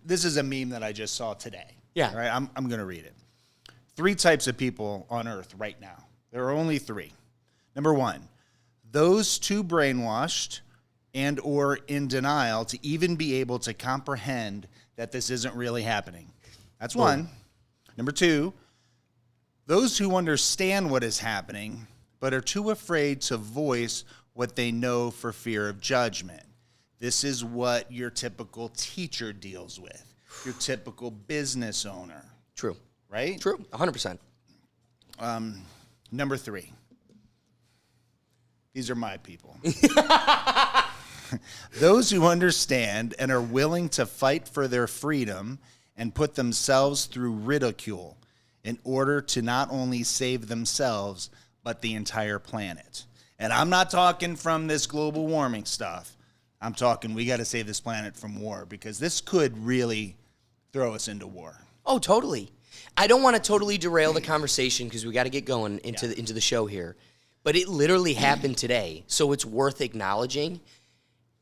This is a meme that I just saw today. Yeah. All right, I'm going to read it. 3 types of people on Earth right now. There are only 3. Number 1, those too brainwashed and or in denial to even be able to comprehend that this isn't really happening. That's one. Number 2, those who understand what is happening but are too afraid to voice what they know for fear of judgment. This is what your typical teacher deals with, your typical business owner. True. Right? True. 100%. Number 3. These are my people. Those who understand and are willing to fight for their freedom and put themselves through ridicule in order to not only save themselves, but the entire planet. And I'm not talking from this global warming stuff. I'm talking we got to save this planet from war, because this could really throw us into war. Oh, totally. I don't want to totally derail the conversation because we got to get going into the show here. But it literally happened today, so it's worth acknowledging.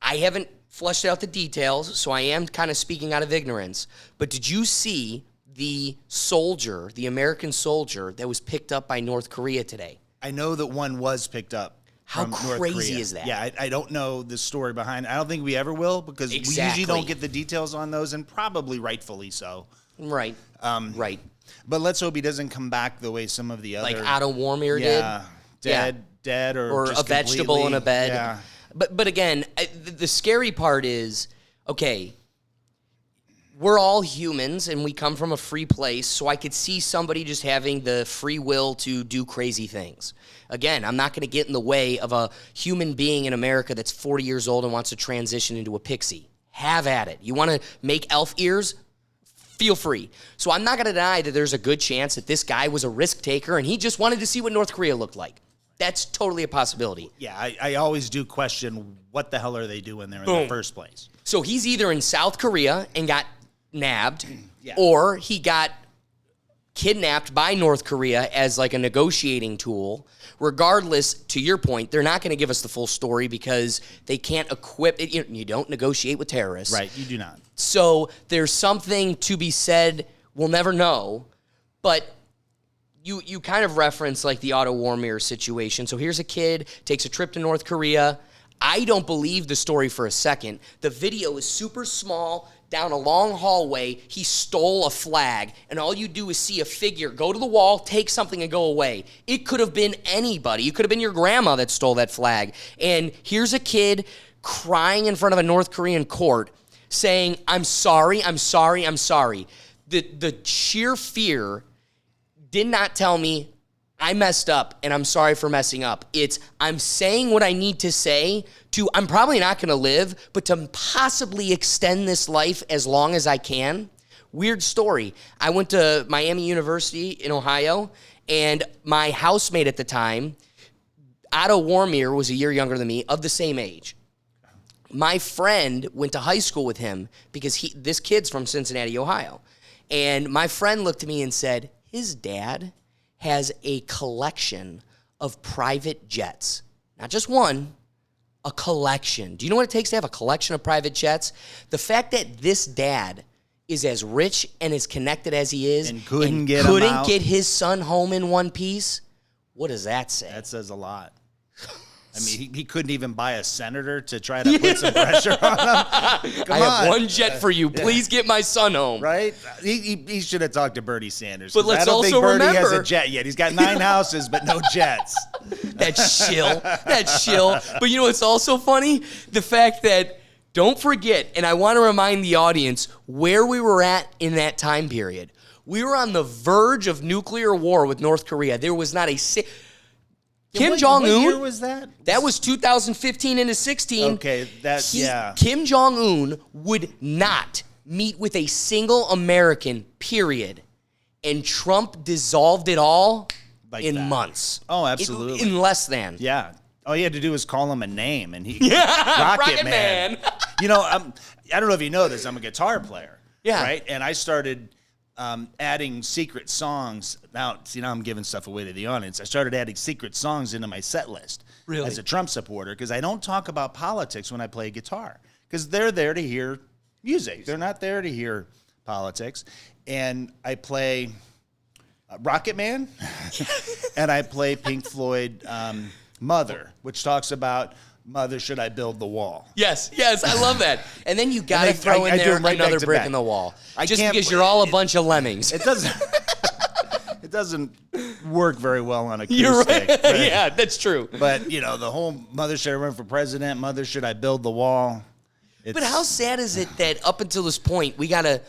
I haven't fleshed out the details, so I am kind of speaking out of ignorance. But did you see the soldier, the American soldier, that was picked up by North Korea today? I know that one was picked up. How from North crazy Korea. is that? Yeah, I don't know the story behind it. I don't think we ever will, because we usually don't get the details on those, and probably rightfully so. Right. Right. But let's hope he doesn't come back the way some of the other... Like Otto Warmbier did? Dead, or just a vegetable completely, in a bed. Yeah. But again, the scary part is, okay, we're all humans and we come from a free place, so I could see somebody just having the free will to do crazy things. Again, I'm not going to get in the way of a human being in America that's 40 years old and wants to transition into a pixie. Have at it. You want to make elf ears? Feel free. So I'm not going to deny that there's a good chance that this guy was a risk taker and he just wanted to see what North Korea looked like. That's totally a possibility. Yeah, I always do question what the hell are they doing there in the first place. So he's either in South Korea and got nabbed, Yeah. or he got kidnapped by North Korea as like a negotiating tool. Regardless, to your point, they're not going to give us the full story because they can't equip it. You don't negotiate with terrorists. Right, you do not. So there's something to be said. We'll never know, but you kind of reference like the Otto Warmbier situation. So here's a kid, takes a trip to North Korea. I don't believe the story for a second. The video is super small, down a long hallway. He stole a flag, and all you do is see a figure go to the wall, take something, and go away. It could have been anybody. It could have been your grandma that stole that flag. And here's a kid crying in front of a North Korean court saying, I'm sorry, I'm sorry, I'm sorry. The sheer fear did not tell me I messed up and I'm sorry for messing up. It's I'm saying what I need to say to, I'm probably not going to live, but to possibly extend this life as long as I can. Weird story. I went to Miami University in Ohio, and my housemate at the time, Otto Warmbier, was a year younger than me, of the same age. My friend went to high school with him because this kid's from Cincinnati, Ohio. And my friend looked at me and said, his dad has a collection of private jets. Not just one, a collection. Do you know what it takes to have a collection of private jets? The fact that this dad is as rich and as connected as he is and couldn't get his son home in one piece, what does that say? That says a lot. I mean, he couldn't even buy a senator to try to put some pressure on him. I have one jet for you. Please get my son home. Right? He should have talked to Bernie Sanders. But let's I don't also think Bernie remember, has a jet yet. He's got 9 houses, but no jets. That's shill. That's shill. But you know what's also funny? The fact that, don't forget, and I want to remind the audience where we were at in that time period. We were on the verge of nuclear war with North Korea. There was not a... Kim Jong-un. What year was that? That was 2015 into 16. Okay, yeah. Kim Jong-un would not meet with a single American, period. And Trump dissolved it all in months. Oh, absolutely. In less than. Yeah. All he had to do was call him a name, and he... Yeah, Rocket Man. You know, I don't know if you know this. I'm a guitar player. Yeah. Right? And I started... adding secret songs. Now I'm giving stuff away to the audience. I started adding secret songs into my set list as a Trump supporter, because I don't talk about politics when I play guitar, because they're there to hear music. They're not there to hear politics. And I play Rocket Man, and I play Pink Floyd Mother, which talks about Mother, should I build the wall? Yes, I love that. And then you got to throw in there another brick in the wall. Just because you're all a bunch of lemmings. It doesn't work very well on acoustic. You're right. Yeah, that's true. But, the whole Mother, should I run for president? Mother, should I build the wall? But how sad is it that up until this point, we got to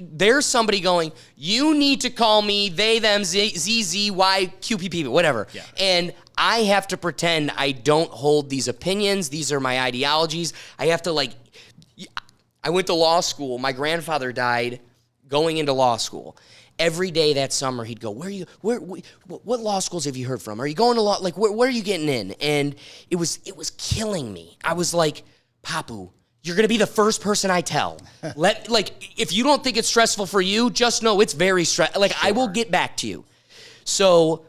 there's somebody going, you need to call me they, them, ZZY, QPP, whatever. Yeah. And I have to pretend I don't hold these opinions. These are my ideologies. I have to I went to law school. My grandfather died going into law school. Every day that summer, he'd go, what law schools have you heard from? Are you going to law? Where are you getting in? And it was killing me. I was like, Papu, you're going to be the first person I tell. If you don't think it's stressful for you, just know it's very stressful. Sure. I will get back to you. So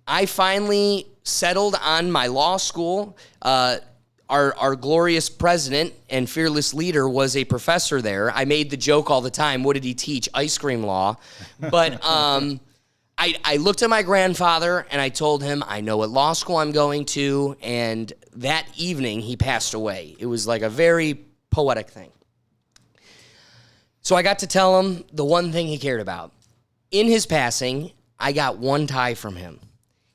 I finally settled on my law school. Our glorious president and fearless leader was a professor there. I made the joke all the time. What did he teach? Ice cream law. But I looked at my grandfather and I told him, I know what law school I'm going to. And that evening he passed away. It was like a very poetic thing. So I got to tell him the one thing he cared about. In his passing, I got one tie from him.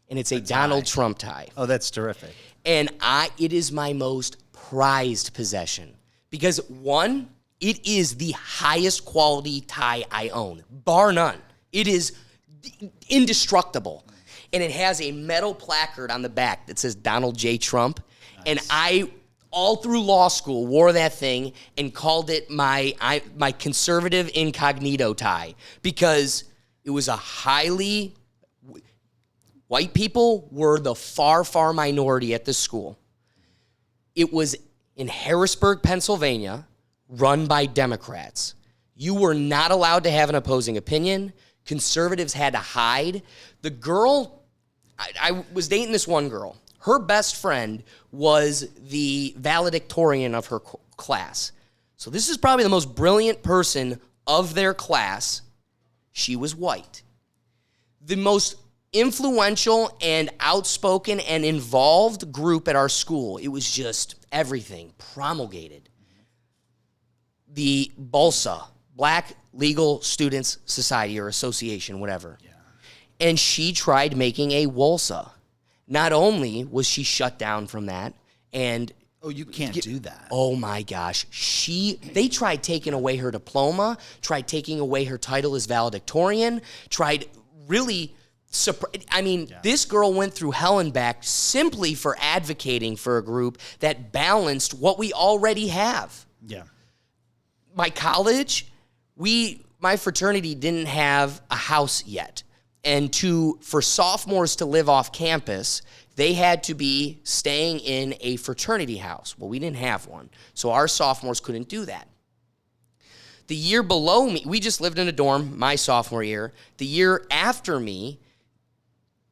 And it's a Donald Trump tie. Oh, that's terrific. And it is my most prized possession because, one, it is the highest quality tie I own, bar none. It is indestructible. And it has a metal placard on the back that says Donald J. Trump. Nice. And I, all through law school, wore that thing and called it my conservative incognito tie because it was a highly... White people were the far, far minority at this school. It was in Harrisburg, Pennsylvania, run by Democrats. You were not allowed to have an opposing opinion. Conservatives had to hide. The girl, I was dating this one girl. Her best friend was the valedictorian of her class. So this is probably the most brilliant person of their class. She was white. The most influential and outspoken and involved group at our school. It was just everything promulgated. The BLSA, Black Legal Students Society or Association, whatever. Yeah. And she tried making a WOLSA. Not only was she shut down from that, and oh, you can't do that. Oh my gosh. They tried taking away her diploma, tried taking away her title as valedictorian, tried really... This girl went through hell and back simply for advocating for a group that balanced what we already have. Yeah. My college, my fraternity didn't have a house yet. And for sophomores to live off campus, they had to be staying in a fraternity house. Well, we didn't have one. So our sophomores couldn't do that. The year below me, we just lived in a dorm my sophomore year. The year after me,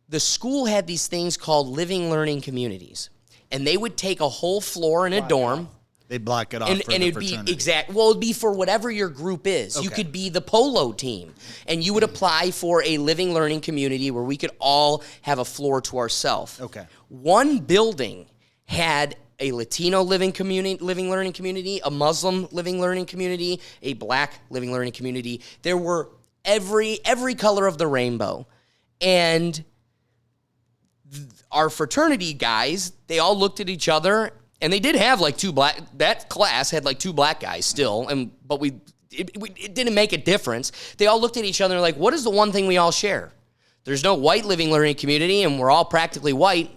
the school had these things called living learning communities, and they would take a whole floor in a dorm. They block it off for the fraternity. It'd be for whatever your group is. Okay. You could be the polo team, and you would apply for a living learning community where we could all have a floor to ourselves. Okay. One building had a Latino living learning community, a Muslim living learning community, a Black living learning community. There were every color of the rainbow, and our fraternity guys, they all looked at each other, and they did have two black. That class had two black guys still, but it didn't make a difference. They all looked at each other like, what is the one thing we all share? There's no white living learning community, and we're all practically white.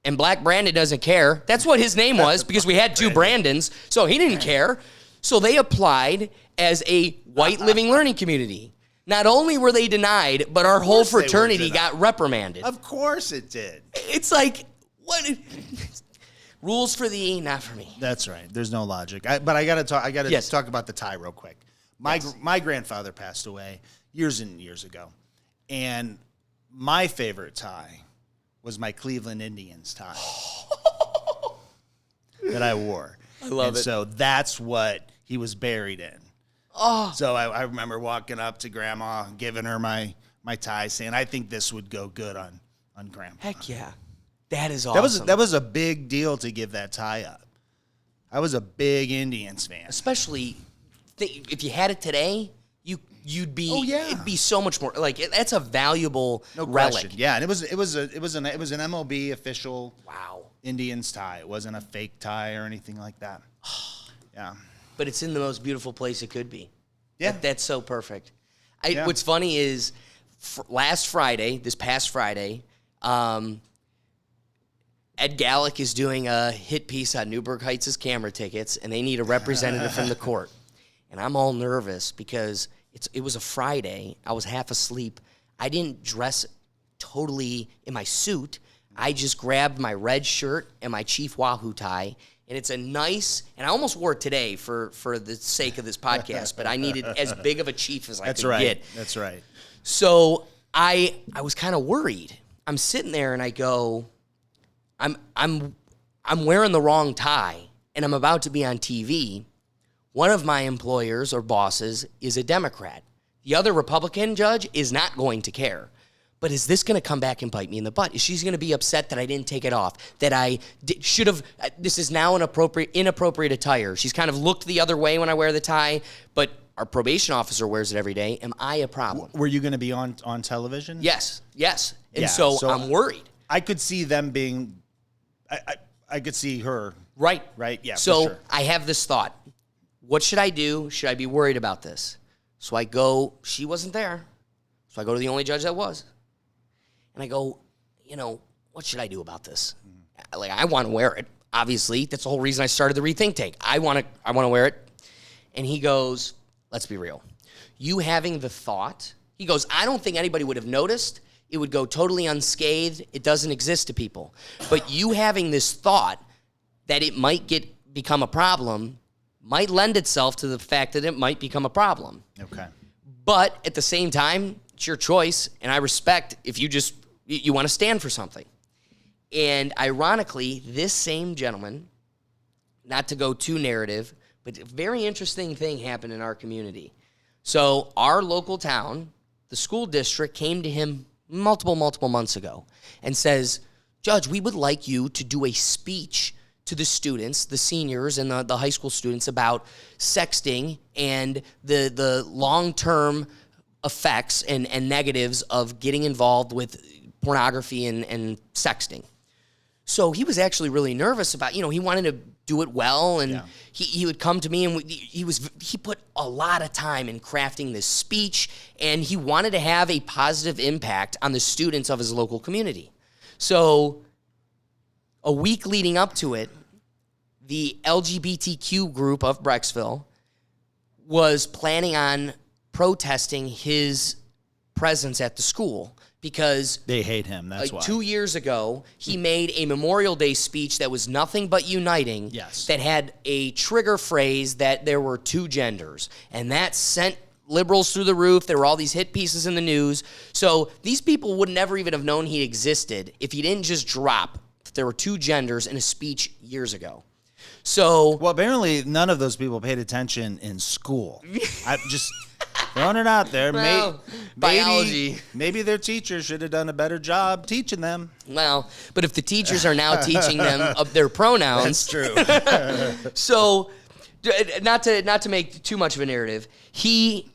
And Black Brandon doesn't care. That's what his name was because we had two Brandons, so he didn't care. So they applied as a white living learning community. Not only were they denied, but our whole fraternity got reprimanded. Of course it did. It's like, what? Rules for thee, not for me. That's right. There's no logic. But I got to talk about the tie real quick. My grandfather passed away years and years ago, and my favorite tie was my Cleveland Indians tie that I wore. I love it. So that's what he was buried in. Oh. So I remember walking up to Grandma, giving her my tie, saying, I think this would go good on Grandma. Heck yeah. That is awesome. That was a big deal to give that tie up. I was a big Indians fan. Especially if you had it today, you'd be it'd be so much more like that's a valuable relic. Question. Yeah, and it was an MLB official Wow. Indians tie. It wasn't a fake tie or anything like that. Yeah. But it's in the most beautiful place it could be. Yeah. That's so perfect. What's funny is this past Friday, Ed Gallick is doing a hit piece on Newburgh Heights' camera tickets, and they need a representative from the court. And I'm all nervous because it was a Friday. I was half asleep. I didn't dress totally in my suit. I just grabbed my red shirt and my Chief Wahoo tie, and it's a nice, and I almost wore it today for the sake of this podcast, but I needed as big of a chief as I could get. That's right. So I was kind of worried. I'm sitting there and I go, I'm wearing the wrong tie and I'm about to be on TV. One of my employers or bosses is a Democrat. The other Republican judge is not going to care. But is this going to come back and bite me in the butt? Is she going to be upset that I didn't take it off? That I should have? This is now an inappropriate attire. She's kind of looked the other way when I wear the tie, but our probation officer wears it every day. Am I a problem? Were you going to be on television? Yes. And Yeah, so so I'm worried. I could see them being. I could see her. Right. Yeah. So for sure. I have this thought. What should I do? Should I be worried about this? So I go. She wasn't there. So I go to the only judge that was. And I go, what should I do about this? Like, I want to wear it. Obviously, that's the whole reason I started the Rethink Tank. I want to wear it. And he goes, let's be real. You having the thought, he goes, I don't think anybody would have noticed. It would go totally unscathed. It doesn't exist to people. But you having this thought that it might become a problem might lend itself to the fact that it might become a problem. Okay. But at the same time, it's your choice, and I respect if you want to stand for something. And ironically, this same gentleman, not to go too narrative, but a very interesting thing happened in our community. So our local town, the school district, came to him multiple months ago and says, Judge, we would like you to do a speech to the students, the seniors and the high school students about sexting and the long-term effects and negatives of getting involved with pornography and sexting. So he was actually really nervous about, he wanted to do it well, and he would come to me, and he put a lot of time in crafting this speech, and he wanted to have a positive impact on the students of his local community. So a week leading up to it, the LGBTQ group of Brecksville was planning on protesting his presence at the school because they hate him. That's why. 2 years ago, he made a Memorial Day speech that was nothing but uniting. Yes. That had a trigger phrase that there were two genders, and that sent liberals through the roof. There were all these hit pieces in the news. So these people would never even have known he existed if he didn't just drop that there were two genders in a speech years ago. So, well, apparently none of those people paid attention in school. I just throwing it out there. Well, biology. Maybe their teachers should have done a better job teaching them. Well, but if the teachers are now teaching them of their pronouns. That's true. So, not to make too much of a narrative, he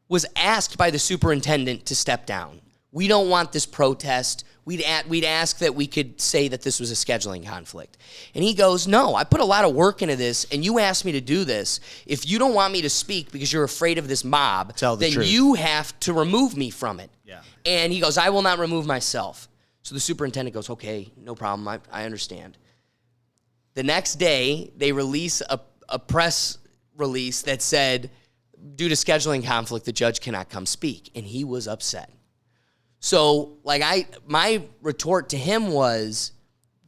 was asked by the superintendent to step down. We don't want this protest. We'd ask that we could say that this was a scheduling conflict. And he goes, no, I put a lot of work into this, and you asked me to do this. If you don't want me to speak because you're afraid of this mob, then truth. you have to remove me from it. Yeah. And he goes, I will not remove myself. So the superintendent goes, okay, no problem, I understand. The next day, they release a press release that said, due to scheduling conflict, the judge cannot come speak. And he was upset. So, my retort to him was,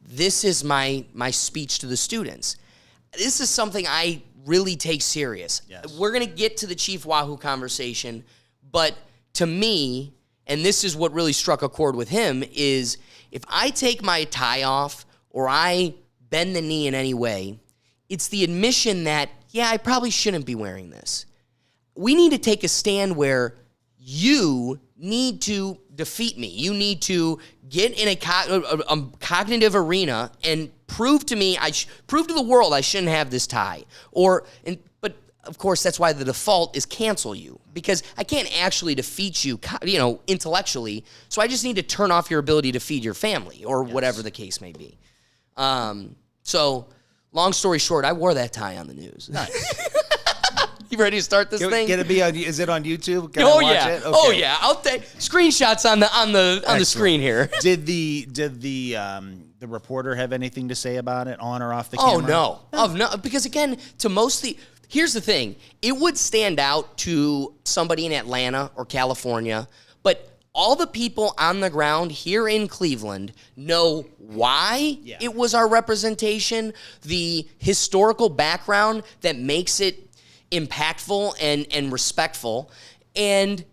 this is my speech to the students. This is something I really take serious. Yes. We're going to get to the Chief Wahoo conversation, but to me, and this is what really struck a chord with him, is if I take my tie off or I bend the knee in any way, it's the admission that yeah, I probably shouldn't be wearing this. We need to take a stand where you need to defeat me. You need to get in a cognitive arena and prove to me, prove to the world I shouldn't have this tie. But of course, that's why the default is cancel you, because I can't actually defeat you, intellectually. So I just need to turn off your ability to feed your family, or whatever the case may be. So, long story short, I wore that tie on the news. Nice. You ready to start this thing? Can it be on? Is it on YouTube? Can Oh I watch yeah. it? Okay. Oh yeah. I'll take screenshots on the screen here. Did the reporter have anything to say about it, on or off the Oh camera? no. Because again, here's the thing. It would stand out to somebody in Atlanta or California, but all the people on the ground here in Cleveland know why it was our representation, the historical background that makes it impactful and respectful, and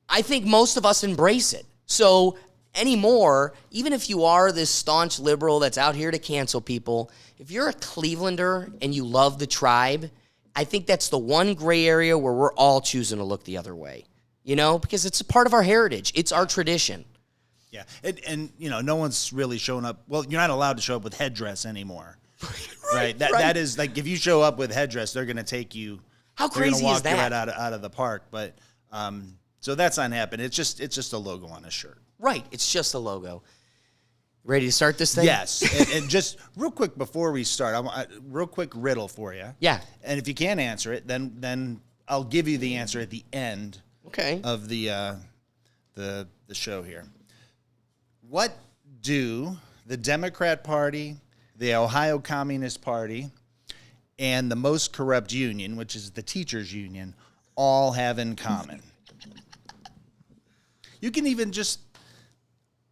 I think most of us embrace it. So anymore, even if you are this staunch liberal that's out here to cancel people, if you're a Clevelander and you love the tribe, I think that's the one gray area where we're all choosing to look the other way, because it's a part of our heritage. It's our tradition. Yeah, and no one's really shown up. Well, you're not allowed to show up with headdress anymore, right? That is like, if you show up with headdress, they're going to take you. How crazy is that? They're going to walk you right out of the park. But so that's not happening. It's just a logo on a shirt. Right. It's just a logo. Ready to start this thing? Yes. and just real quick before we start, real quick riddle for you. Yeah. And if you can't answer it, then I'll give you the answer at the end. Okay. Of the show here. What do the Democrat Party, the Ohio Communist Party, and the most corrupt union, which is the teachers union, all have in common? You can even just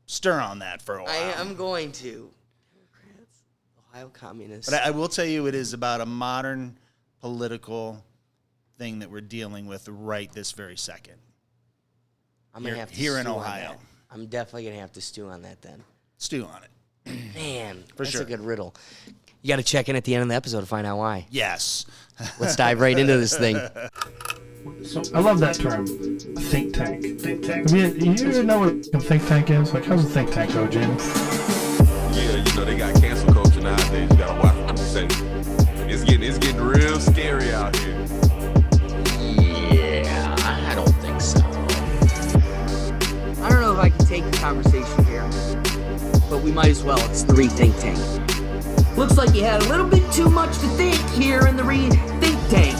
stir on that for a while. I am going to. Democrats, Ohio Communists. But I will tell you, it is about a modern political thing that we're dealing with right this very second. I'm going to have to here in stew on Ohio. that. I'm definitely going to have to stew on that then. Stew on it. Man, For that's sure. a good riddle. You got to check in at the end of the episode to find out why. Yes. Let's dive right into this thing. So I love that term, think tank. Think tank. You know what a think tank is? Like, how's a think tank go, Jim? Yeah, they got cancel culture nowadays. You gotta watch what you say. It's getting real scary out here. Yeah, I don't think so. I don't know if I can take the conversation here, but we might as well. It's the Rethink Tank. Looks like you had a little bit too much to think here in the Rethink Tank.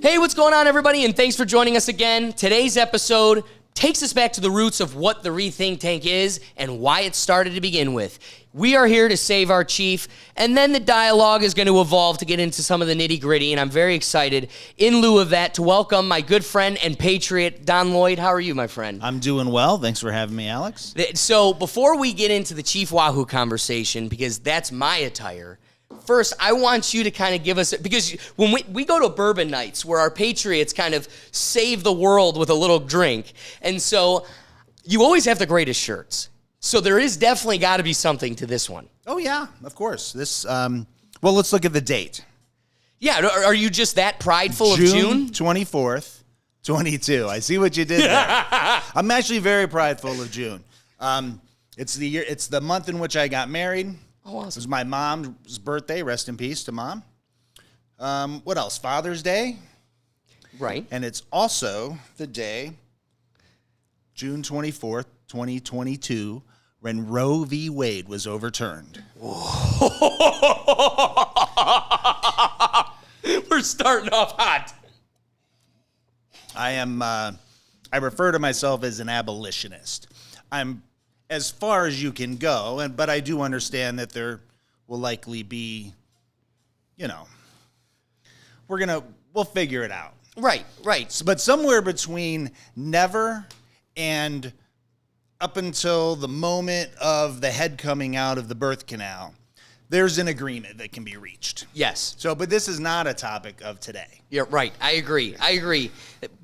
Hey, what's going on, everybody, and thanks for joining us again. Today's episode takes us back to the roots of what the Rethink Tank is and why it started to begin with. We are here to save our chief, and then the dialogue is going to evolve to get into some of the nitty-gritty, and I'm very excited, in lieu of that, to welcome my good friend and patriot, Don Lloyd. How are you, my friend? I'm doing well. Thanks for having me, Alex. So before we get into the Chief Wahoo conversation, because that's my attire, first, I want you to kind of give us, because when we go to bourbon nights where our patriots kind of save the world with a little drink, and so you always have the greatest shirts. So there is definitely got to be something to this one. Oh, yeah, of course. This, well, let's look at the date. Yeah, are you just that prideful of June? 24th, 22. I see what you did there. I'm actually very prideful of June. It's the month in which I got married. Oh, awesome. It was my mom's birthday. Rest in peace to Mom. What else? Father's Day. Right. And it's also the day, June 24th, 2022, when Roe v. Wade was overturned. We're starting off hot. I refer to myself as an abolitionist. I'm as far as you can go, but I do understand that there will likely be, we'll figure it out. Right. But somewhere between never and up until the moment of the head coming out of the birth canal, there's an agreement that can be reached. Yes. So, but this is not a topic of today. Yeah, right. I agree.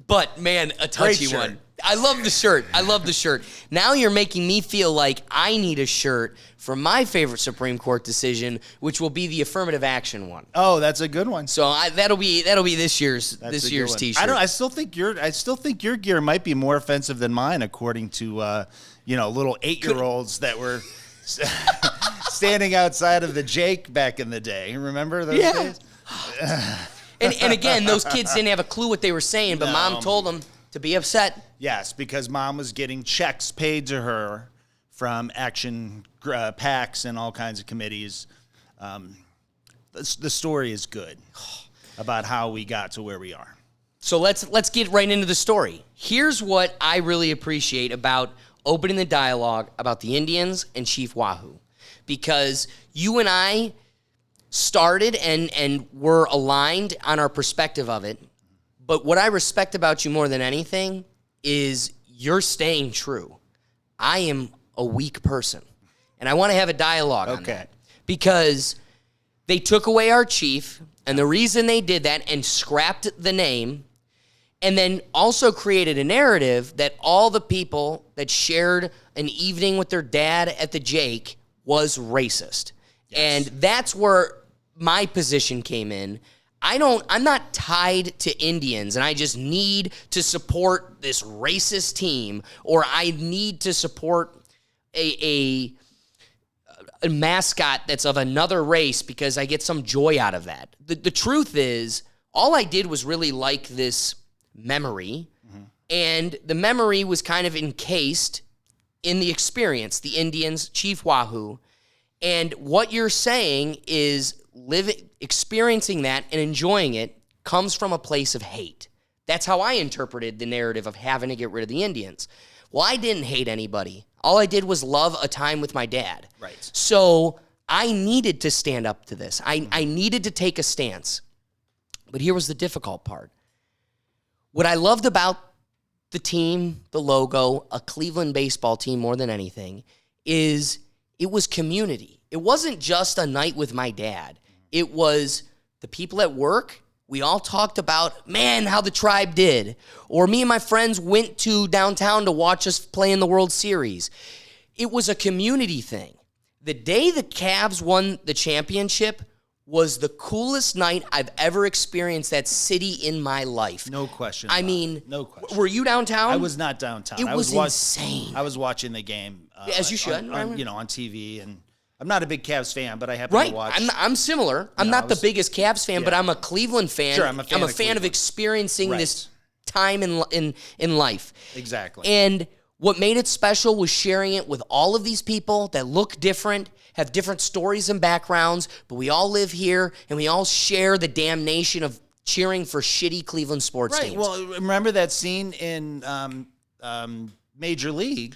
But, man, a touchy Great shirt. one. I love the shirt. I love the shirt. Now you're making me feel like I need a shirt for my favorite Supreme Court decision, which will be the affirmative action one. Oh, that's a good one. So that'll be this year's That's a good one. T-shirt. I still think your gear might be more offensive than mine, according to little 8-year-olds that were standing outside of the Jake back in the day. Remember those days? And again, those kids didn't have a clue what they were saying, but Mom told them to be upset. Yes, because Mom was getting checks paid to her from action PACs and all kinds of committees. The story is good about how we got to where we are. So let's get right into the story. Here's what I really appreciate about opening the dialogue about the Indians and Chief Wahoo, because you and I started and were aligned on our perspective of it. But what I respect about you more than anything is you're staying true. I am a weak person, and I want to have a dialogue on that. Because they took away our chief, and the reason they did that and scrapped the name, and then also created a narrative that all the people that shared an evening with their dad at the Jake was racist. Yes. And that's where my position came in. I'm not tied to Indians, and I just need to support this racist team, or I need to support a mascot that's of another race because I get some joy out of that. The truth is, all I did was really like this memory, and the memory was kind of encased in the experience, the Indians, Chief Wahoo, and what you're saying is experiencing that and enjoying it comes from a place of hate. That's how I interpreted the narrative of having to get rid of the Indians. Well, I didn't hate anybody. All I did was love a time with my dad. Right. So I needed to stand up to this. I needed to take a stance. But here was the difficult part. What I loved about the team, the logo, a Cleveland baseball team more than anything, is it was community. It wasn't just a night with my dad. It was the people at work. We all talked about, man, how the Tribe did. Or me and my friends went to downtown to watch us play in the World Series. It was a community thing. The day the Cavs won the championship was the coolest night I've ever experienced that city in my life. No question. I mean, no question. Were you downtown? I was not downtown. It was insane. I was watching the game. As you should. On TV, and I'm not a big Cavs fan, but I happen to watch. I'm similar. I'm not the biggest Cavs fan, but I'm a Cleveland fan. Sure, I'm a fan of experiencing this time in life. Exactly. And what made it special was sharing it with all of these people that look different, have different stories and backgrounds, but we all live here, and we all share the damnation of cheering for shitty Cleveland sports teams. Well, remember that scene in Major League?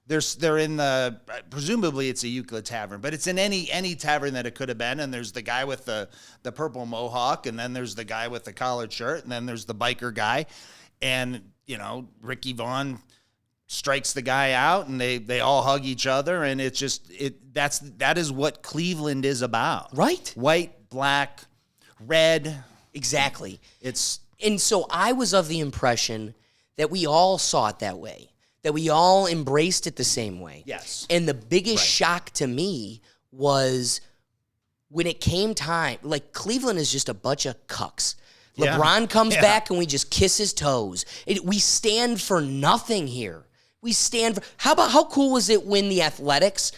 They're in the, presumably it's a Euclid Tavern, but it's in any tavern that it could have been. And there's the guy with the purple mohawk, and then there's the guy with the collared shirt, and then there's the biker guy. And, Ricky Vaughn strikes the guy out, and they all hug each other. And it's just, that is what Cleveland is about. Right. White, black, red. Exactly. And so I was of the impression that we all saw it that way, that we all embraced it the same way. Yes. And the biggest shock to me was when it came time, like Cleveland is just a bunch of cucks. Yeah. LeBron comes back and we just kiss his toes. We stand for nothing here. We stand for, how cool was it when the Athletics,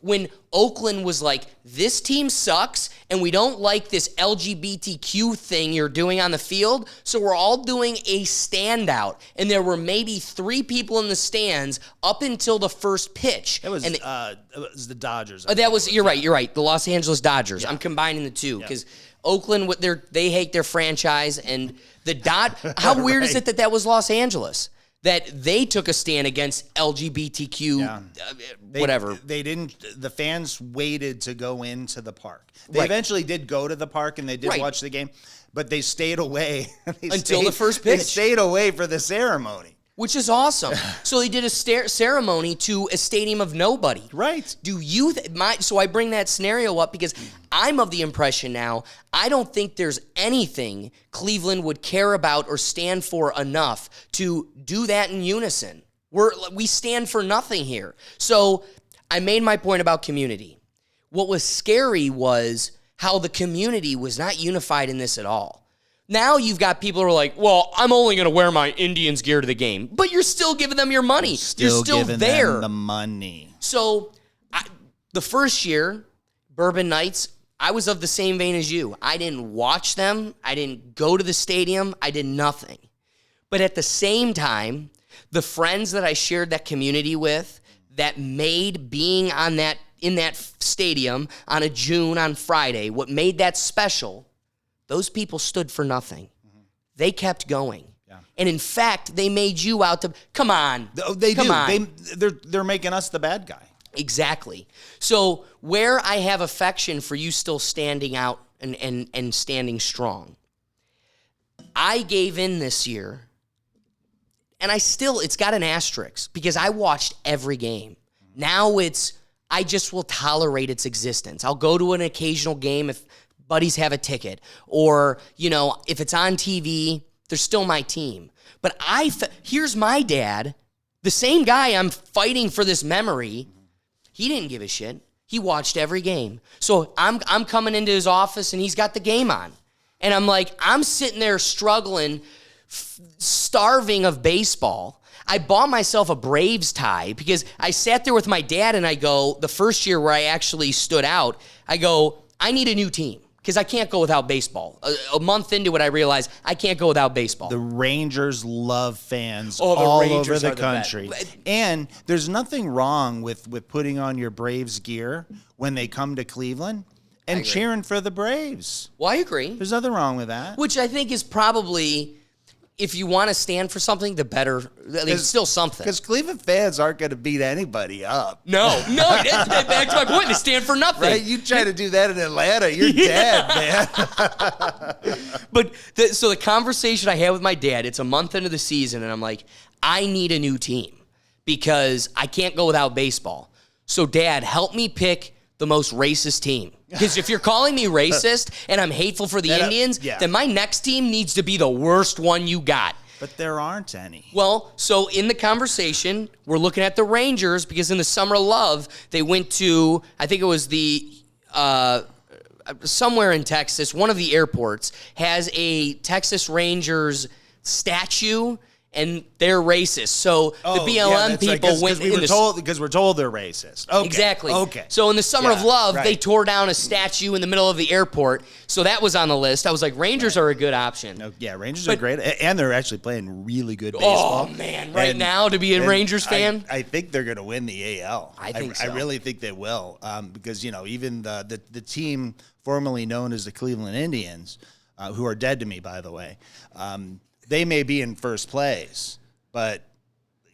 when Oakland was like, this team sucks and we don't like this LGBTQ thing you're doing on the field, so we're all doing a standout. And there were maybe 3 people in the stands up until the first pitch. It was the Dodgers. You're right. The Los Angeles Dodgers. Yeah. I'm combining the two because Oakland, they hate their franchise, and how weird is it that was Los Angeles? That they took a stand against LGBTQ, whatever. They didn't. The fans waited to go into the park. They eventually did go to the park and they did watch the game, but they stayed away until the first pitch. They stayed away for the ceremony. Which is awesome. So they did a ceremony to a stadium of nobody. Right. Do you so I bring that scenario up because I'm of the impression now, I don't think there's anything Cleveland would care about or stand for enough to do that in unison. We stand for nothing here. So I made my point about community. What was scary was how the community was not unified in this at all. Now you've got people who are like, well, I'm only going to wear my Indians gear to the game. But you're still giving them your money. You're still giving there. them the money. So the first year, Bourbon Nights, I was of the same vein as you. I didn't watch them. I didn't go to the stadium. I did nothing. But at the same time, the friends that I shared that community with that made being in that stadium on Friday, what made that special, those people stood for nothing. Mm-hmm. They kept going. Yeah. And in fact, they made you out to, come on. Come on. They're making us the bad guy. Exactly. So where I have affection for you still standing out and standing strong, I gave in this year, and it's got an asterisk because I watched every game. Now I just will tolerate its existence. I'll go to an occasional game if buddies have a ticket, or, if it's on TV, they're still my team. But here's my dad, the same guy I'm fighting for this memory. He didn't give a shit. He watched every game. So I'm coming into his office and he's got the game on. And I'm like, I'm sitting there struggling, starving of baseball. I bought myself a Braves tie because I sat there with my dad and I go, the first year where I actually stood out, I go, I need a new team. Because I can't go without baseball. A month into it, I realized I can't go without baseball. The Rangers love fans all over the country. And there's nothing wrong with putting on your Braves gear when they come to Cleveland and cheering for the Braves. Well, I agree. There's nothing wrong with that. Which I think is probably, if you want to stand for something, the better. It's still something. Because Cleveland fans aren't going to beat anybody up. No, that's my point. They stand for nothing. Right? You try to do that in Atlanta, you're dead, man. But so the conversation I had with my dad, it's a month into the season, and I'm like, I need a new team because I can't go without baseball. So, Dad, help me pick the most racist team. Because if you're calling me racist and I'm hateful for the Indians, then my next team needs to be the worst one you got. But there aren't any. Well, so in the conversation, we're looking at the Rangers because in the Summer of Love, they went to, I think it was somewhere in Texas, one of the airports has a Texas Rangers statue. And they're racist. So the BLM people went in because we're told they're racist. Okay. Exactly. Okay. So in the Summer of Love, they tore down a statue in the middle of the airport. So that was on the list. I was like, Rangers are a good option. No, yeah, Rangers are great, and they're actually playing really good baseball. Oh man, now to be a Rangers fan, I think they're going to win the AL. I think so. I really think they will, because even the team formerly known as the Cleveland Indians, who are dead to me, by the way. They may be in first place, but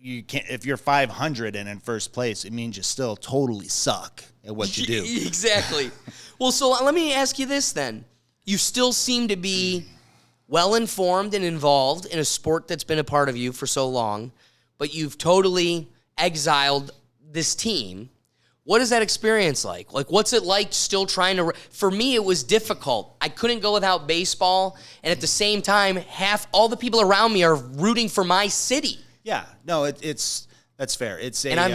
you can't. If you're 500 and in first place, it means you still totally suck at what you do. Exactly. Well, so let me ask you this then. You still seem to be well-informed and involved in a sport that's been a part of you for so long, but you've totally exiled this team. What is that experience like? Like, what's it like still trying to... For me, it was difficult. I couldn't go without baseball, and at the same time, all the people around me are rooting for my city. Yeah, no, that's fair. And I'm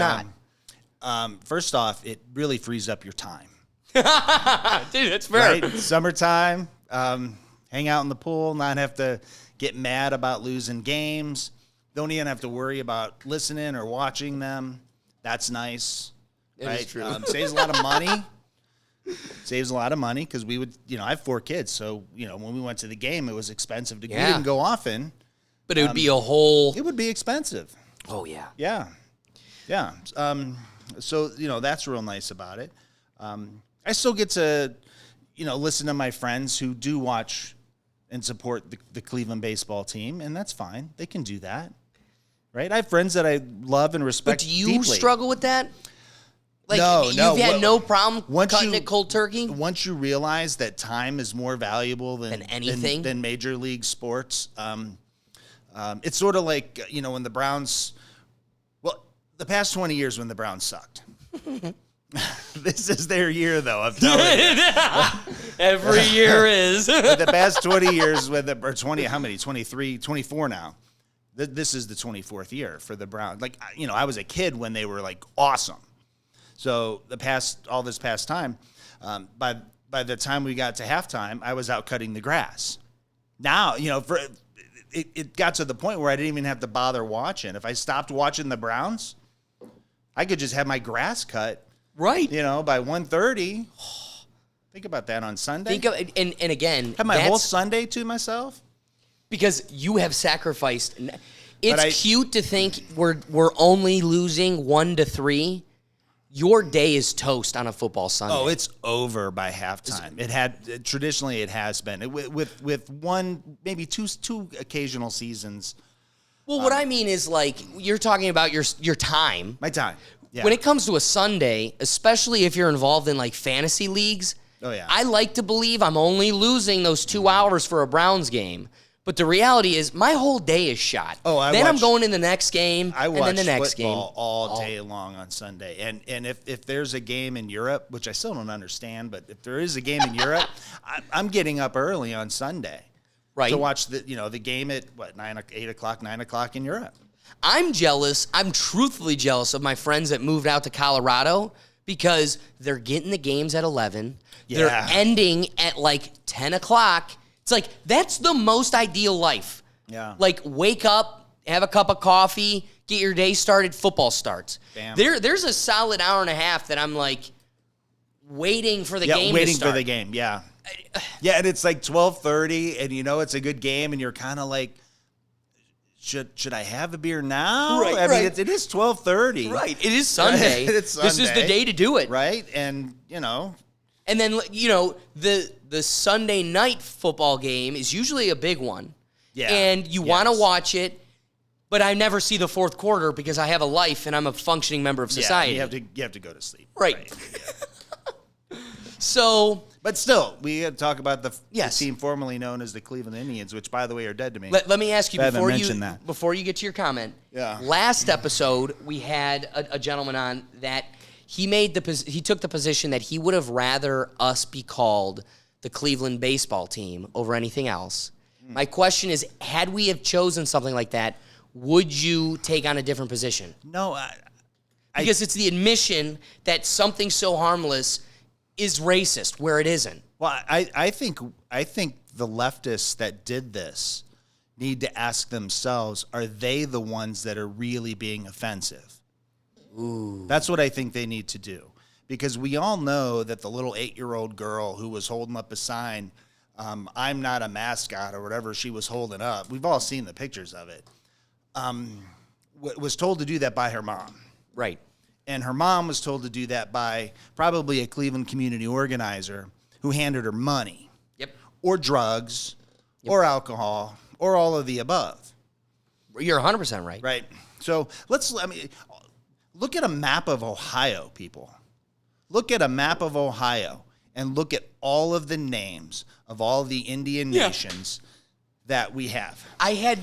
not. First off, it really frees up your time. Dude, that's fair. Right? Summertime, hang out in the pool, not have to get mad about losing games. Don't even have to worry about listening or watching them. That's nice. That is true. Saves a lot of money. Saves a lot of money because we would, I have 4 kids. So, when we went to the game, it was expensive to go. We didn't go often. But it would be a whole... It would be expensive. Oh, yeah. Yeah. Yeah. So, that's real nice about it. I still get to, listen to my friends who do watch and support the Cleveland baseball team, and that's fine. They can do that. Right? I have friends that I love and respect deeply. But do you deeply. struggle with that? Like, no. You've had no problem cutting it cold turkey? Once you realize that time is more valuable than anything, than major league sports, It's sort of like, when the Browns, the past 20 years when the Browns sucked. This is their year, though, I'm telling you. Every year is. But the past 20 years, or 20, how many? 23, 24 now. This is the 24th year for the Browns. Like, I was a kid when they were, like, awesome. So all this past time, by the time we got to halftime, I was out cutting the grass. Now, it got to the point where I didn't even have to bother watching. If I stopped watching the Browns, I could just have my grass cut. Right. By 1:30. Think about that on Sunday. And again, have my whole Sunday to myself. Because you have sacrificed. It's cute to think we're only losing 1-3. Your day is toast on a football Sunday. Oh, it's over by halftime. Traditionally it has been with one, maybe two occasional seasons. Well, what I mean is, like, you're talking about your time. My time. Yeah. When it comes to a Sunday, especially if you're involved in, like, fantasy leagues, I like to believe I'm only losing those 2 hours for a Browns game. But the reality is my whole day is shot. I'm going in the next game, and then the next game. I watch football all day long on Sunday. And if there's a game in Europe, which I still don't understand, but if there is a game in Europe, I'm getting up early on Sunday. Right. To watch the game at 8 o'clock, 9 o'clock in Europe. I'm jealous. I'm truthfully jealous of my friends that moved out to Colorado because they're getting the games at 11. Yeah. They're ending at like 10 o'clock. It's like, that's the most ideal life. Yeah. Like, wake up, have a cup of coffee, get your day started, football starts. Bam. There's a solid hour and a half that I'm like waiting for the game to start. Waiting for the game, yeah. Yeah, and it's like 12:30, and it's a good game, and you're kind of like, should I have a beer now? Right, I mean, it is 12:30. Right, it is Sunday. It's Sunday. This is the day to do it. Right, and, And then, the Sunday night football game is usually a big one. Yeah. And you want to watch it, but I never see the fourth quarter because I have a life and I'm a functioning member of society. Yeah, you have to go to sleep. Right. So... But still, we had to talk about the team formerly known as the Cleveland Indians, which, by the way, are dead to me. Let me ask you, before you get to your comment, yeah. Last episode, we had a gentleman on that he took the position that he would have rather us be called the Cleveland baseball team over anything else. My question is, had we have chosen something like that, would you take on a different position? No. Because it's the admission that something so harmless is racist where it isn't. Well, I think the leftists that did this need to ask themselves, are they the ones that are really being offensive? Ooh. That's what I think they need to do. Because we all know that the little 8-year-old girl who was holding up a sign, I'm not a mascot, or whatever she was holding up, we've all seen the pictures of it, was told to do that by her mom. Right. And her mom was told to do that by probably a Cleveland community organizer who handed her money. Yep. Or drugs, or alcohol, or all of the above. You're 100% right. Right. So look at a map of Ohio, people. Look at a map of Ohio and look at all of the names of all the Indian nations that we have. I had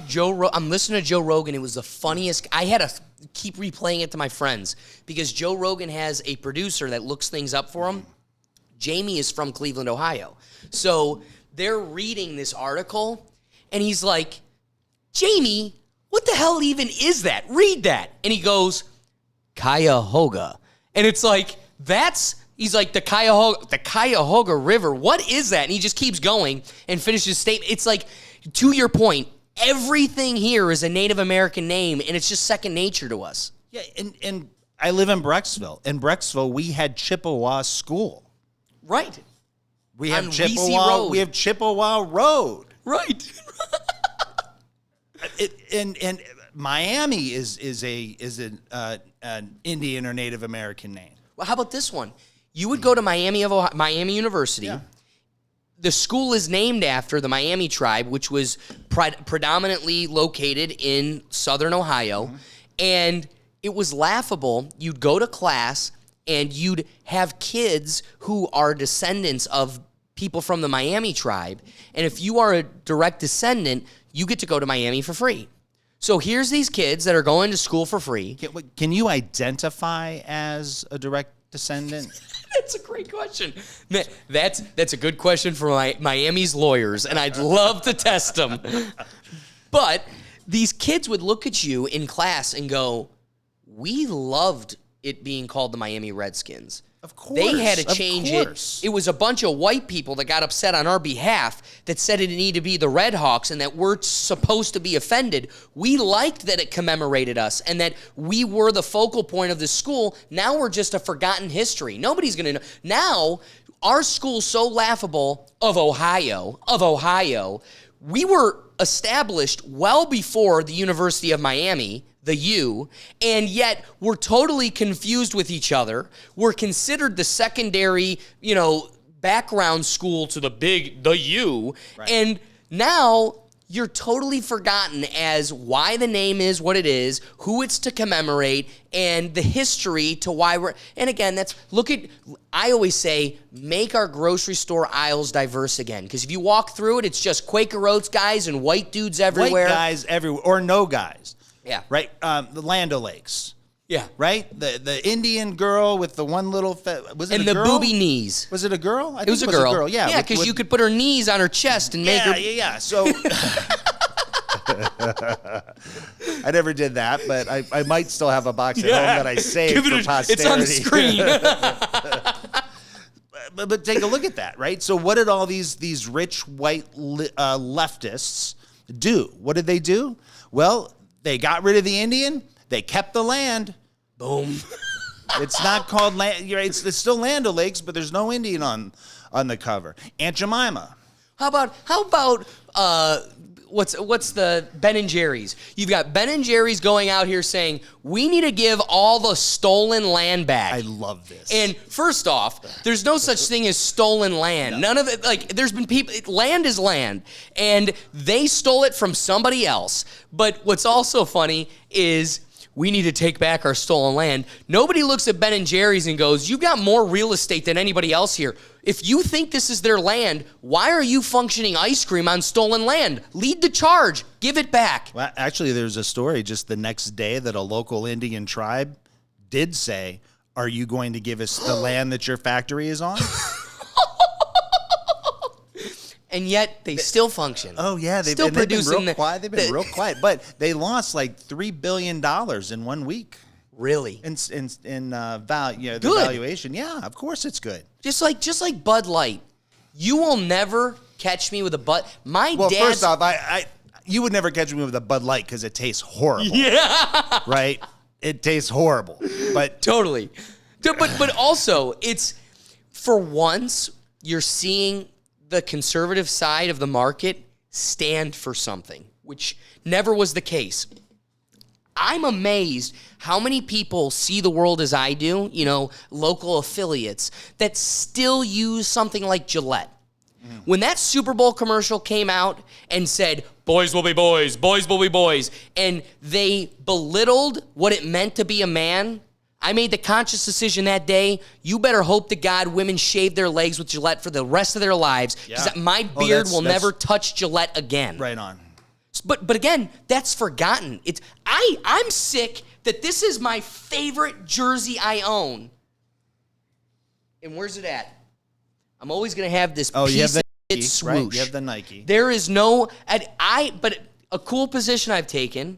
I'm listening to Joe Rogan. It was the funniest. I had to keep replaying it to my friends because Joe Rogan has a producer that looks things up for him. Jamie is from Cleveland, Ohio. So they're reading this article, and he's like, Jamie, what the hell even is that? Read that. And he goes, Cuyahoga. And it's like, he's like, the Cuyahoga River. What is that? And he just keeps going and finishes his statement. It's like, to your point, everything here is a Native American name, and it's just second nature to us. Yeah, and I live in Brecksville. In Brecksville, we had Chippewa School. Right. We have Chippewa. We have Chippewa Road. Right. And Miami is an Indian or Native American name. Well, how about this one? You would go to Miami University. Yeah. The school is named after the Miami tribe, which was predominantly located in southern Ohio. Mm-hmm. And it was laughable. You'd go to class, and you'd have kids who are descendants of people from the Miami tribe. And if you are a direct descendant, you get to go to Miami for free. So here's these kids that are going to school for free. Can you identify as a direct descendant? That's a great question. Man, that's a good question for Miami's lawyers, and I'd love to test them. But these kids would look at you in class and go, we loved it being called the Miami Redskins. Of course. They had to change it. It was a bunch of white people that got upset on our behalf that said it needed to be the Red Hawks and that we're supposed to be offended. We liked that it commemorated us and that we were the focal point of the school. Now we're just a forgotten history. Nobody's going to know. Now, our school's so laughable of Ohio, we were established well before the University of Miami, the U, and yet we're totally confused with each other. We're considered the secondary, background school to the U, right. And now you're totally forgotten as why the name is what it is, who it's to commemorate, and the history to why we're, and again, I always say, make our grocery store aisles diverse again, because if you walk through it, it's just Quaker Oats guys and white dudes everywhere. White guys everywhere, or no guys. Yeah. Right? The Land O'Lakes. Yeah. Right? The Indian girl with the one little... was it and a girl? And the booby knees. Was it a girl? It was a girl. Yeah. Yeah, because you could put her knees on her chest and make her... Yeah. So... I never did that, but I might still have a box at home that I saved for posterity. It's on the screen. But take a look at that, right? So what did all these rich white leftists do? What did they do? Well... They got rid of the Indian. They kept the land. Boom. It's not called land. It's still Land O'Lakes, but there's no Indian on the cover. Aunt Jemima. How about what's the Ben and Jerry's? You've got Ben and Jerry's going out here saying we need to give all the stolen land back. I love this. And first off, there's no such thing as stolen land. No. None of it. There's been people. Land is land, and they stole it from somebody else. But what's also funny is we need to take back our stolen land. Nobody looks at Ben and Jerry's and goes, "You've got more real estate than anybody else here. If you think this is their land, why are you functioning ice cream on stolen land? Lead the charge. Give it back." Well, actually, there's a story just the next day that a local Indian tribe did say, "Are you going to give us the land that your factory is on?" And yet they still function. Oh yeah, they've been real quiet. They've been real quiet, but they lost like $3 billion in 1 week. Really? In value, the valuation. Yeah, of course it's good. Just like Bud Light, you will never catch me with a Bud. Well, first off, you would never catch me with a Bud Light because it tastes horrible. Yeah. Right. It tastes horrible. But totally. But also, it's for once you're seeing the conservative side of the market stand for something, which never was the case. I'm amazed how many people see the world as I do, local affiliates, that still use something like Gillette. When that Super Bowl commercial came out and said, "Boys will be boys, boys will be boys," and they belittled what it meant to be a man, I made the conscious decision that day, you better hope to God women shave their legs with Gillette for the rest of their lives, because my beard will never touch Gillette again. Right on. But again, that's forgotten. I'm sick that this is my favorite jersey I own. And where's it at? I'm always going to have this piece of it swoosh. Right? You have the Nike. There is no... But a cool position I've taken,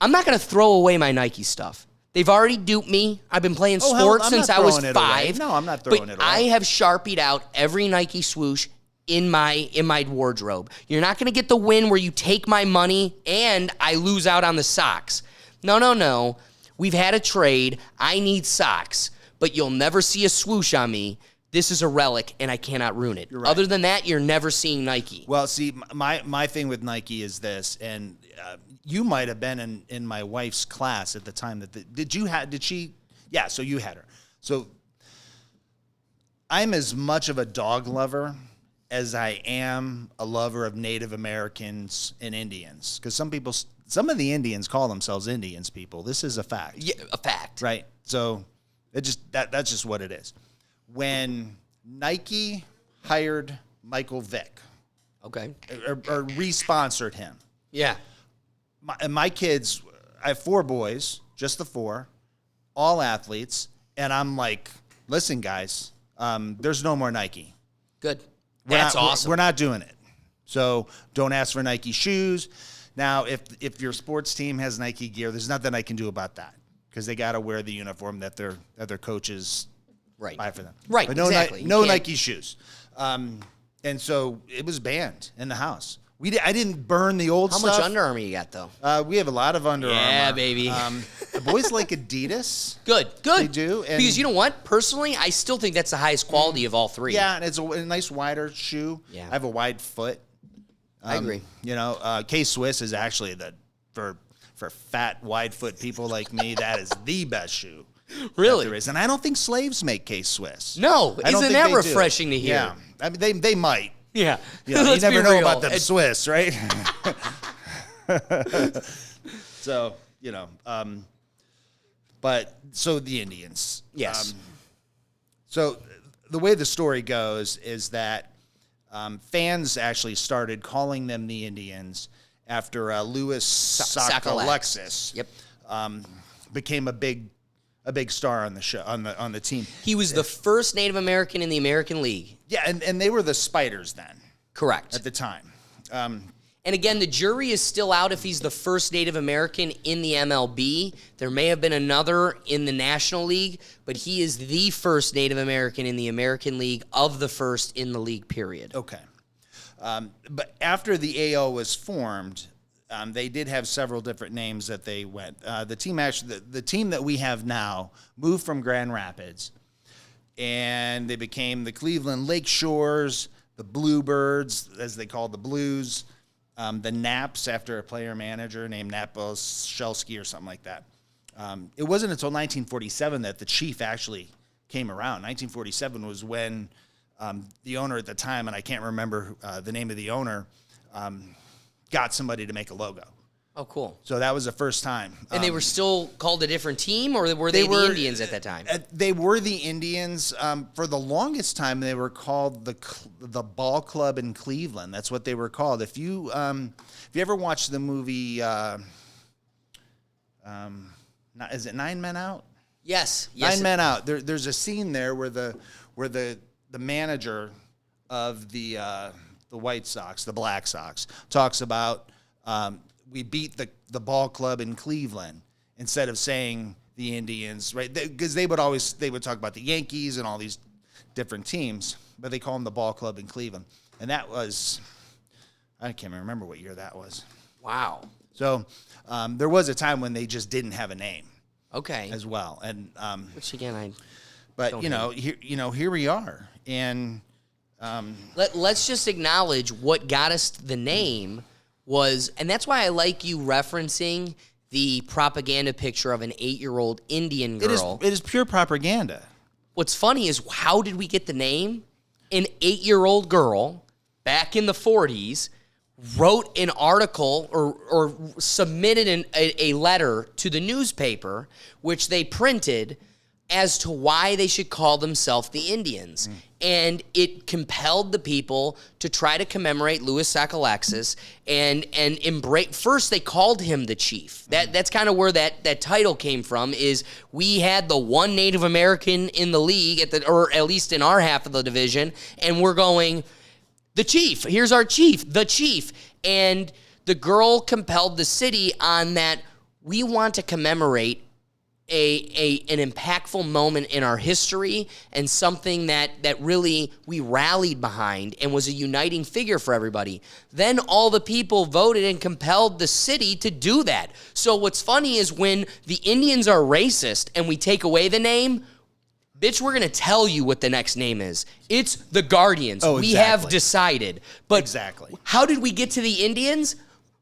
I'm not going to throw away my Nike stuff. They've already duped me. I've been playing sports since I was 5. No, I'm not throwing it away. I have Sharpied out every Nike swoosh in my wardrobe. You're not going to get the win where you take my money and I lose out on the socks. No. We've had a trade. I need socks, but you'll never see a swoosh on me. This is a relic, and I cannot ruin it. You're right. Other than that, you're never seeing Nike. Well, see, my thing with Nike is this, and you might have been in my wife's class at the time did she? Yeah, so you had her. So I'm as much of a dog lover as I am a lover of Native Americans and Indians, because some of the Indians call themselves Indians people. This is a fact. Yeah, a fact. Right. So that's just what it is. When Nike hired Michael Vick Okay. or re-sponsored him. Yeah. My kids, I have 4 boys, just the 4, all athletes, and I'm like, listen, guys, there's no more Nike. Good. That's awesome. We're not doing it. So don't ask for Nike shoes. Now, if your sports team has Nike gear, there's nothing I can do about that because they got to wear the uniform that their coaches buy for them. Right. But no, exactly. no Nike shoes. And so it was banned in the house. I didn't burn the old stuff. How much Under Armour you got, though? We have a lot of Under Armour. Yeah, baby. The boys like Adidas. Good. They do. And Because you know what? Personally, I still think that's the highest quality of all 3. Yeah, and it's a nice wider shoe. Yeah. I have a wide foot. I agree. You know, K-Swiss is actually for fat, wide foot people like me, that is the best shoe. Really? There is. And I don't think slaves make K-Swiss. No. I don't Isn't think that they do. refreshing to hear? Yeah. I mean, they might. Yeah. You know, you Let's never be know real. about the Swiss, right? So, you know, but so the Indians. Yes. So the way the story goes is that fans actually started calling them the Indians after Louis Sakalexis. Yep. Became a big star on the show on the team. He was the first Native American in the American League. Yeah, and they were the Spiders then Correct. at the time. And again, the jury is still out if he's the first Native American in the MLB. There may have been another in the National League, but he is the first Native American in the American League of the first in the league, period. Okay. But after the AO was formed, they did have several different names that they went. The team that we have now moved from Grand Rapids, and they became the Cleveland Lakeshores, the Bluebirds, as they called the Blues, the Naps after a player manager named Nap Shelsky or something like that. It wasn't until 1947 that the Chief actually came around. 1947 was when the owner at the time, and I can't remember the name of the owner, got somebody to make a logo. Oh, cool. So that was the first time. And they were still called a different team, or were they the Indians at that time? They were the Indians. For the longest time, they were called the Ball Club in Cleveland. That's what they were called. If you ever watched the movie, is it 9 Men Out? Yes. 9 Men Out. There's a scene there where the manager of the White Sox, the Black Sox, talks about we beat the ball club in Cleveland instead of saying the Indians, right? Because they would talk about the Yankees and all these different teams, but they call them the ball club in Cleveland. And that was, I can't remember what year that was. Wow. So there was a time when they just didn't have a name. Okay. As well, and which again but here we are, and let's just acknowledge what got us the name was, and that's why I like you referencing the propaganda picture of an 8-year-old Indian girl. It is pure propaganda. What's funny is how did we get the name? An 8-year-old girl back in the 40s wrote an article or submitted a letter to the newspaper, which they printed as to why they should call themselves the Indians. And it compelled the people to try to commemorate Louis Sakalexis and embrace. First, they called him the Chief. That's kind of where that title came from, is we had the one Native American in the league, or at least in our half of the division, and we're going, the Chief. Here's our Chief, the Chief. And the girl compelled the city on that we want to commemorate an impactful moment in our history and something that really we rallied behind and was a uniting figure for everybody. Then all the people voted and compelled the city to do that. So what's funny is when the Indians are racist and we take away the name, bitch, we're going to tell you what the next name is. It's the Guardians. Oh, we have decided. But exactly. How did we get to the Indians?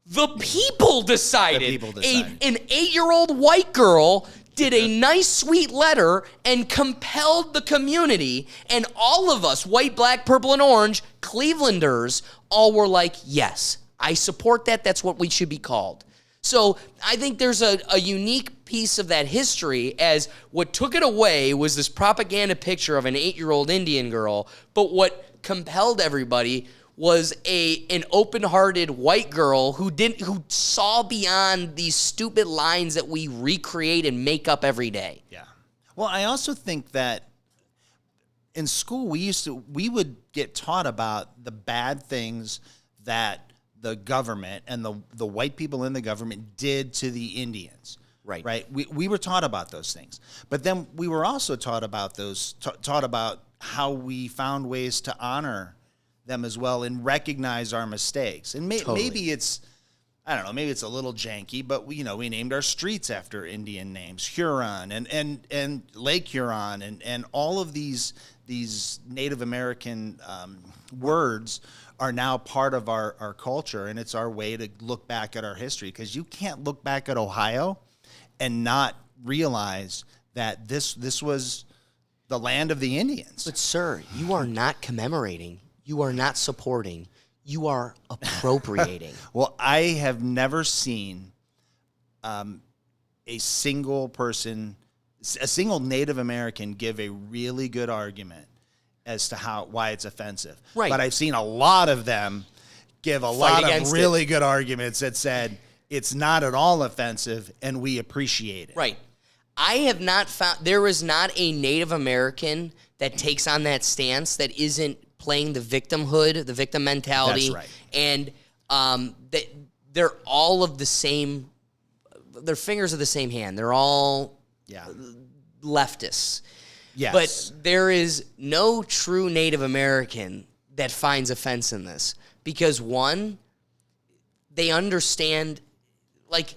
The people decided. The people decided. An 8-year-old white girl did a nice, sweet letter and compelled the community, and all of us, white, black, purple, and orange, Clevelanders, all were like, yes, I support that. That's what we should be called. So I think there's a unique piece of that history, as what took it away was this propaganda picture of an 8-year-old Indian girl, but what compelled everybody was an open-hearted white girl who saw beyond these stupid lines that we recreate and make up every day. Yeah. Well, I also think that in school we would get taught about the bad things that the government and the white people in the government did to the Indians. Right. We were taught about those things, but then we were also taught about taught about how we found ways to honor them as well and recognize our mistakes. And maybe it's, I don't know, maybe it's a little janky, but we named our streets after Indian names, Huron and Lake Huron and all of these Native American words are now part of our culture, and it's our way to look back at our history, because you can't look back at Ohio and not realize that this was the land of the Indians. But sir, you are not commemorating. You are not supporting. You are appropriating. Well, I have never seen a single Native American give a really good argument as to why it's offensive. Right. But I've seen a lot of them give a lot of really good arguments that said it's not at all offensive and we appreciate it. Right. I have not found, there is not a Native American that takes on that stance that isn't playing the victimhood, the victim mentality. That's right. And they're all of the same, their fingers are the same hand. They're all leftists. Yes. But there is no true Native American that finds offense in this, because one, they understand, like,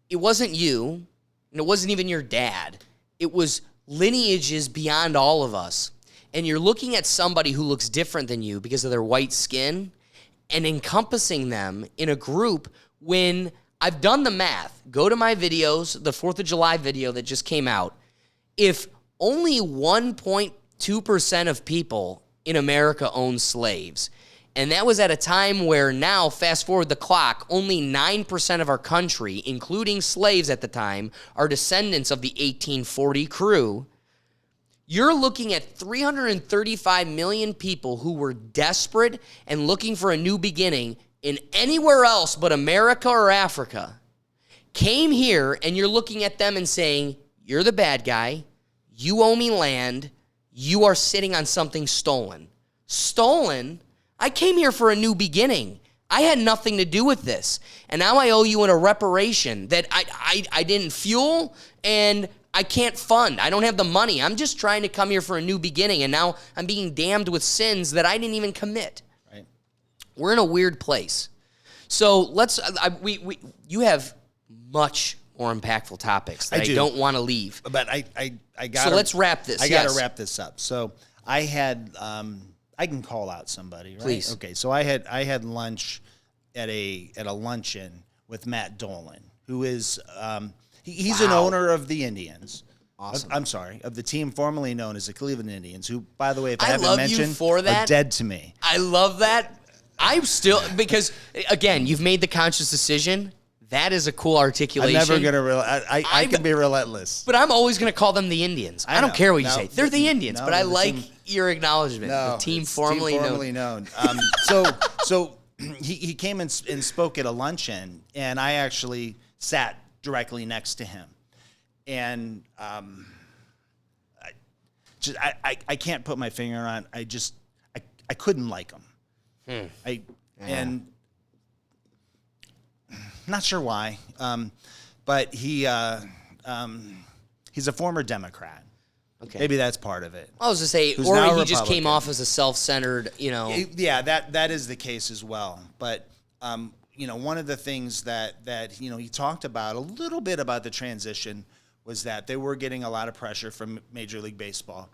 it wasn't you, and it wasn't even your dad. It was lineages beyond all of us. And you're looking at somebody who looks different than you because of their white skin and encompassing them in a group when I've done the math. Go to my videos, the 4th of July video that just came out. If only 1.2% of people in America own slaves, and that was at a time where now, fast forward the clock, only 9% of our country, including slaves at the time, are descendants of the 1840 crew. You're looking at 335 million people who were desperate and looking for a new beginning in anywhere else but America or Africa, came here, and you're looking at them and saying, you're the bad guy, you owe me land, you are sitting on something stolen. Stolen? I came here for a new beginning. I had nothing to do with this. And now I owe you a reparation that I didn't fuel and I can't fund. I don't have the money. I'm just trying to come here for a new beginning, and now I'm being damned with sins that I didn't even commit. Right. We're in a weird place. So you have much more impactful topics that I don't want to leave. But I got. So let's wrap this. I got to wrap this up. So I had. I can call out somebody, right? Please. Okay. So I had lunch at a luncheon with Matt Dolan, who is he's an owner of the Indians. Awesome. I'm sorry, of the team formerly known as the Cleveland Indians, who, by the way, if I haven't love mentioned, you for that. are dead to me. I love that. I'm still, because again, you've made the conscious decision. That is a cool articulation. I'm never gonna. I can be relentless. But I'm always gonna call them the Indians. I don't care what you say. They're the Indians. No, but I the like team, your acknowledgement. No, the team it's formerly known. So he came and spoke at a luncheon, and I actually sat directly next to him, and I can't put my finger on. I couldn't like him. And not sure why, but he's a former Democrat. Okay. Maybe that's part of it. I was to say, Who's or now he just came Republican. off as a self-centered, Yeah, that is the case as well. But one of the things that he talked about a little bit about the transition was that they were getting a lot of pressure from Major League Baseball.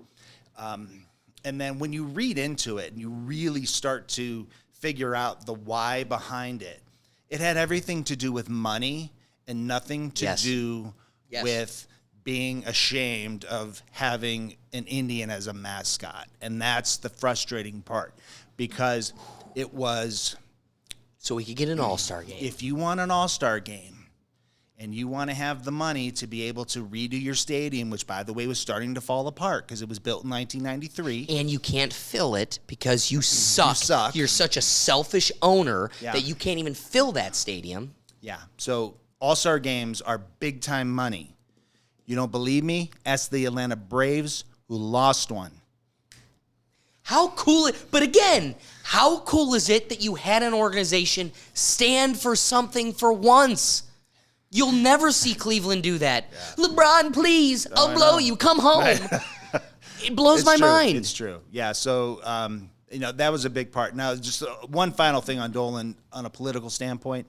And then when you read into it and you really start to figure out the why behind it, it had everything to do with money and nothing to do with being ashamed of having an Indian as a mascot. And that's the frustrating part, because it was... So we could get an all-star game. If you want an all-star game and you want to have the money to be able to redo your stadium, which, by the way, was starting to fall apart because it was built in 1993. And you can't fill it because you suck. You're such a selfish owner that you can't even fill that stadium. Yeah. So All-Star games are big-time money. You don't believe me? Ask the Atlanta Braves, who lost one. How cool but again, how cool is it that you had an organization stand for something for once? You'll never see Cleveland do that. Yeah. LeBron, please, I'll blow you. Come home. Right. It blows my mind. It's true. Yeah, so, that was a big part. Now, just one final thing on Dolan on a political standpoint.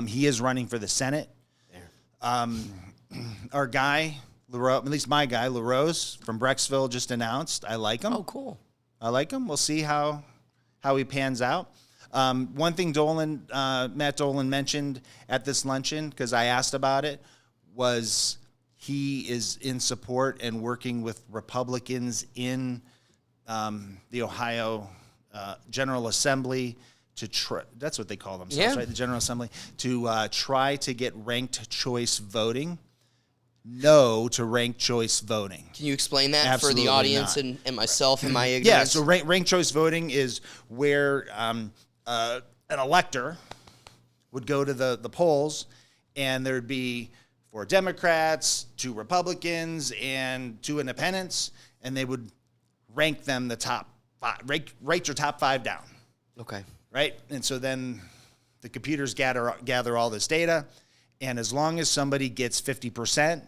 He is running for the Senate. Our guy, LaRose, at least my guy, LaRose from Brecksville, just announced. I like him. Oh, cool. I like him. We'll see how he pans out. One thing Matt Dolan mentioned at this luncheon, because I asked about it, was he is in support and working with Republicans in the Ohio General Assembly to try. That's what they call themselves, right? The General Assembly, to try to get ranked choice voting. No to ranked choice voting. Can you explain that Absolutely for the audience and myself and my ignorance? Yeah, so ranked choice voting is where an elector would go to the polls, and there'd be 4 Democrats, 2 Republicans, and 2 independents, and they would rank them the top 5, rate your top 5 down. Okay. Right? And so then the computers gather all this data, and as long as somebody gets 50%,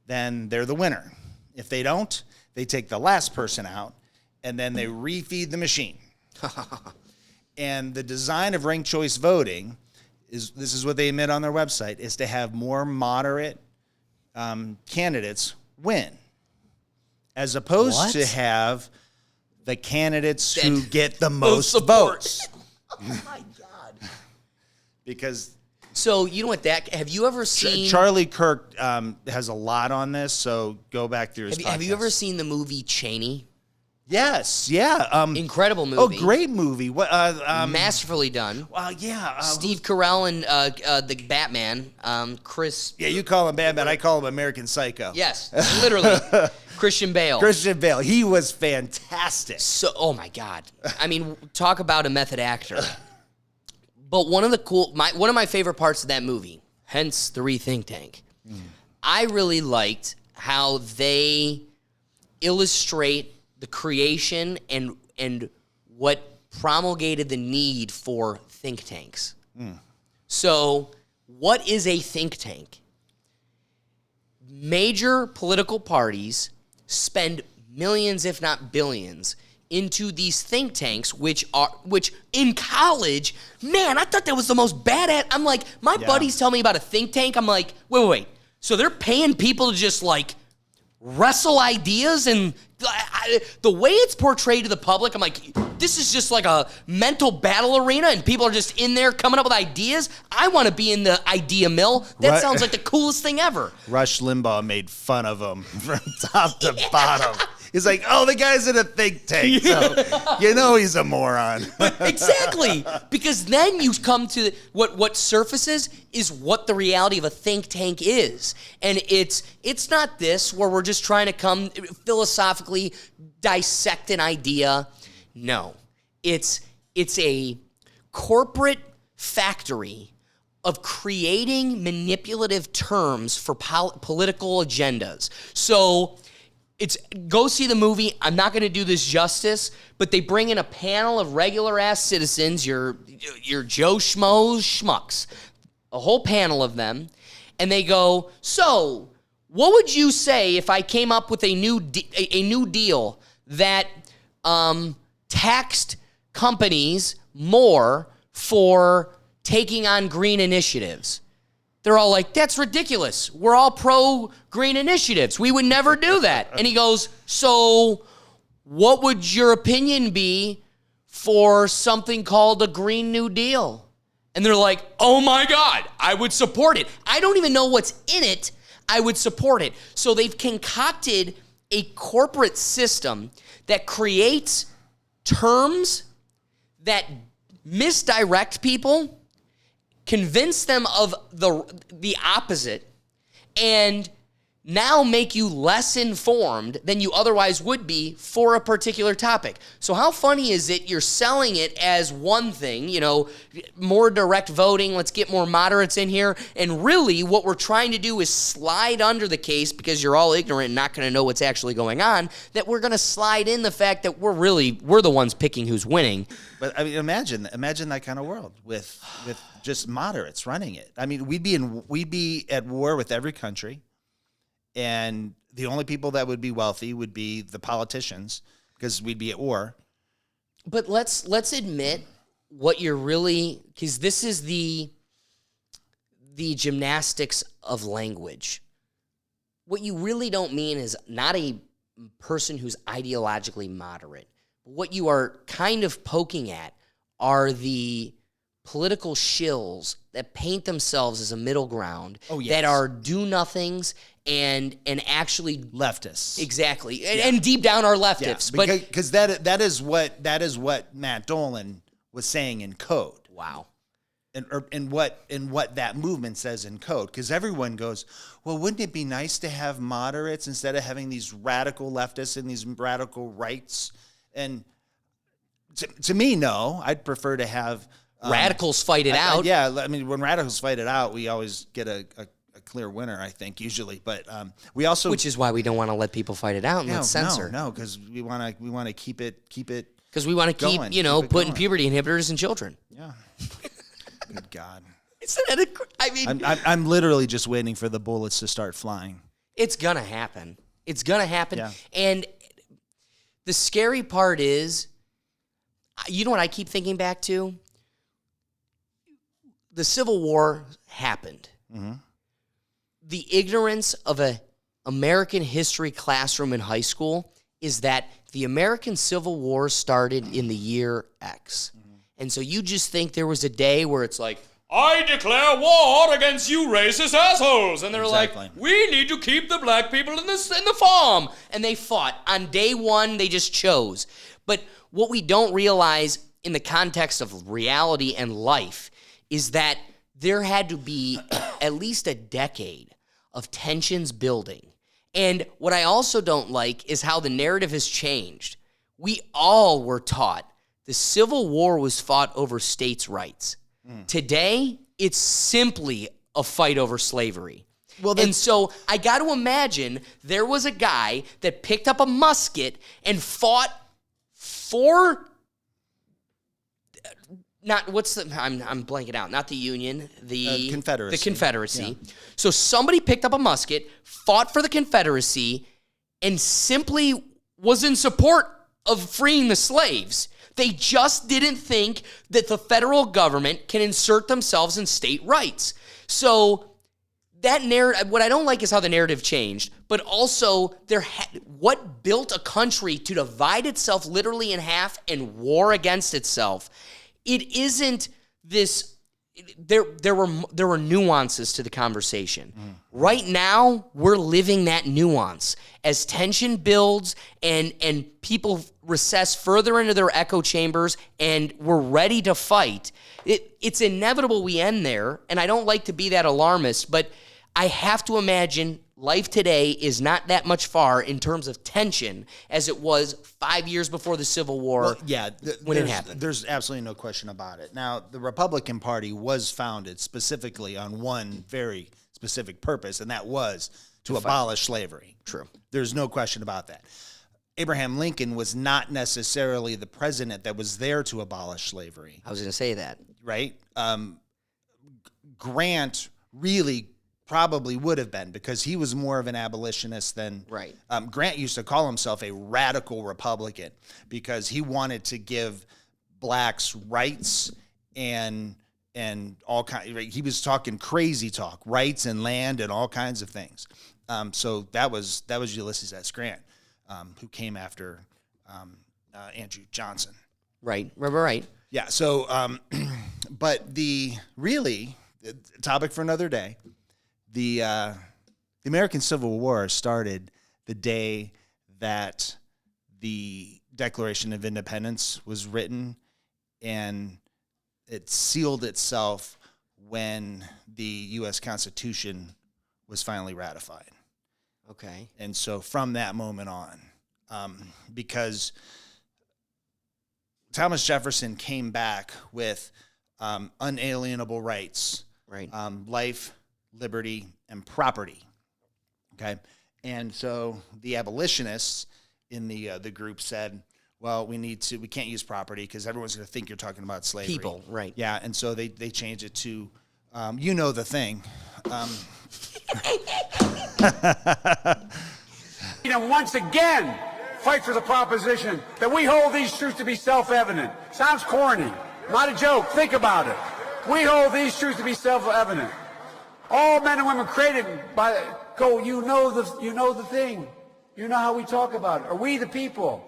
then they're the winner. If they don't, they take the last person out, and then they refeed the machine. And the design of ranked choice voting this is what they admit on their website, is to have more moderate candidates win, as opposed to have the candidates who get the most votes. Oh my God. Because so you know what have you ever seen Charlie Kirk has a lot on this, so go back through his podcast. Have you ever seen the movie Cheney? Yes, yeah. Incredible movie. Oh, great movie. What? Masterfully done. Well, yeah. Steve Carell and the Batman, Chris. Yeah, you call him Batman. I call him American Psycho. Yes, literally. Christian Bale. Christian Bale. He was fantastic. So, oh my God. I mean, talk about a method actor. But one of my favorite parts of that movie, hence the Rethink Tank, I really liked how they illustrate the creation and what promulgated the need for think tanks. So, what is a think tank? Major political parties spend millions, if not billions, into these think tanks, which in college, man, I thought that was the most badass. I'm like, my buddies tell me about a think tank. I'm like, wait. So they're paying people to just like wrestle ideas, and the way it's portrayed to the public, I'm like, this is just like a mental battle arena, and people are just in there coming up with ideas. I want to be in the idea mill. That sounds like the coolest thing ever. Rush Limbaugh made fun of him from top to bottom. He's like, oh, the guy's in a think tank, so you know he's a moron. Exactly, because then you come to what surfaces is what the reality of a think tank is. And it's not this where we're just trying to come philosophically dissect an idea. No, it's a corporate factory of creating manipulative terms for political agendas. So go see the movie. I'm not going to do this justice, but they bring in a panel of regular ass citizens, your Joe Schmoes schmucks, a whole panel of them, and they go, so what would you say if I came up with a new deal that taxed companies more for taking on green initiatives? They're all like, that's ridiculous. We're all pro-green initiatives. We would never do that. And he goes, so what would your opinion be for something called a Green New Deal? And they're like, oh my God, I would support it. I don't even know what's in it. I would support it. So they've concocted a corporate system that creates terms that misdirect people convince them of the opposite, and now make you less informed than you otherwise would be for a particular topic. So how funny is it you're selling it as one thing, more direct voting, let's get more moderates in here, and really what we're trying to do is slide under the case, because you're all ignorant and not going to know what's actually going on, that we're going to slide in the fact that we're the ones picking who's winning. But I mean, imagine that kind of world with just moderates running it. I mean, we'd be at war with every country. And the only people that would be wealthy would be the politicians, because we'd be at war. But let's admit what you're really, because this is the gymnastics of language. What you really don't mean is not a person who's ideologically moderate. What you are kind of poking at are the political shills that paint themselves as a middle ground, that are do-nothings and actually leftists. Exactly. And deep down are leftists. Yeah, because that is what Matt Dolan was saying in code. Wow. And what that movement says in code. Because everyone goes, well, wouldn't it be nice to have moderates instead of having these radical leftists and these radical rights? And to me, no. I'd prefer to have radicals fight it out. I mean, when radicals fight it out, we always get a clear winner, I think, usually. But we also, which is why we don't want to let people fight it out and let's censor. No, because we want to keep it because we want to keep putting going. Puberty inhibitors in children. Yeah. Good God. I'm literally just waiting for the bullets to start flying. It's gonna happen. Yeah. And the scary part is, you know what I keep thinking back to? The Civil War happened. Mm-hmm. The ignorance of an American history classroom in high school is that the American Civil War started in the year X. Mm-hmm. And so you just think there was a day where it's like, I declare war against you racist assholes. And they're like, we need to keep the black people in the farm. And they fought. On day one, they just chose. But what we don't realize in the context of reality and life is that there had to be at least a decade of tensions building. And what I also don't like is how the narrative has changed. We all were taught the Civil War was fought over states' rights. Today, it's simply a fight over slavery. And so I got to imagine there was a guy that picked up a musket and fought for... I'm blanking out. Not the Union, the Confederacy. The Confederacy. Yeah. So somebody picked up a musket, fought for the Confederacy, and simply was in support of freeing the slaves. They just didn't think that the federal government can insert themselves in state rights. So that narrative, what I don't like is how the narrative changed, but also what built a country to divide itself literally in half and war against itself. It isn't this. There were nuances to the conversation. Right now, we're living that nuance as tension builds and people recess further into their echo chambers, and we're ready to fight. It's inevitable we end there, and I don't like to be that alarmist, but I have to imagine life today is not that much far in terms of tension as it was 5 years before the Civil War when it happened. There's absolutely no question about it. Now, the Republican Party was founded specifically on one very specific purpose, and that was to abolish slavery. True. There's no question about that. Abraham Lincoln was not necessarily the president that was there to abolish slavery. I was going to say that. Right? Grant really probably would have been, because he was more of an abolitionist than... Right. Grant used to call himself a radical Republican because he wanted to give blacks rights and all kind. He was talking crazy talk, rights and land and all kinds of things. So that was Ulysses S. Grant, who came after Andrew Johnson. Right. Yeah. So, but the topic for another day. The American Civil War started the day that the Declaration of Independence was written, and it sealed itself when the U.S. Constitution was finally ratified. Okay. And so from that moment on, because Thomas Jefferson came back with unalienable rights, Right. Life, liberty, and property. Okay, and so the abolitionists in the group said, "Well, we can't use property because everyone's going to think you're talking about slavery." People, right? Yeah, and so they changed it to, you know, the thing. And once again, fight for the proposition that we hold these truths to be self-evident. Sounds corny. Not a joke. Think about it. We hold these truths to be self-evident. All men and women created by you know the thing. You know how we talk about it. Are we the people,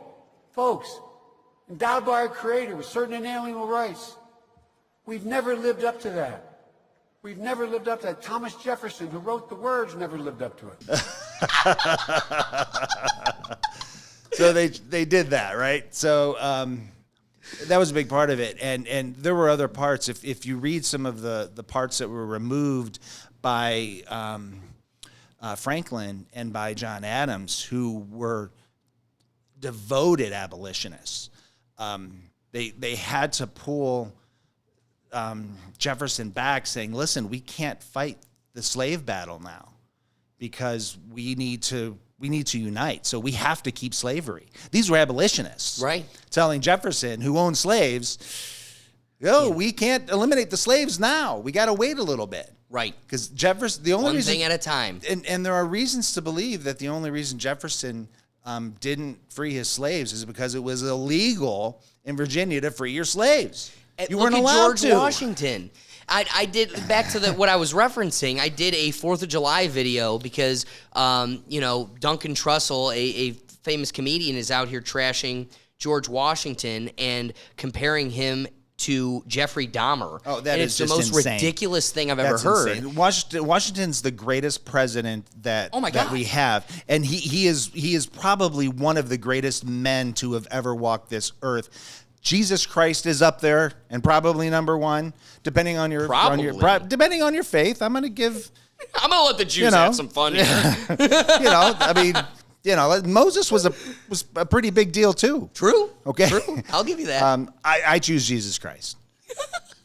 folks, endowed by our Creator with certain inalienable rights? We've never lived up to that. We've never lived up to that. Thomas Jefferson, who wrote the words, never lived up to it. So they did that, right? So that was a big part of it, and there were other parts. If you read some of the parts that were removed by Franklin and by John Adams, who were devoted abolitionists, they had to pull Jefferson back, saying, "Listen, we can't fight the slave battle now because we need to unite. So we have to keep slavery." These were abolitionists, Right? Telling Jefferson, who owned slaves, we can't eliminate the slaves now. We got to wait a little bit. Right. Because Jefferson, the only One reason, thing at a time. and there are reasons to believe that the only reason Jefferson didn't free his slaves is because it was illegal in Virginia to free your slaves. You weren't Look at allowed George to. Washington. I did, back to what I was referencing, I did a 4th of July video because, Duncan Trussell, a famous comedian, is out here trashing George Washington and comparing him to Jeffrey Dahmer. Oh, that and is it's the just most insane. ridiculous thing I've That's ever heard. insane. Washington's the greatest president that Oh my that God. we have, and he is probably one of the greatest men to have ever walked this earth. Jesus Christ is up there and probably number one, depending on your depending on your faith. I'm going to give. I'm gonna let the Jews have some fun here. I mean, Moses was a pretty big deal too. True. Okay. True. I'll give you that. I choose Jesus Christ,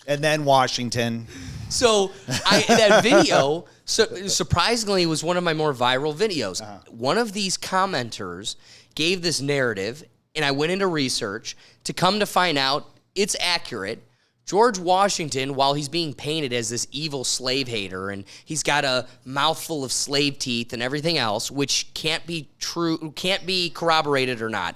and then Washington. So that video, surprisingly, was one of my more viral videos. One of these commenters gave this narrative, and I went into research to come to find out it's accurate. George Washington, while he's being painted as this evil slave hater, and he's got a mouthful of slave teeth and everything else, which can't be true, can't be corroborated or not,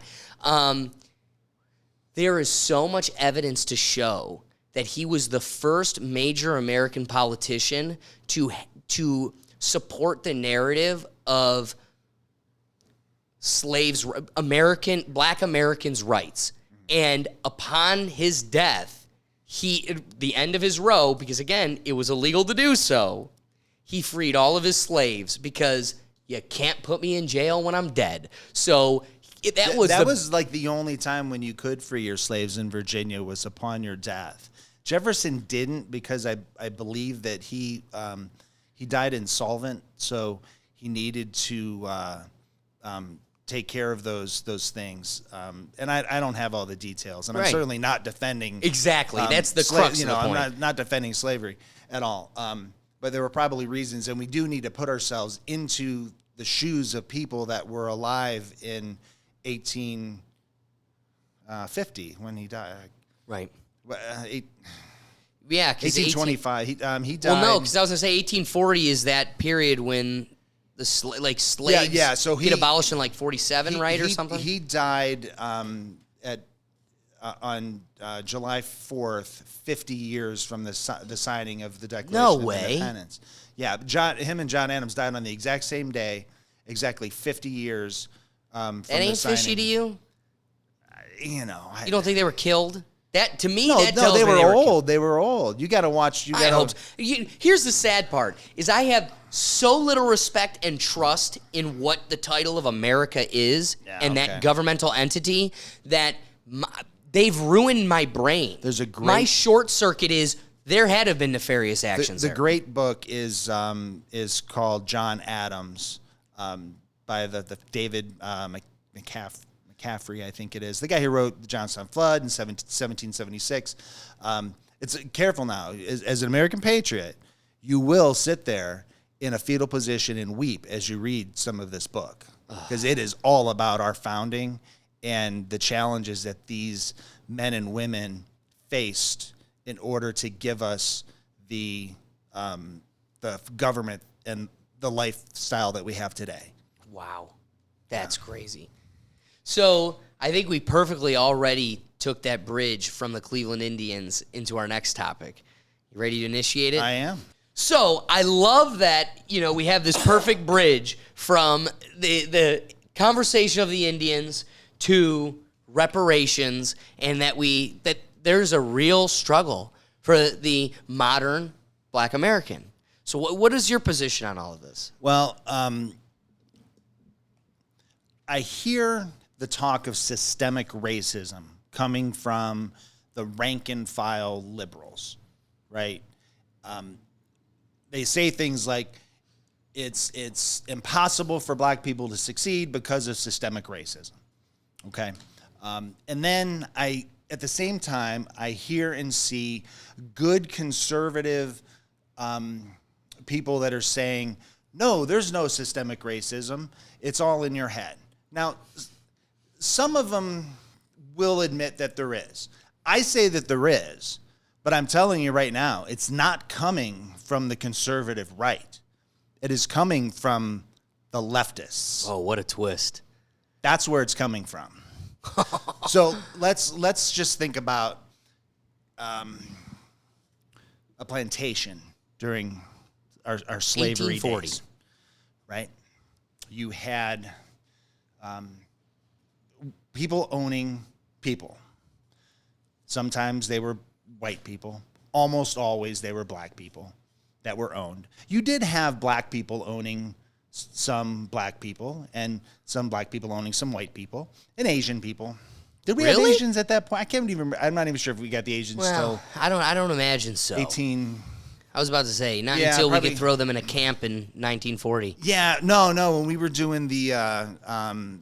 there is so much evidence to show that he was the first major American politician to support the narrative of slaves, black Americans' rights. And upon his death, the end of his row, because again, it was illegal to do so, he freed all of his slaves because you can't put me in jail when I'm dead. So that was like the only time when you could free your slaves in Virginia was upon your death. Jefferson didn't, because I believe that he died insolvent, so he needed to take care of those things. And I don't have all the details, and I'm certainly not defending exactly. That's the crux of the point. I'm not defending slavery at all. But there were probably reasons, and we do need to put ourselves into the shoes of people that were alive in 1850 when he died. Right. Yeah, 1825. He died. Well, no, because I was gonna say 1840 is that period when the slaves so get abolished in like 47, right, or something. He died on July 4th, 50 years from the signing of the Declaration of Independence. Yeah, him and John Adams died on the exact same day, exactly 50 years from the signing. That ain't fishy to you? You don't think they were killed? That to me, no, that tells they me were they were old. killed. They were old. You got to watch. I hope so. Here's the sad part: is I have so little respect and trust in what the title of America is that governmental entity that they've ruined my brain. There's a great my short circuit is there had to have been nefarious actions. The there. great book is called John Adams, by the David McCaffrey, I think it is, the guy who wrote the Johnstown Flood in 1776. It's careful now. As an American patriot, you will sit there in a fetal position and weep as you read some of this book, because it is all about our founding and the challenges that these men and women faced in order to give us the government and the lifestyle that we have today. Wow. That's crazy. So I think we perfectly already took that bridge from the Cleveland Indians into our next topic. You ready to initiate it? I am. So I love that, we have this perfect bridge from the conversation of the Indians to reparations, and that there's a real struggle for the modern Black American. So what is your position on all of this? Well, I hear the talk of systemic racism coming from the rank and file liberals, right? They say things like it's impossible for Black people to succeed because of systemic racism, okay? And then at the same time, I hear and see good conservative people that are saying, no, there's no systemic racism. It's all in your head. Now, some of them will admit that there is. I say that there is, but I'm telling you right now, it's not coming from the conservative right. It is coming from the leftists. Oh, what a twist. That's where it's coming from. So let's just think about a plantation during our slavery 1840. days, right? You had people owning people. Sometimes they were white people. Almost always they were Black people that were owned. You did have Black people owning some Black people, and some Black people owning some white people, and Asian people. Did we have Asians at that point? I can't even remember. I'm not even sure if we got the Asians Well, I don't imagine so. 18. I was about to say, not Yeah, until probably. we could throw them in a camp in 1940. Yeah, no. When we were doing the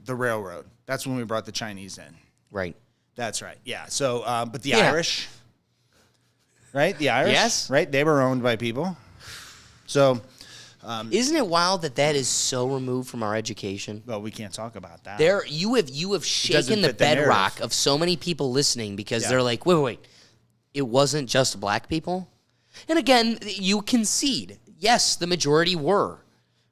railroad, that's when we brought the Chinese in. Right. That's right. Yeah. So, but the Yeah. Irish, right? The Irish, Yes. right? They were owned by people. So, Isn't it wild that is so removed from our education? well, we can't talk about that. You have shaken the fit the narrative. bedrock of so many people listening, because Yeah. they're like, wait, it wasn't just Black people? And again, you concede, yes, the majority were.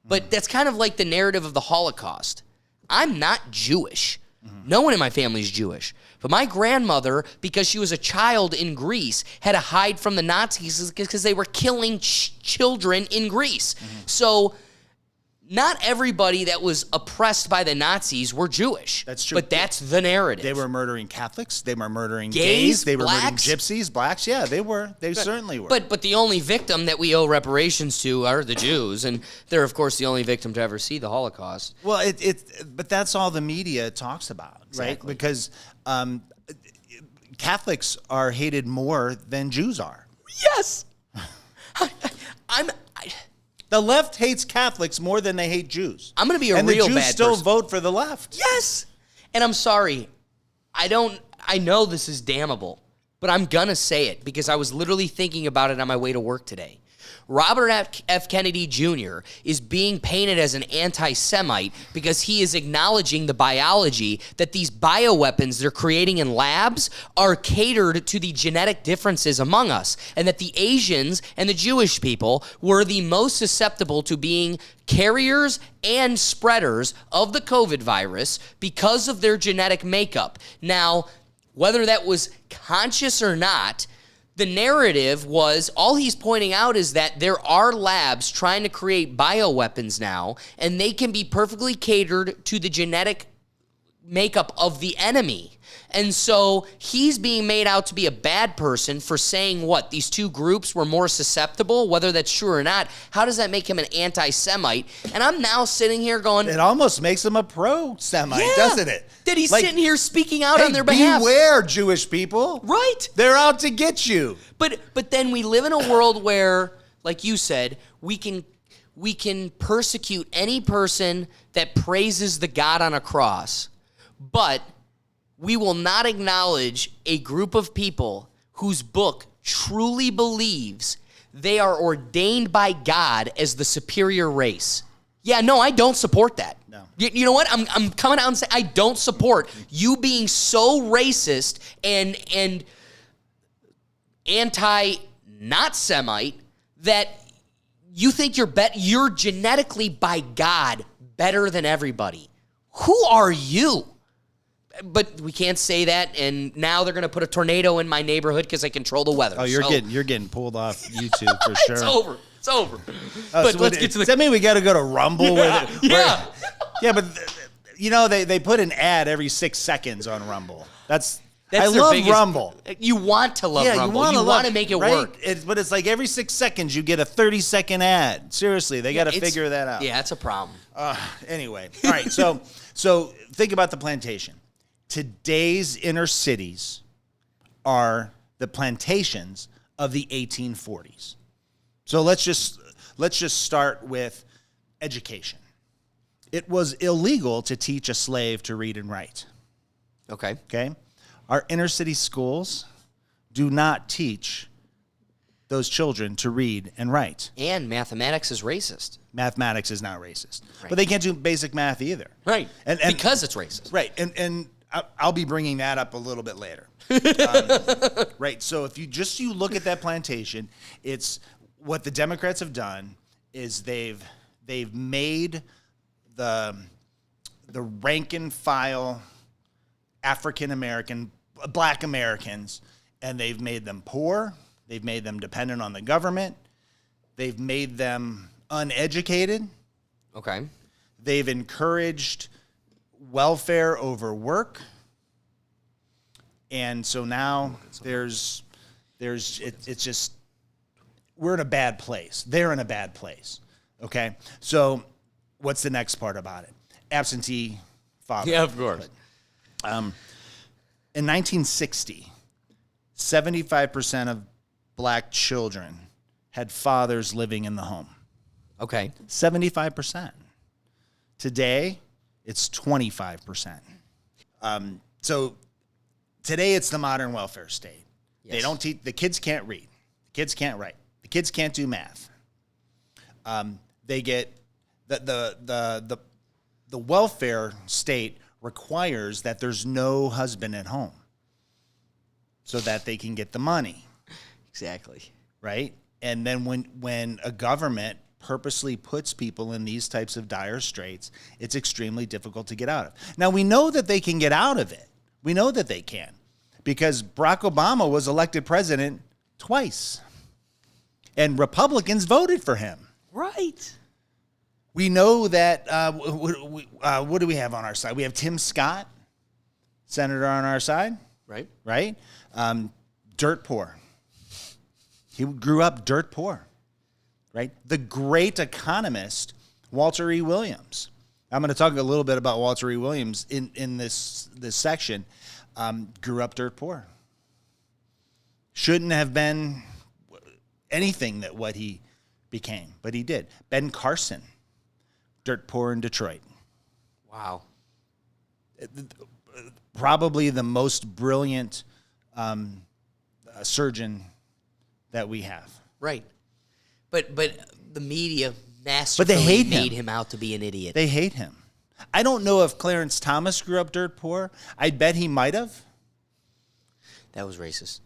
But that's kind of like the narrative of the Holocaust. I'm not Jewish. No one in my family is Jewish. But my grandmother, because she was a child in Greece, had to hide from the Nazis because they were killing children in Greece. So not everybody that was oppressed by the Nazis were Jewish. That's true. But that's the narrative. They were murdering Catholics. They were murdering Gays, gays. They were blacks. murdering gypsies, blacks. Yeah, they were. They certainly were. But the only victim that we owe reparations to are the Jews, and they're of course the only victim to ever see the Holocaust. well, but that's all the media talks about, right? Exactly. Because Catholics are hated more than Jews are. Yes, The left hates Catholics more than they hate Jews. I'm gonna be a and real the Jews bad still person. vote for the left. Yes, and I'm sorry, I know this is damnable, but I'm gonna say it because I was literally thinking about it on my way to work today. Robert F. Kennedy Jr. is being painted as an anti-Semite because he is acknowledging the biology that these bioweapons they're creating in labs are catered to the genetic differences among us, and that the Asians and the Jewish people were the most susceptible to being carriers and spreaders of the COVID virus because of their genetic makeup. Now, whether that was conscious or not, the narrative was, all he's pointing out is that there are labs trying to create bioweapons now, and they can be perfectly catered to the genetic makeup of the enemy. And so he's being made out to be a bad person for saying what? These two groups were more susceptible, whether that's true or not. How does that make him an anti-Semite? And I'm now sitting here going... It almost makes him a pro-Semite, doesn't it? That he's sitting here speaking out on their behalf. Beware, Jewish people. Right. They're out to get you. But then we live in a world where, like you said, we can persecute any person that praises the God on a cross, but we will not acknowledge a group of people whose book truly believes they are ordained by God as the superior race. Yeah, no, I don't support that. No. You know what? I'm coming out and saying I don't support you being so racist and anti-not Semite that you think you're genetically by God better than everybody. Who are you? But we can't say that, and now they're going to put a tornado in my neighborhood because they control the weather. Oh, you're getting pulled off YouTube for sure. It's over. But let's get to the... Does that mean we got to go to Rumble? Yeah. Yeah, but they put an ad every 6 seconds on Rumble. That's I their love biggest, Rumble. You want to love Rumble. You want to make it work. But it's like every 6 seconds you get a 30-second ad. Seriously, they got to figure that out. Yeah, it's a problem. Anyway, all right. So think about the plantation. Today's inner cities are the plantations of the 1840s. So let's just start with education. It was illegal to teach a slave to read and write. Okay. Okay? Our inner city schools do not teach those children to read and write. And mathematics is racist. Mathematics is not racist. Right. But they can't do basic math either. Right. And because it's racist. Right. And I'll be bringing that up a little bit later. Right. So if you look at that plantation, it's what the Democrats have done is they've made the rank and file African American, Black Americans, and they've made them poor. They've made them dependent on the government. They've made them uneducated. Okay. They've encouraged welfare over work. And so now it's just, we're in a bad place. They're in a bad place. Okay. So what's the next part about it? Absentee father. Yeah, of course. In 1960, 75% of black children had fathers living in the home. Okay. 75%. Today, it's 25%. So today, it's the modern welfare state. Yes. They don't teach, the kids can't read. The kids can't write. The kids can't do math. They get, the welfare state requires that there's no husband at home so that they can get the money. Exactly. Right? And then when a government purposely puts people in these types of dire straits, it's extremely difficult to get out of. Now, we know that they can get out of it. We know that they can because Barack Obama was elected president twice, and Republicans voted for him. Right. We know that, what do we have on our side? We have Tim Scott, senator on our side. Right. Right? Dirt poor. He grew up dirt poor. Right? The great economist, Walter E. Williams. I'm going to talk a little bit about Walter E. Williams in this section. Grew up dirt poor. Shouldn't have been anything that what he became, but he did. Ben Carson, dirt poor in Detroit. Wow. Probably the most brilliant surgeon that we have. Right. But the media masterfully made him out to be an idiot. They hate him. I don't know if Clarence Thomas grew up dirt poor. I bet he might have. That was racist.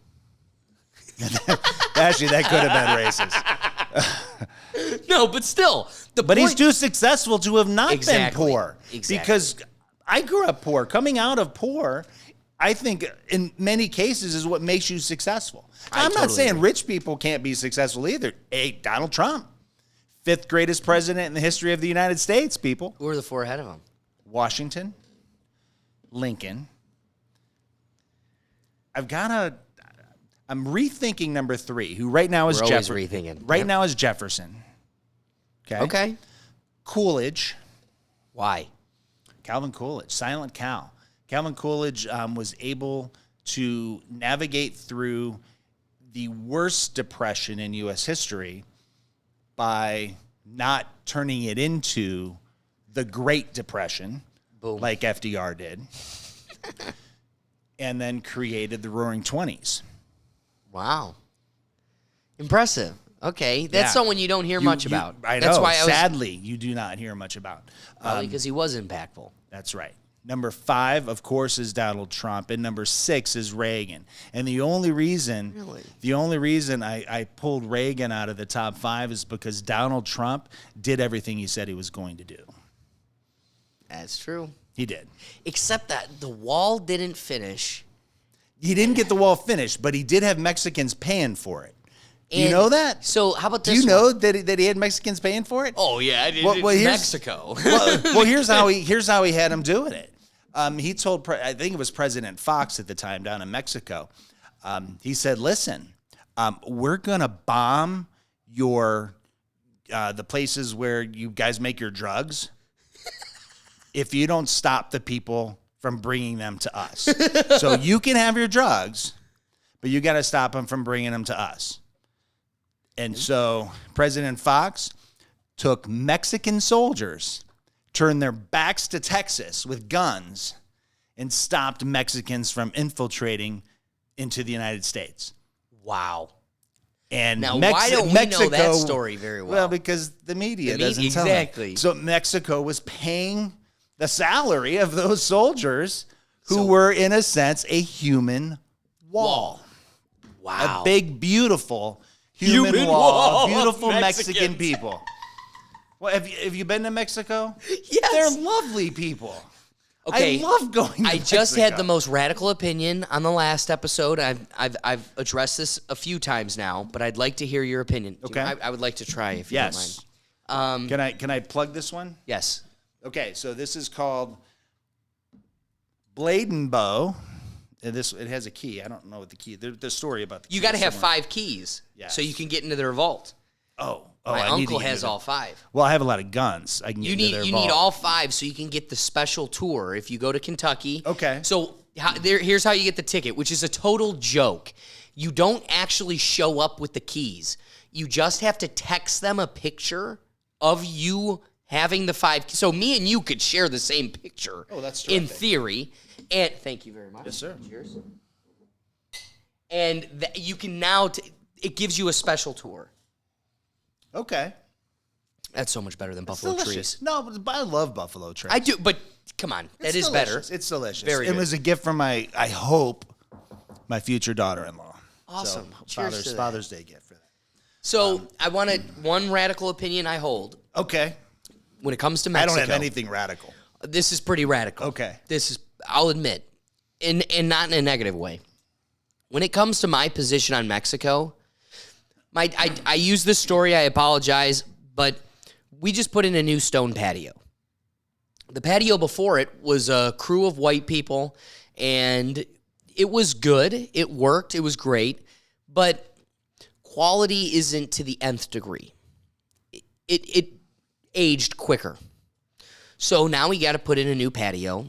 Actually, that could have been racist. No, but still. But he's too successful to have not been poor. Exactly. Because I grew up poor. Coming out of poor, I think in many cases is what makes you successful. I'm not saying rich people can't be successful either. Hey, Donald Trump, 5th greatest president in the history of the United States, people. Who are the 4 ahead of him? Washington, Lincoln. I'm rethinking number 3, who right now is We're always Jefferson. rethinking. Right Yep. now is Jefferson. Okay. Coolidge. Why? Calvin Coolidge, Silent Cal. Calvin Coolidge was able to navigate through the worst depression in U.S. history by not turning it into the Great Depression, Boom. like FDR did, and then created the Roaring Twenties. Wow. Impressive. Okay. That's Yeah. someone you don't hear much about. I know. That's why Sadly, you do not hear much about. Probably because he was impactful. That's right. Number 5, of course, is Donald Trump, and number 6 is Reagan. And the only reason, I pulled Reagan out of the top 5 is because Donald Trump did everything he said he was going to do. That's true. He did. Except that the wall didn't finish. He didn't get the wall finished, but he did have Mexicans paying for it. Do you And know that? So how about Do this you know one? that he had Mexicans paying for it? Oh yeah, I did. Well, here's- Mexico. well, here's how he had him doing it. He told, I think it was President Fox at the time down in Mexico. He said, "Listen, we're gonna bomb the places where you guys make your drugs if you don't stop the people from bringing them to us. So you can have your drugs, but you got to stop them from bringing them to us." And so President Fox took Mexican soldiers, turned their backs to Texas with guns, and stopped Mexicans from infiltrating into the United States. Wow. And Now, why don't we know that story very well? Well, because the media The media- doesn't tell exactly. it. So Mexico was paying the salary of those soldiers who So- were, in a sense, a human wall. Wow. A big, beautiful human wall of beautiful of Mexican Mexicans. people. Well, have you been to Mexico? Yes. They're lovely people. Okay. I love going to I just had Mexico. the most radical opinion on the last episode. I've addressed this a few times now, but I'd like to hear your opinion. Okay. I would like to try if you Yes. don't mind. Can I plug this one? Yes. Okay, so this is called Blade and Bow. And it has a key. I don't know what the key. The story about the key. You got to is have somewhere. 5 keys Yes. so you can get into their vault. Oh, My I need to uncle get has into all 5. Well, I have a lot of guns. I can get You into need their you vault. need all 5 so you can get the special tour if you go to Kentucky. Okay. So here's how you get the ticket, which is a total joke. You don't actually show up with the keys. You just have to text them a picture of you having the 5 keys. So me and you could share the same picture. Oh, that's in terrific. theory. And thank you very much. Yes, sir. Cheers. And you can now it gives you a special tour. Okay. That's so much better than Buffalo Delicious. Trees. No, but I love Buffalo Trace. I do, but come on, that is better. delicious. It's delicious. Very It good. was a gift from I hope, my future daughter-in-law. Awesome. So, Cheers to that. Father's Day gift for that. So I wanted one radical opinion I hold Okay. when it comes to I Mexico. don't have anything radical. This is pretty radical. Okay. This is, I'll admit, and not in a negative way. When it comes to my position on Mexico, I use this story, I apologize, but we just put in a new stone patio. The patio before it was a crew of white people, and it was good. It worked. It was great. But quality isn't to the nth degree. It aged quicker. So now we got to put in a new patio,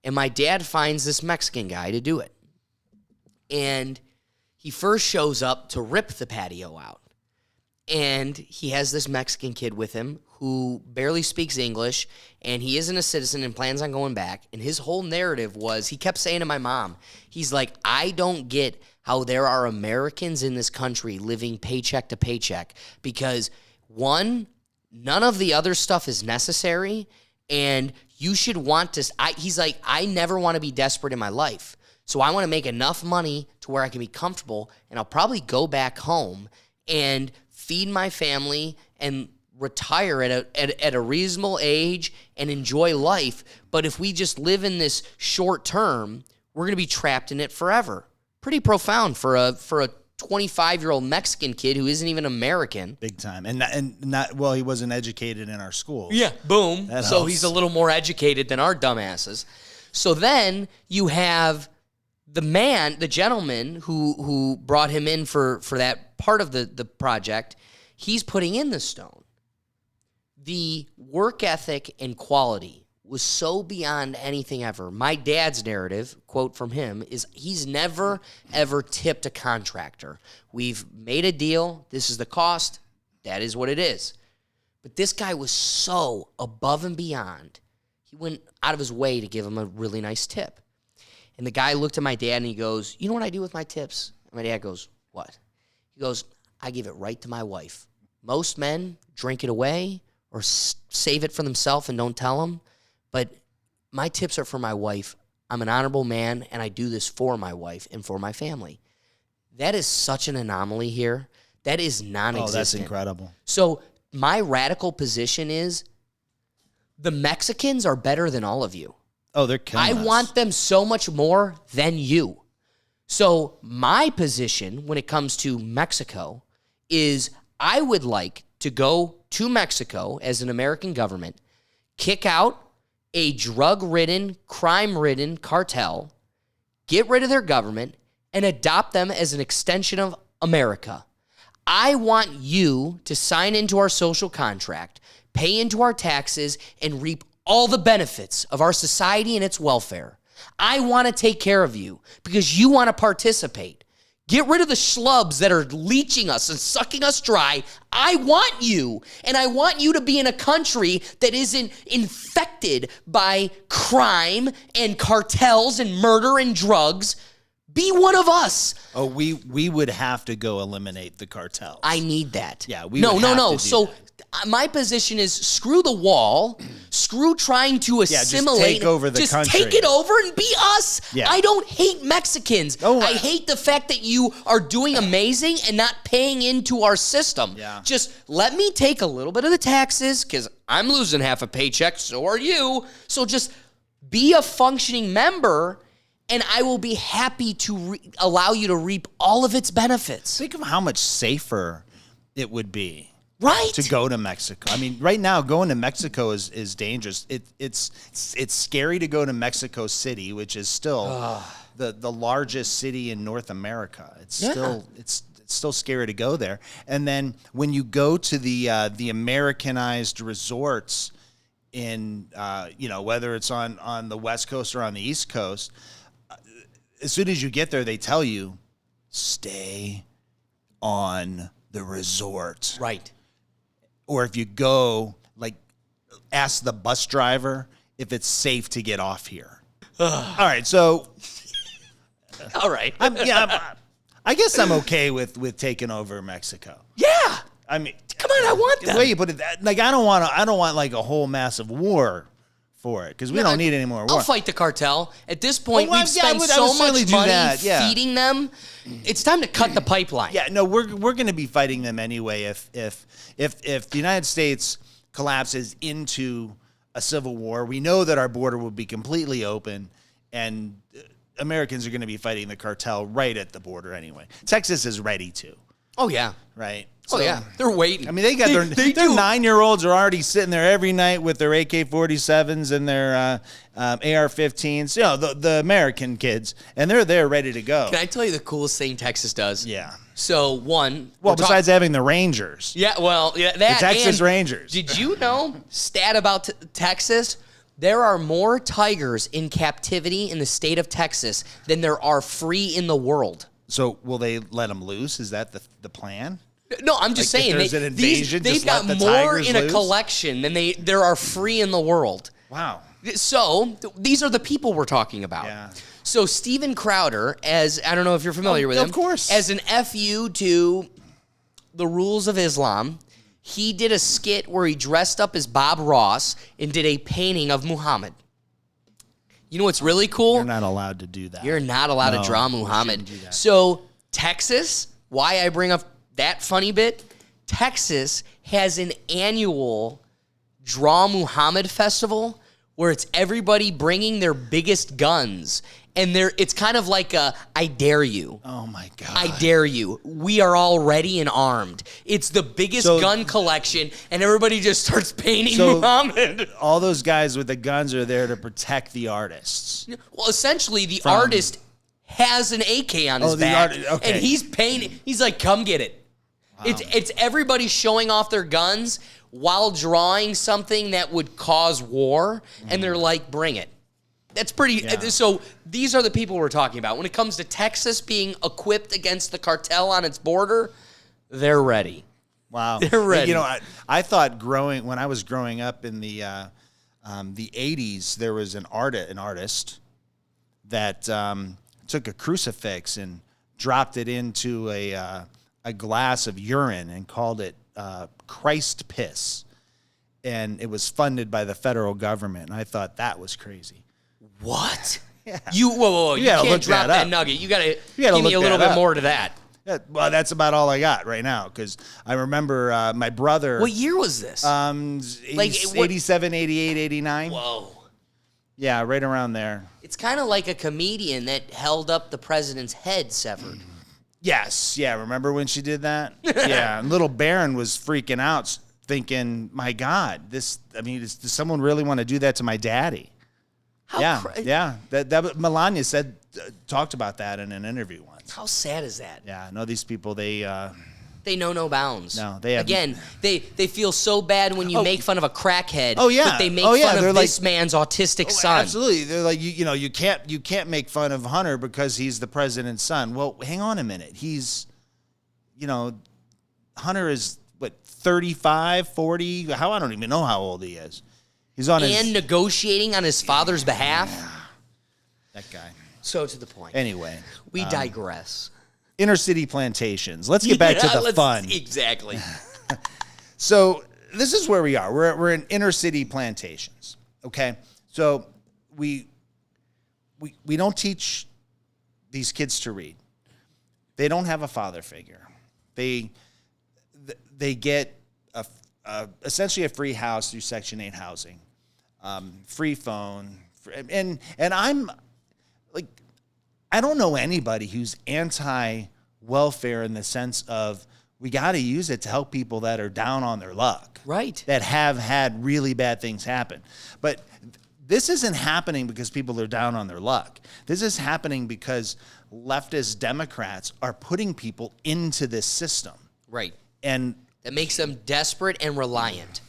and my dad finds this Mexican guy to do it. And he first shows up to rip the patio out. And he has this Mexican kid with him who barely speaks English, and he isn't a citizen and plans on going back. And his whole narrative was, he kept saying to my mom, he's like, I don't get how there are Americans in this country living paycheck to paycheck because, one, none of the other stuff is necessary, and you should want to, he's like, I never want to be desperate in my life. So I want to make enough money to where I can be comfortable, and I'll probably go back home and feed my family and retire at a reasonable age and enjoy life. But if we just live in this short term, we're going to be trapped in it forever. Pretty profound for a 25-year-old Mexican kid who isn't even American. Big time. And not well, he wasn't educated in our schools. Yeah, boom. That So helps. he's a little more educated than our dumbasses. So then you have the gentleman who brought him in for that part of the project. He's putting in the stone. The work ethic and quality was so beyond anything ever. My dad's narrative, quote from him, is he's never, ever tipped a contractor. We've made a deal. This is the cost. That is what it is. But this guy was so above and beyond. He went out of his way to give him a really nice tip. And the guy looked at my dad and he goes, you know what I do with my tips? And my dad goes, what? He goes, I give it right to my wife. Most men drink it away or save it for themselves and don't tell them. But my tips are for my wife. I'm an honorable man, and I do this for my wife and for my family. That is such an anomaly here. That is non-existent. Oh, that's incredible. So my radical position is the Mexicans are better than all of you. Oh, they're killing us. I want them so much more than you. So my position when it comes to Mexico is I would like to go to Mexico as an American government, kick out a drug-ridden, crime-ridden cartel, get rid of their government, and adopt them as an extension of America. I want you to sign into our social contract, pay into our taxes, and reap all the benefits of our society and its welfare. I want to take care of you because you want to participate. Get rid of the schlubs that are leeching us and sucking us dry. I want you, and I want you to be in a country that isn't infected by crime and cartels and murder and drugs. Be one of us. Oh, we would have to go eliminate the cartels. I need that. Yeah, we no, would no, have no. to do So that. my position is screw the wall, screw trying to assimilate. just take over the just country. take it over and be us. Yeah. I don't hate Mexicans. Oh, I hate the fact that you are doing amazing and not paying into our system. Yeah. Just let me take a little bit of the taxes because I'm losing half a paycheck, so are you. So just be a functioning member, and I will be happy to allow you to reap all of its benefits. Think of how much safer it would be. Right. To go to Mexico. I mean, right now going to Mexico is dangerous. It's scary to go to Mexico City, which is still the largest city in North America. It's still scary to go there. And then when you go to the Americanized resorts in whether it's on the West Coast or on the East Coast, as soon as you get there, they tell you stay on the resort. Right. Or if you go, like, ask the bus driver if it's safe to get off here. All right, so All right. I guess I'm okay with taking over Mexico. Yeah. I mean, Come on, I want the that. way you put it, like I don't want like a whole massive war for it because we don't need any more war. I'll fight the cartel. At this point, Well, we've yeah, I spent would so certainly much do money that, yeah. feeding them. It's time to cut the pipeline. Yeah, no, we're going to be fighting them anyway. If the United States collapses into a civil war, we know that our border will be completely open, and Americans are going to be fighting the cartel right at the border anyway. Texas is ready to, Oh, yeah. right? Oh, yeah. They're waiting. I mean, they got their 9-year-olds are already sitting there every night with their AK-47s and their AR-15s. You know, the American kids, and they're there ready to go. Can I tell you the coolest thing Texas does? Yeah. So, one. Well, besides having the Rangers, Yeah, well, yeah, that. the Texas and Rangers. Did you know, stat about Texas, there are more tigers in captivity in the state of Texas than there are free in the world. So will they let them loose? Is that the plan? No, I'm just Like, if saying there's an invasion, they've just got let the more tigers in a loose? collection than there are free in the world. Wow. So these are the people we're talking about. Yeah. So Steven Crowder, as I don't know if you're familiar with him, of course. as an FU to the rules of Islam, he did a skit where he dressed up as Bob Ross and did a painting of Muhammad. You know what's really cool? You're not allowed to do that. You're not allowed to draw you Muhammad. shouldn't do that. So Texas, why I bring up that funny bit, Texas has an annual Draw Muhammad festival where it's everybody bringing their biggest guns. And it's kind of like a, I dare you. Oh, my God. I dare you. We are all ready and armed. It's the biggest gun collection, and everybody just starts painting Muhammad. All those guys with the guns are there to protect the artists. Well, essentially, the artist has an AK on his back, and he's painting. He's like, come get it. Wow. It's everybody showing off their guns while drawing something that would cause war, and they're like, bring it. That's pretty. Yeah. So these are the people we're talking about. When it comes to Texas being equipped against the cartel on its border, they're ready. Wow, they're ready. You know, I thought when I was growing up in the '80s, there was an artist that took a crucifix and dropped it into a glass of urine and called it Christ piss, and it was funded by the federal government. And I thought that was crazy. What? Yeah. Whoa. You can't drop that nugget. You gotta give me a little bit more to that. Yeah, well, that's about all I got right now, because I remember my brother. What year was this? 87, 88, 89. Whoa. Yeah, right around there. It's kind of like a comedian that held up the president's head severed. Yes, yeah, remember when she did that? Yeah, and little Baron was freaking out, thinking, my God, does someone really want to do that to my daddy? Yeah. That Melania talked about that in an interview once. How sad is that? Yeah, no, these people, they know no bounds. No, they have. Again, they feel so bad when you make fun of a crackhead. Oh yeah, but they make fun of this man's autistic son. Absolutely, they're like, you can't make fun of Hunter because he's the president's son. Well, hang on a minute. He's, Hunter is what, 35, 40? I don't even know how old he is. He's on negotiating on his father's behalf. Yeah, that guy. So to the point. Anyway, we digress. Inner city plantations. Let's get back to the fun. Exactly. So this is where we are. We're in inner city plantations. Okay, so we don't teach these kids to read. They don't have a father figure. They get essentially a free house through Section 8 housing, free phone, and I'm like, I don't know anybody who's anti-welfare in the sense of we got to use it to help people that are down on their luck, right? That have had really bad things happen. But this isn't happening because people are down on their luck. This is happening because leftist Democrats are putting people into this system, right? And that makes them desperate and reliant.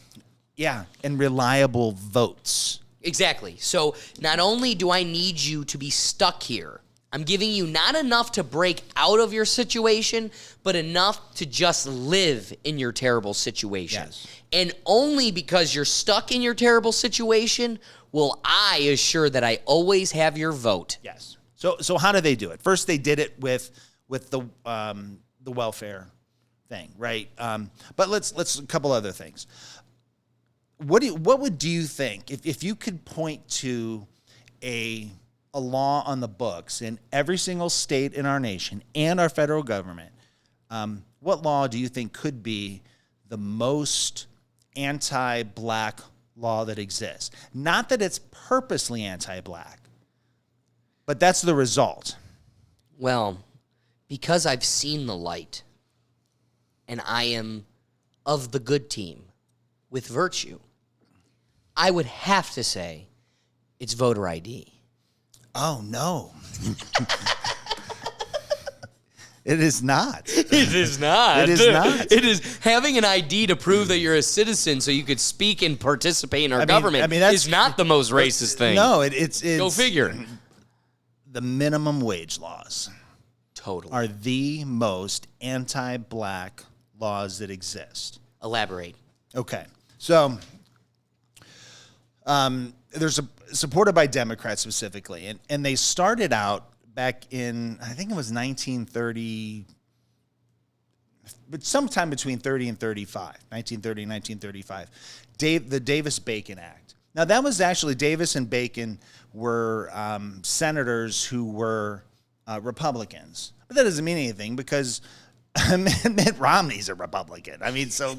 Yeah, and reliable votes. Exactly. So not only do I need you to be stuck here, I'm giving you not enough to break out of your situation, but enough to just live in your terrible situation. Yes. And only because you're stuck in your terrible situation will I assure that I always have your vote. Yes. So how do they do it? First, they did it with the welfare thing, right? But let's a couple other things. What would you think if you could point to a law on the books in every single state in our nation and our federal government? What law do you think could be the most anti-black law that exists? Not that it's purposely anti-black, but that's the result. Well, because I've seen the light, and I am of the good team with virtue, I would have to say it's voter ID. Oh, no. It is not. It is not. It is not. It is having an ID to prove that you're a citizen so you could speak and participate in our government is not the most racist thing. No, it's go figure. The minimum wage laws totally are the most anti-black laws that exist. Elaborate. Okay. So there's supported by Democrats specifically, and they started out back in, I think it was 1930, but sometime between 30 and 35, 1930 and 1935, the Davis-Bacon Act. Now, that was actually, Davis and Bacon were senators who were Republicans. But that doesn't mean anything because Mitt Romney's a Republican. I mean, so,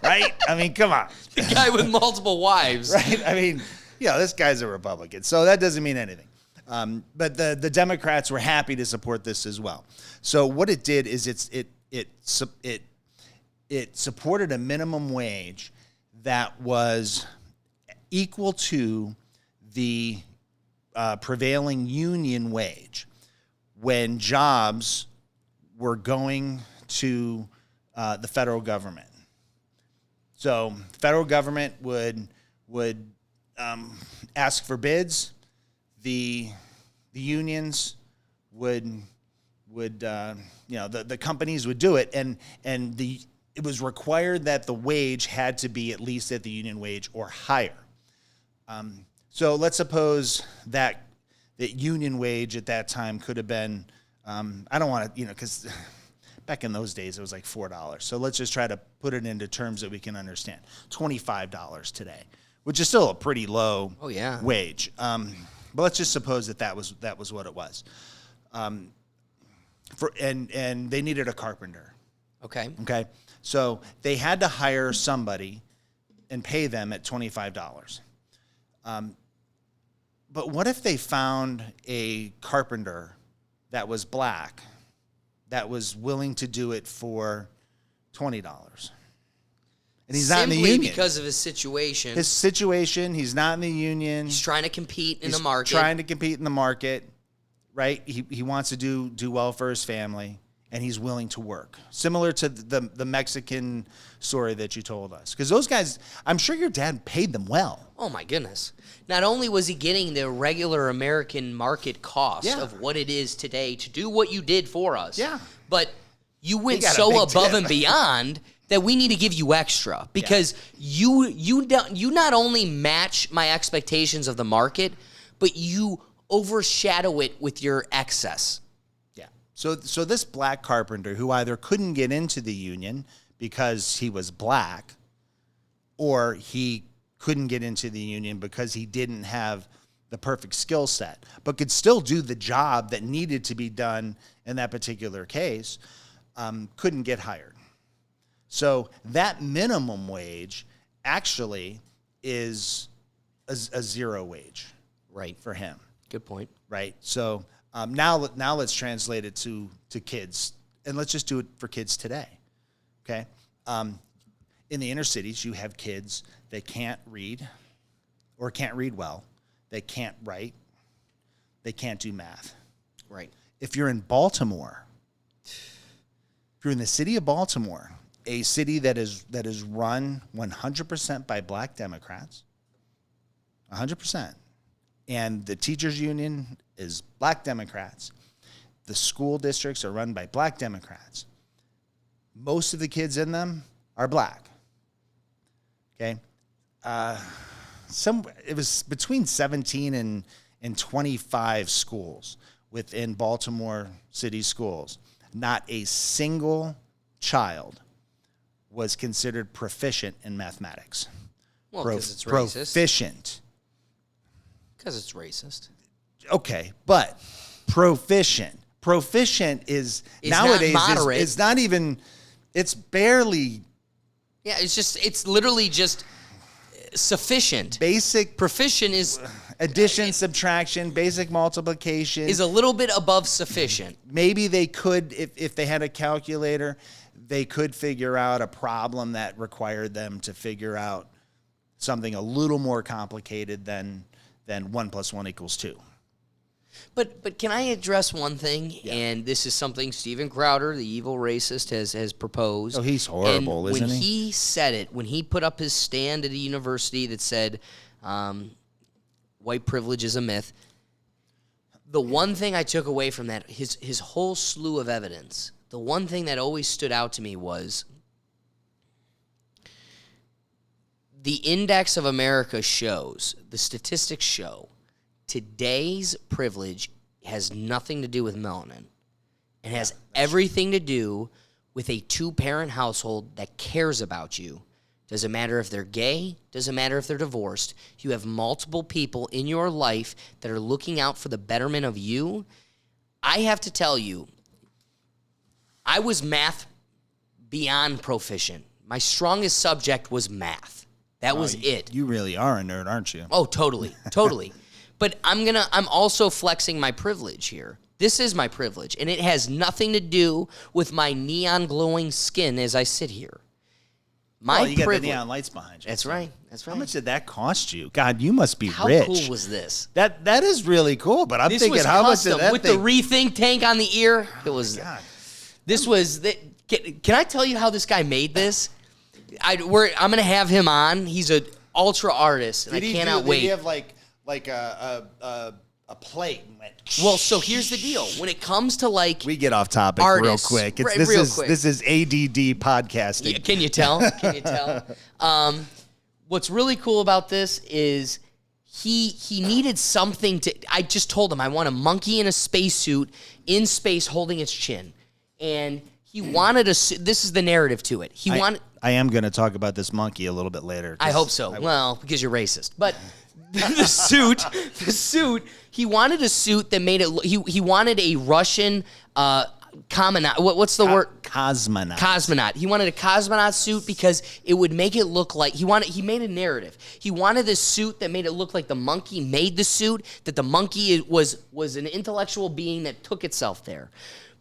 right? I mean, come on. The guy with multiple wives. Right? I mean, Yeah, this guy's a Republican, so that doesn't mean anything. But the Democrats were happy to support this as well. So what it did is it supported a minimum wage that was equal to the prevailing union wage when jobs were going to the federal government. So the federal government would ask for bids. The unions would the companies would do it, and it was required that the wage had to be at least at the union wage or higher. So let's suppose that union wage at that time could have been, I don't want to, because back in those days it was like $4. So let's just try to put it into terms that we can understand. $25 today, which is still a pretty low wage. But let's just suppose that was what it was. And they needed a carpenter. Okay. So they had to hire somebody and pay them at $25. But what if they found a carpenter that was black that was willing to do it for $20? And he's not in the union. Simply because of his situation. He's not in the union. He's trying to compete in the market. Right? He wants to do well for his family, and he's willing to work. Similar to the Mexican story that you told us. Because those guys, I'm sure your dad paid them well. Oh, my goodness. Not only was he getting the regular American market cost of what it is today to do what you did for us, but you went so above and beyond that we need to give you extra because you not only match my expectations of the market, but you overshadow it with your excess. Yeah. So this black carpenter who either couldn't get into the union because he was black, or he couldn't get into the union because he didn't have the perfect skill set, but could still do the job that needed to be done in that particular case, couldn't get hired. So that minimum wage actually is a zero wage, right, for him. Good point. Right. So now let's translate it to kids, and let's just do it for kids today. Okay. In the inner cities, you have kids that can't read or can't read well. They can't write. They can't do math. Right. If you're in Baltimore, if you're in the city of Baltimore, a city that is run 100% by black Democrats, 100%, and the teachers union is black Democrats, the school districts are run by black Democrats. Most of the kids in them are black. Okay, it was between 17 and 25 schools within Baltimore City schools. Not a single child was considered proficient in mathematics. Well, because it's racist. Proficient. Because it's racist. Okay, but proficient. Proficient is nowadays not moderate. It's not even. It's barely. Yeah, it's literally just sufficient. Basic. Proficient is addition, subtraction, basic multiplication. Is a little bit above sufficient. Maybe they could, if they had a calculator, they could figure out a problem that required them to figure out something a little more complicated than 1 + 1 = 2. But can I address one thing? Yeah. And this is something Steven Crowder, the evil racist, has proposed. Oh, he's horrible, and isn't he? When he said it, when he put up his stand at a university that said white privilege is a myth, the one thing I took away from that, his whole slew of evidence, the one thing that always stood out to me was the index of America shows, the statistics show, today's privilege has nothing to do with melanin. It has everything to do with a two-parent household that cares about you. Doesn't matter if they're gay, doesn't matter if they're divorced. You have multiple people in your life that are looking out for the betterment of you. I have to tell you, I was math beyond proficient. My strongest subject was math. That was it. You really are a nerd, aren't you? Oh, totally. But I'm also flexing my privilege here. This is my privilege, and it has nothing to do with my neon glowing skin as I sit here. You got the neon lights behind you. That's right. How much did that cost you? God, you must be How rich. cool was this? That is really cool, but I'm This thinking was how custom much did that with thing? the rethink tank on the ear. It was. God. This was. Can I tell you how this guy made this? I'm gonna have him on. He's an ultra artist, and I cannot wait. Did he have like a plate? Well, so here's the deal. When it comes to like, We get off topic artists, real quick. real quick. This is ADD podcasting. Yeah, can you tell? Can you tell? What's really cool about this is he needed something to. I just told him I want a monkey in a spacesuit in space holding its chin, and he wanted a. This is the narrative to it. I am going to talk about this monkey a little bit later. I hope so. Well, because you're racist, but the suit. He wanted a suit that made it. He wanted a Russian. What's the word? Cosmonaut. He wanted a cosmonaut suit because it would make it look like he made a narrative. He wanted this suit that made it look like the monkey made the suit, that the monkey was an intellectual being that took itself there.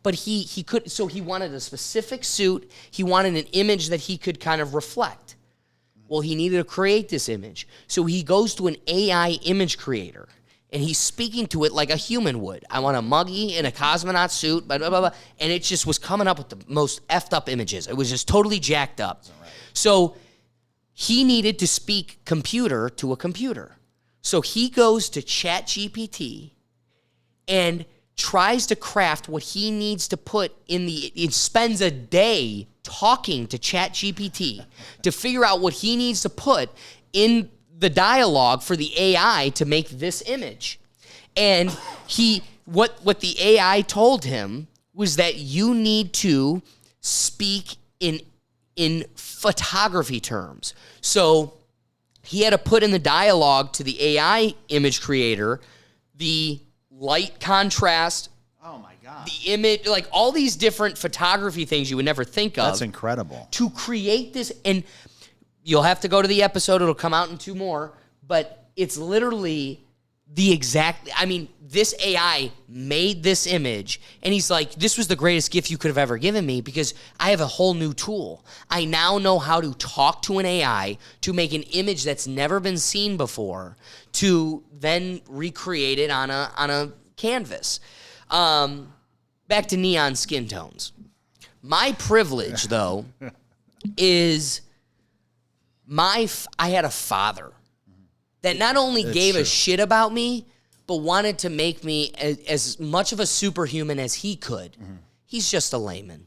But he could, so he wanted a specific suit. He wanted an image that he could kind of reflect. Well, he needed to create this image. So he goes to an AI image creator. And he's speaking to it like a human would. I want a muggy in a cosmonaut suit, blah, blah, blah, blah. And it just was coming up with the most effed up images. It was just totally jacked up. Right. So he needed to speak computer to a computer. So he goes to ChatGPT and tries to craft what he needs to put in it spends a day talking to ChatGPT to figure out what he needs to put in the dialogue for the AI to make this image. And what the AI told him was that you need to speak in photography terms. So he had to put in the dialogue to the AI image creator the light contrast. Oh my God. The image, like all these different photography things you would never think of. That's incredible. To create this, and you'll have to go to the episode. It'll come out in 2 more. But it's literally the exact. I mean, this AI made this image, and he's like, "This was the greatest gift you could have ever given me because I have a whole new tool. I now know how to talk to an AI to make an image that's never been seen before, to then recreate it on a canvas." Back to neon skin tones. My privilege, though, is I had a father that not only gave a shit about me, but wanted to make me as much of a superhuman as he could. Mm-hmm. He's just a layman.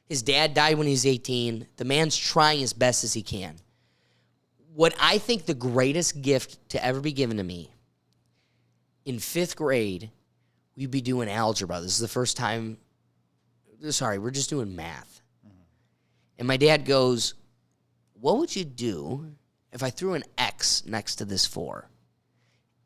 His dad died when he was 18. The man's trying as best as he can. What I think the greatest gift to ever be given to me, in 5th grade, we'd be doing algebra. This is the first time, we're just doing math. Mm-hmm. And my dad goes, "What would you do if I threw an X next to this 4?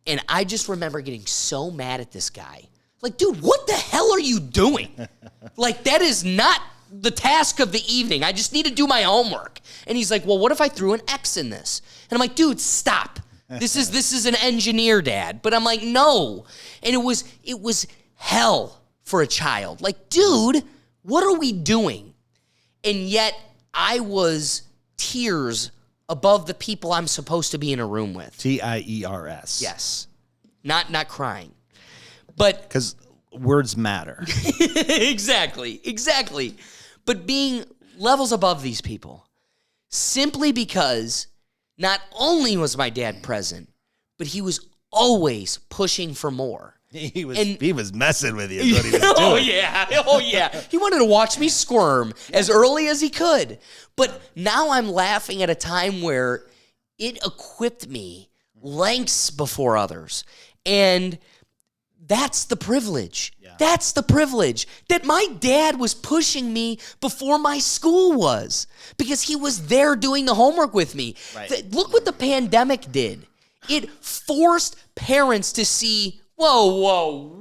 And I just remember getting so mad at this guy. Like, dude, what the hell are you doing? Like, that is not the task of the evening. I just need to do my homework. And he's like, "Well, what if I threw an X in this?" And I'm like, "Dude, stop. This is an engineer, Dad." But I'm like, "No." And it was hell for a child. Like, dude, what are we doing? And yet I was tears above the people I'm supposed to be in a room with. TIERS. Yes. Not crying. But because words matter. Exactly. But being levels above these people simply because not only was my dad present, but he was always pushing for more. He was messing with you is what he was doing. Oh yeah. He wanted to watch me squirm as early as he could. But now I'm laughing at a time where it equipped me lengths before others. And that's the privilege. Yeah. That's the privilege that my dad was pushing me before my school was, because he was there doing the homework with me. Right. Look what the pandemic did. It forced parents to see, whoa.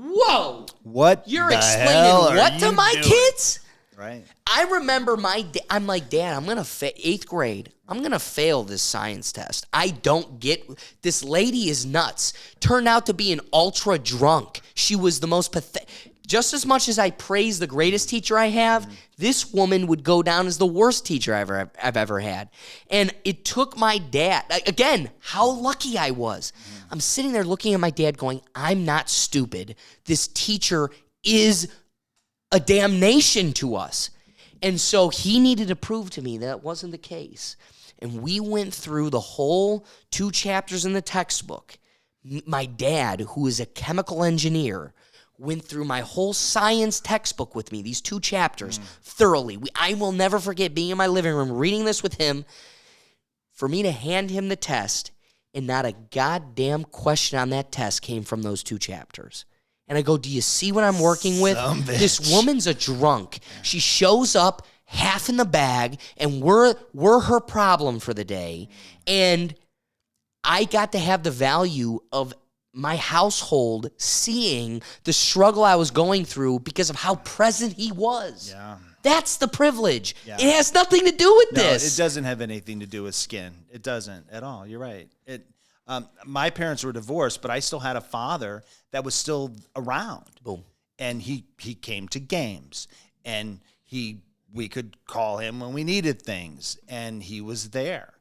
What You're explaining what to my kids? Right. I remember I'm like, "Dad, I'm going to 8th grade. I'm going to fail this science test. I don't get, this lady is nuts. Turned out to be an ultra drunk. She was the most pathetic. Just as much as I praise the greatest teacher I have, this woman would go down as the worst teacher I've ever had. And it took my dad, again, how lucky I was. I'm sitting there looking at my dad going, I'm not stupid. This teacher is a damnation to us. And so he needed to prove to me that wasn't the case. And we went through the whole 2 chapters in the textbook. My dad, who is a chemical engineer, went through my whole science textbook with me, these 2 chapters, thoroughly. I will never forget being in my living room, reading this with him, for me to hand him the test, and not a goddamn question on that test came from those 2 chapters. And I go, do you see what I'm working with? This woman's a drunk. She shows up half in the bag, and we're her problem for the day. And I got to have the value of my household seeing the struggle I was going through because of how present he was. Yeah. That's the privilege. Yeah. It has nothing to do with No, this. it doesn't have anything to do with skin. It doesn't at all. You're right. My parents were divorced, but I still had a father that was still around. Boom. And he came to games, and we could call him when we needed things, and he was there.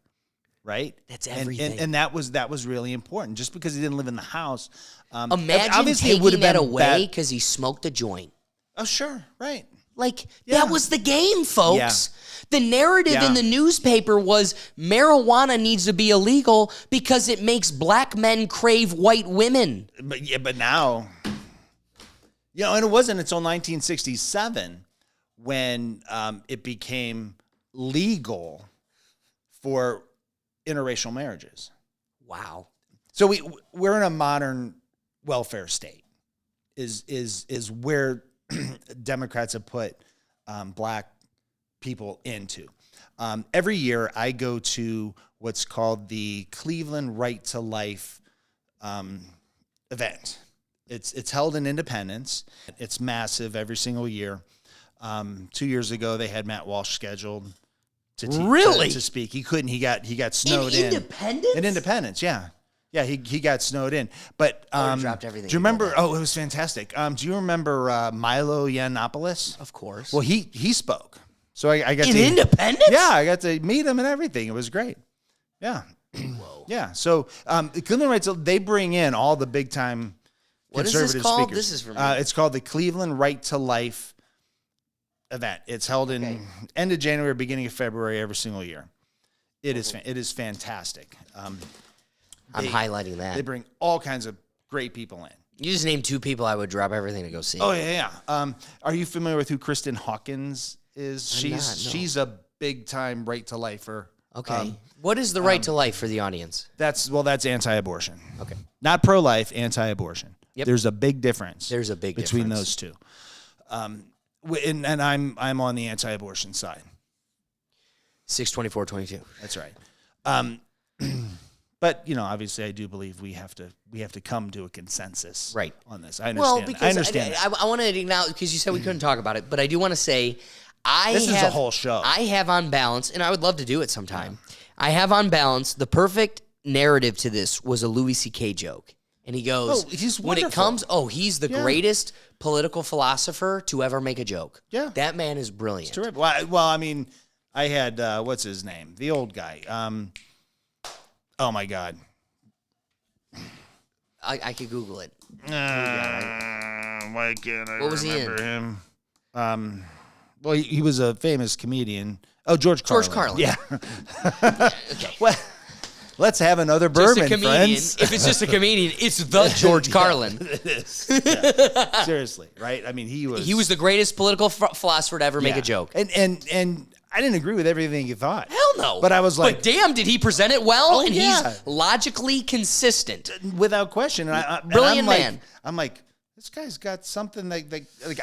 Right? That's everything. And that was really important. Just because he didn't live in the house. Imagine obviously it would taking have that been away because he smoked a joint. Oh, sure. Right. Like, Yeah. that was the game, folks. Yeah. The narrative in the newspaper was marijuana needs to be illegal because it makes black men crave white women. But now, and it wasn't until 1967 when it became legal for interracial marriages. Wow. So we're in a modern welfare state. Is where Democrats have put black people into. Every year I go to what's called the Cleveland Right to Life event. It's held in Independence. It's massive every single year. 2 years ago they had Matt Walsh scheduled to speak. He couldn't. He got snowed in. Independence? In Independence, yeah. Yeah, he got snowed in. But he dropped everything. Do you remember? Oh, it was fantastic. Do you remember Milo Yiannopoulos? Of course. Well, he spoke. So I got in to Independence? Yeah, I got to meet him and everything. It was great. Yeah. Whoa. Yeah. So the Cleveland Right to, they bring in all the big time conservative What is this called? speakers. This is for me. It's called the Cleveland Right to Life event. It's held in end of January, beginning of February every single year. It is fantastic. I'm highlighting that. They bring all kinds of great people in. You just named 2 people I would drop everything to go see. Oh yeah. Are you familiar with who Kristen Hawkins is? She's a big time right to lifer. Okay. What is the right to life for the audience? That's anti-abortion. Okay. Not pro-life, anti-abortion. Yep. There's a big difference. There's a big between difference. those two. And I'm on the anti-abortion side. 6/24/22. That's right. But obviously, I do believe we have to come to a consensus on this. I understand. Well, because I understand. I want to acknowledge, because you said we couldn't talk about it, but I do want to say this is a whole show. I have on balance, and I would love to do it sometime. I have on balance the perfect narrative to this was a Louis C.K. joke. And he goes, he's when it wonderful. comes, he's the greatest political philosopher to ever make a joke. Yeah. That man is brilliant. It's terrific. Well, I mean, I had, what's his name? The old guy. Oh, my God. I could Google it. Why can't I What was he remember in? him? Well, he was a famous comedian. Oh, George Carlin. George Carlin. Yeah. Okay. Well, let's have another Just bourbon, a comedian. friends. If it's just a comedian, it's the George Carlin. It is. Yeah. Seriously, right? I mean, he was the greatest political philosopher to ever make a joke. And I didn't agree with everything he thought. Hell no. But I was like, but damn, did he present it well? Oh, and yeah. he's logically consistent. Without question. Brilliant man. I'm like, this guy's got something like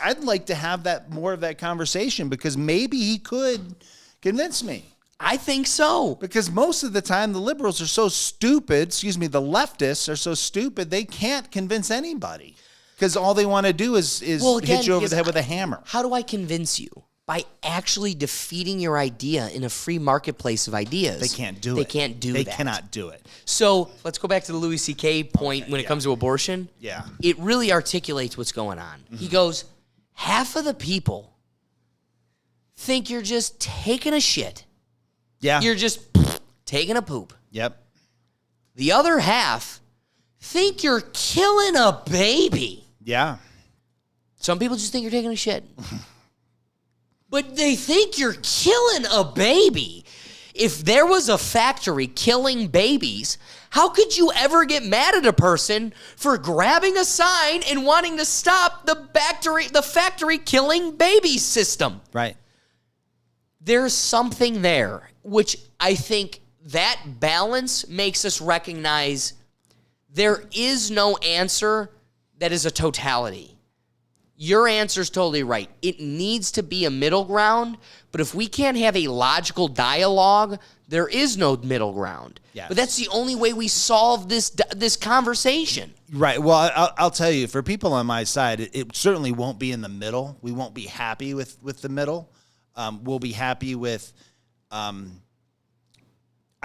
I'd like to have more of that conversation, because maybe he could convince me. I think so. Because most of the time the liberals are so stupid, the leftists are so stupid, they can't convince anybody. Because all they want to do is hit you over the head with a hammer. How do I convince you? by actually defeating your idea in a free marketplace of ideas. They can't do it. They can't do They that. cannot do it. So let's go back to the Louis C.K. point when it comes to abortion. Yeah. It really articulates what's going on. He goes, half of the people think you're just taking a shit. Yeah. You're just taking a poop. Yep. The other half think you're killing a baby. Yeah. Some people just think you're taking a shit. But they think you're killing a baby. If there was a factory killing babies, how could you ever get mad at a person for grabbing a sign and wanting to stop the factory killing babies system? Right. There's something there, which I think that balance makes us recognize there is no answer that is a totality. Your answer's totally right. It needs to be a middle ground, but if we can't have a logical dialogue, there is no middle ground. Yes. But that's the only way we solve this conversation. Right. Well, I'll tell you, for people on my side, it certainly won't be in the middle. We won't be happy with the middle. We'll be happy with.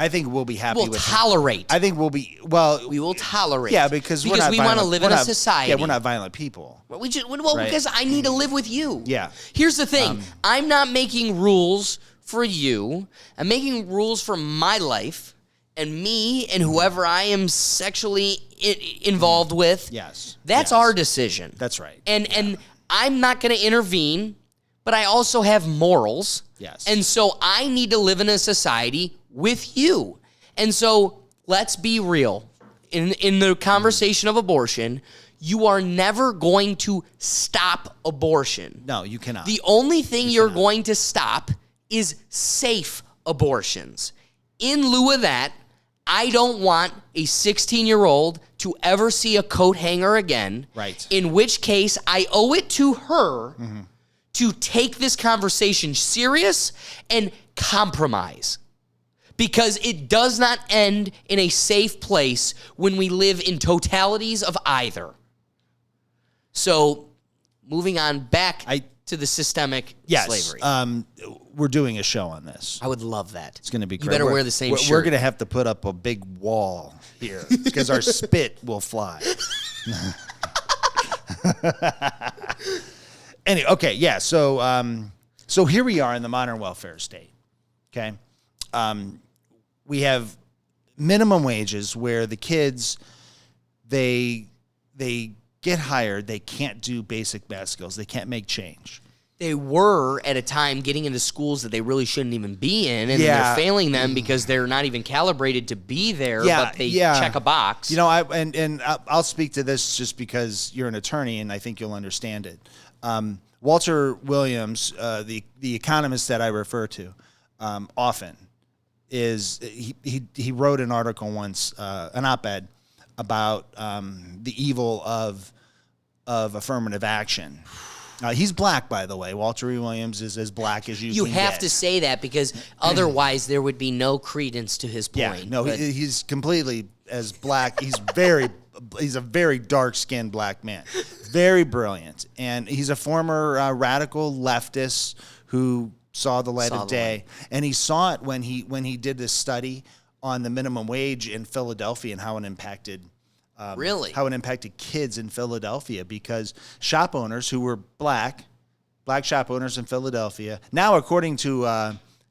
I think we'll be happy We'll with. tolerate. I think we'll be. Well, We will tolerate. yeah, because we're not we want to violent- live we're in a not- society. Yeah, we're not violent people. Right. Because I need to live with you. Yeah. Here's the thing. I'm not making rules for you. I'm making rules for my life and me and whoever I am sexually involved with. Yes. That's Yes. our decision. That's right. And I'm not going to intervene, but I also have morals. Yes. And so I need to live in a society with you. And so let's be real. In the conversation of abortion, you are never going to stop abortion. No, you cannot. The only thing you're going to stop is safe abortions. In lieu of that, I don't want a 16-year-old to ever see a coat hanger again. Right. In which case, I owe it to her to take this conversation serious and compromise. Because it does not end in a safe place when we live in totalities of either. So, moving on back to the systemic slavery. We're doing a show on this. I would love that. It's going to be great. You better wear the same shirt. We're going to have to put up a big wall here because our spit will fly. Anyway, okay, yeah. So here we are in the modern welfare state. Okay, we have minimum wages where the kids they get hired, they can't do basic math skills, they can't make change. They were at a time getting into schools that they really shouldn't even be in, and Yeah. they're failing them because they're not even calibrated to be there, but they check a box. You know, I'll speak to this just because you're an attorney and I think you'll understand it. Walter Williams, the economist that I refer to often, he wrote an article once, an op-ed about the evil of affirmative action. He's black, by the way. Walter E. Williams is as black as you can have get. to say that because otherwise there would be no credence to his point. Yeah, no, But he's completely as black. He's a very dark-skinned black man, very brilliant, and he's a former radical leftist who saw the light of day, and he saw it when he did this study on the minimum wage in Philadelphia and how it impacted. Really? How it impacted kids in Philadelphia because shop owners who were black shop owners in Philadelphia, now according to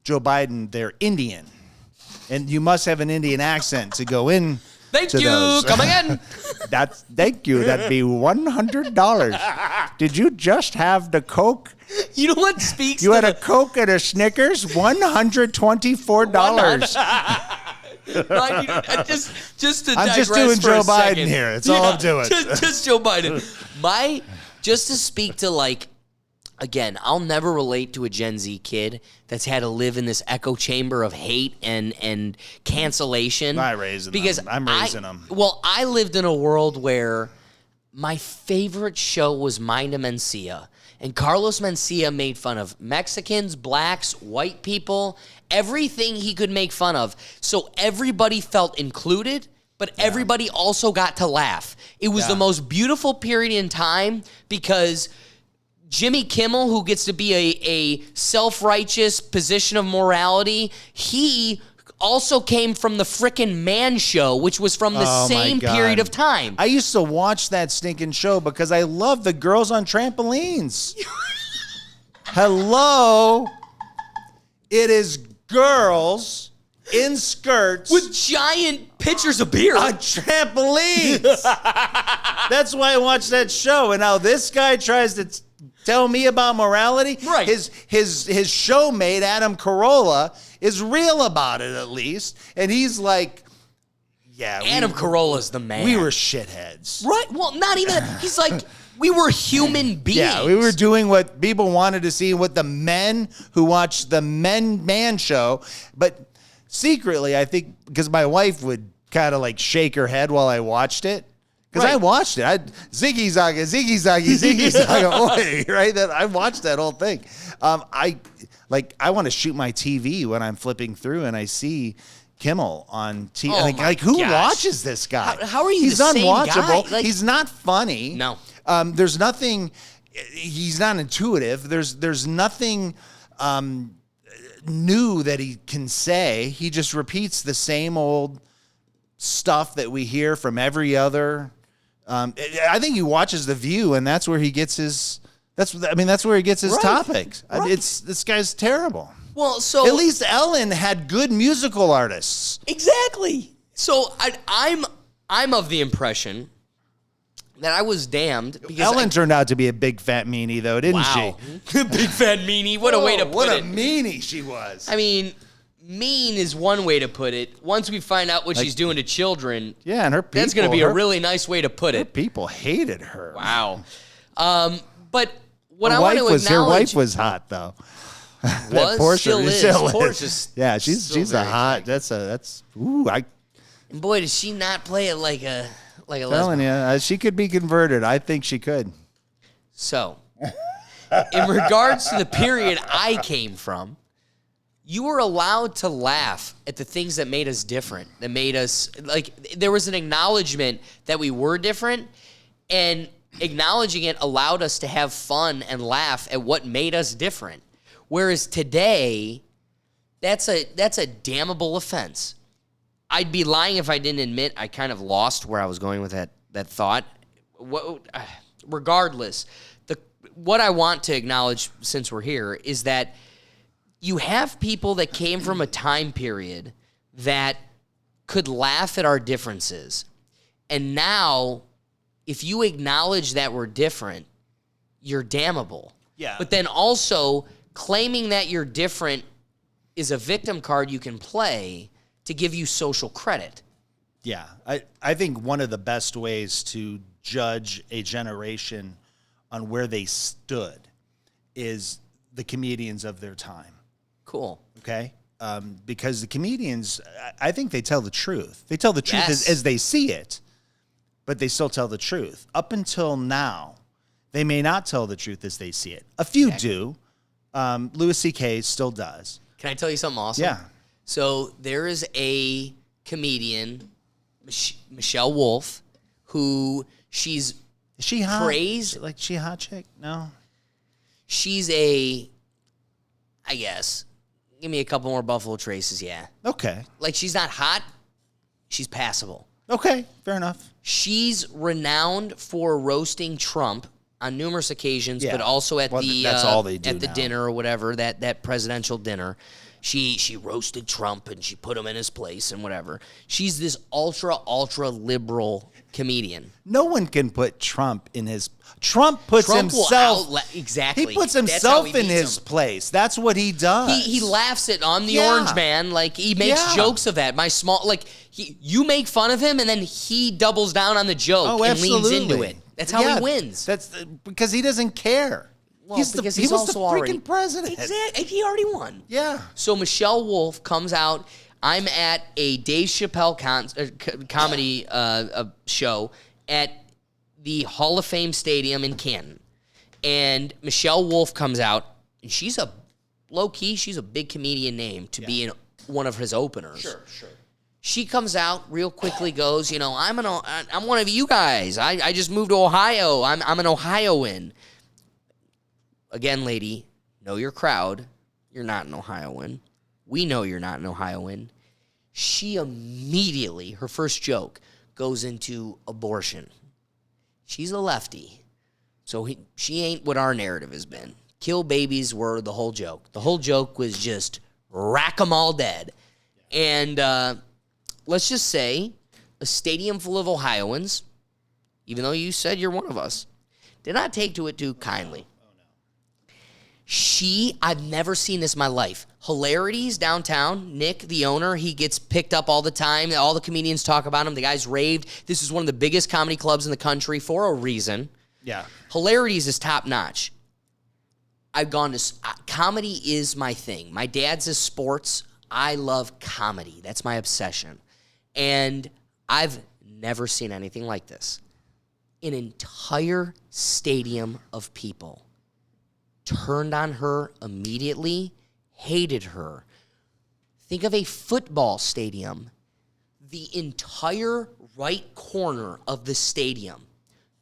Joe Biden, they're Indian. And you must have an Indian accent to go in. Thank you. Those. Come again. Thank you. That'd be $100. Did you just have the Coke? You know what speaks You to had a Coke and a Snickers? $124. Just to I'm just digress doing for a Joe Biden second. here. That's all I'm doing. Just Joe Biden. Just to speak to again, I'll never relate to a Gen Z kid that's had to live in this echo chamber of hate and cancellation. I'm raising them. Well, I lived in a world where my favorite show was Mind of Mencia. And Carlos Mencia made fun of Mexicans, blacks, white people, everything he could make fun of. So everybody felt included, but everybody also got to laugh. It was the most beautiful period in time because Jimmy Kimmel, who gets to be a self-righteous position of morality, he also came from the frickin' Man Show, which was from the Oh, my same God. period of time. I used to watch that stinking show because I love the girls on trampolines. Hello. It is girls in skirts With giant pitchers of beer. on trampolines. That's why I watch that show. And now this guy tries to tell me about morality. Right. His showmate, Adam Carolla, is real about it at least. And he's like, yeah. Adam Carolla's the man. We were shitheads. Right. Well, not even that. He's like, we were human beings. Yeah, we were doing what people wanted to see, what the men who watched the Man Show. But secretly, I think, because my wife would kind of like shake her head while I watched it. Because I watched it. Ziggy Zaga, Ziggy Zaggy, Ziggy Zaga, oi, right? I watched that whole thing. I want to shoot my TV when I'm flipping through and I see Kimmel on TV. Oh my who gosh. watches this guy? How are you He's the same unwatchable. guy? Like- He's not funny. No. There's nothing. He's not intuitive. There's nothing new that he can say. He just repeats the same old stuff that we hear from every other. I think he watches The View, and that's where he gets his. That's where he gets his Right. topics. Right. This guy's terrible. Well, so At least Ellen had good musical artists. exactly. So I'm of the impression that I was damned because Ellen turned out to be a big fat meanie, though, didn't wow, big fat meanie. What a way to put what it. a meanie she was. I mean, mean is one way to put it. Once we find out what she's doing to children, Yeah, and her people. that's going to be a really nice way to put it. People hated her. Wow. But what Her I want to wife acknowledge was hot though. was Portia still is. Portia's Yeah, she's still a very hot. That's And boy, does she not play it like a lesbian. telling you, she could be converted. I think she could. So, in regards to the period I came from, you were allowed to laugh at the things that made us different, that made us, like, there was an acknowledgement that we were different, and acknowledging it allowed us to have fun and laugh at what made us different. Whereas today, that's a damnable offense. I'd be lying if I didn't admit I kind of lost where I was going with that thought. Regardless, what I want to acknowledge since we're here is that you have people that came from a time period that could laugh at our differences. And now, if you acknowledge that we're different, you're damnable. Yeah. But then also, claiming that you're different is a victim card you can play to give you social credit. Yeah, I think one of the best ways to judge a generation on where they stood is the comedians of their time. Cool. Okay? Because the comedians, I think they tell the truth. They tell the truth Yes. as they see it, but they still tell the truth. Up until now, they may not tell the truth as they see it. A few do. Louis C.K. still does. Can I tell you something awesome? Yeah. So there is a comedian, Michelle Wolf, who Is she hot? praised. Like she a hot chick? No. She's I guess, give me a couple more Buffalo Traces, yeah. Okay. Like, she's not hot. She's passable. Okay. Fair enough. She's renowned for roasting Trump on numerous occasions, Yeah. but also at Well, the that's all they do at the now. dinner or whatever, that presidential dinner. She roasted Trump and she put him in his place and whatever. She's this ultra liberal comedian. No one can put Trump in his. Trump puts Trump will himself. exactly. He puts That's how himself he in beats his him. place. That's what he does. He laughs at I'm the Yeah. orange man. Like, he makes Yeah. jokes of that. You make fun of him and then he doubles down on the joke and leans into it. That's how he wins. That's because he doesn't care. Well, because he he's was also the already freaking president. Exactly. He already won. Yeah. So Michelle Wolf comes out. I'm at a Dave Chappelle comedy show at the Hall of Fame Stadium in Canton. And Michelle Wolf comes out, and she's a low-key, she's a big comedian name to be in one of his openers. Sure. She comes out real quickly, goes, I'm one of you guys. I just moved to Ohio. I'm an Ohioan. again, lady, know your crowd. You're not an Ohioan. We know you're not an Ohioan. She immediately, her first joke, goes into abortion. She's a lefty, so she ain't what our narrative has been. Kill babies were the whole joke. The whole joke was just rack them all dead. And let's just say a stadium full of Ohioans, even though you said you're one of us, did not take to it too kindly. I've never seen this in my life. Hilarities downtown. Nick, the owner, he gets picked up all the time. All the comedians talk about him. The guy's raved. This is one of the biggest comedy clubs in the country for a reason. Yeah. Hilarities is top notch. I've gone to comedy is my thing. My dad's is sports. I love comedy. That's my obsession. And I've never seen anything like this. An entire stadium of people turned on her immediately, hated her. Think of a football stadium. The entire right corner of the stadium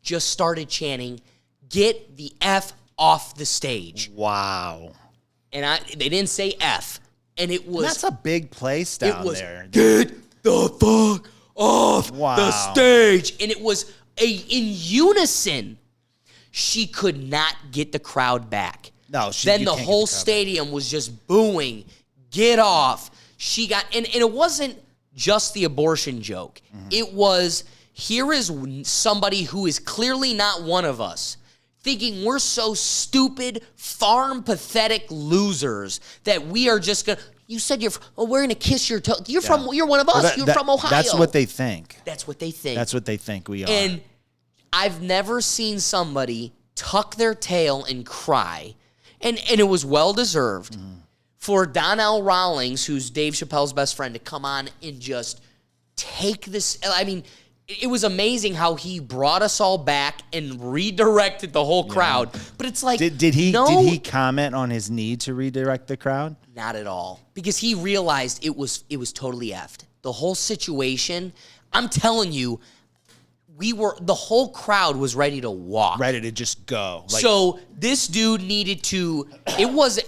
just started chanting, "Get the F off the stage." Wow. And they didn't say F. And it was... And that's a big place down there. "Get the fuck off Wow. the stage." And it was in unison. She could not get the crowd back. No, then you the can't get whole the crowd stadium was just booing, "Get off." She got, and it wasn't just the abortion joke. Mm-hmm. It was, here is somebody who is clearly not one of us, thinking we're so stupid, farm pathetic losers that we are just gonna. You said we're gonna kiss your toe. You're one of us. You're from Ohio. That's what they think. That's what they think. That's what they think we are. And I've never seen somebody tuck their tail and cry, and it was well deserved for Donnell Rawlings, who's Dave Chappelle's best friend, to come on and just take this. I mean, it was amazing how he brought us all back and redirected the whole crowd. But it's like, did he comment on his need to redirect the crowd? Not at all, because he realized it was totally effed. The whole situation. I'm telling you, the whole crowd was ready to walk. Ready to just go. So this dude needed to,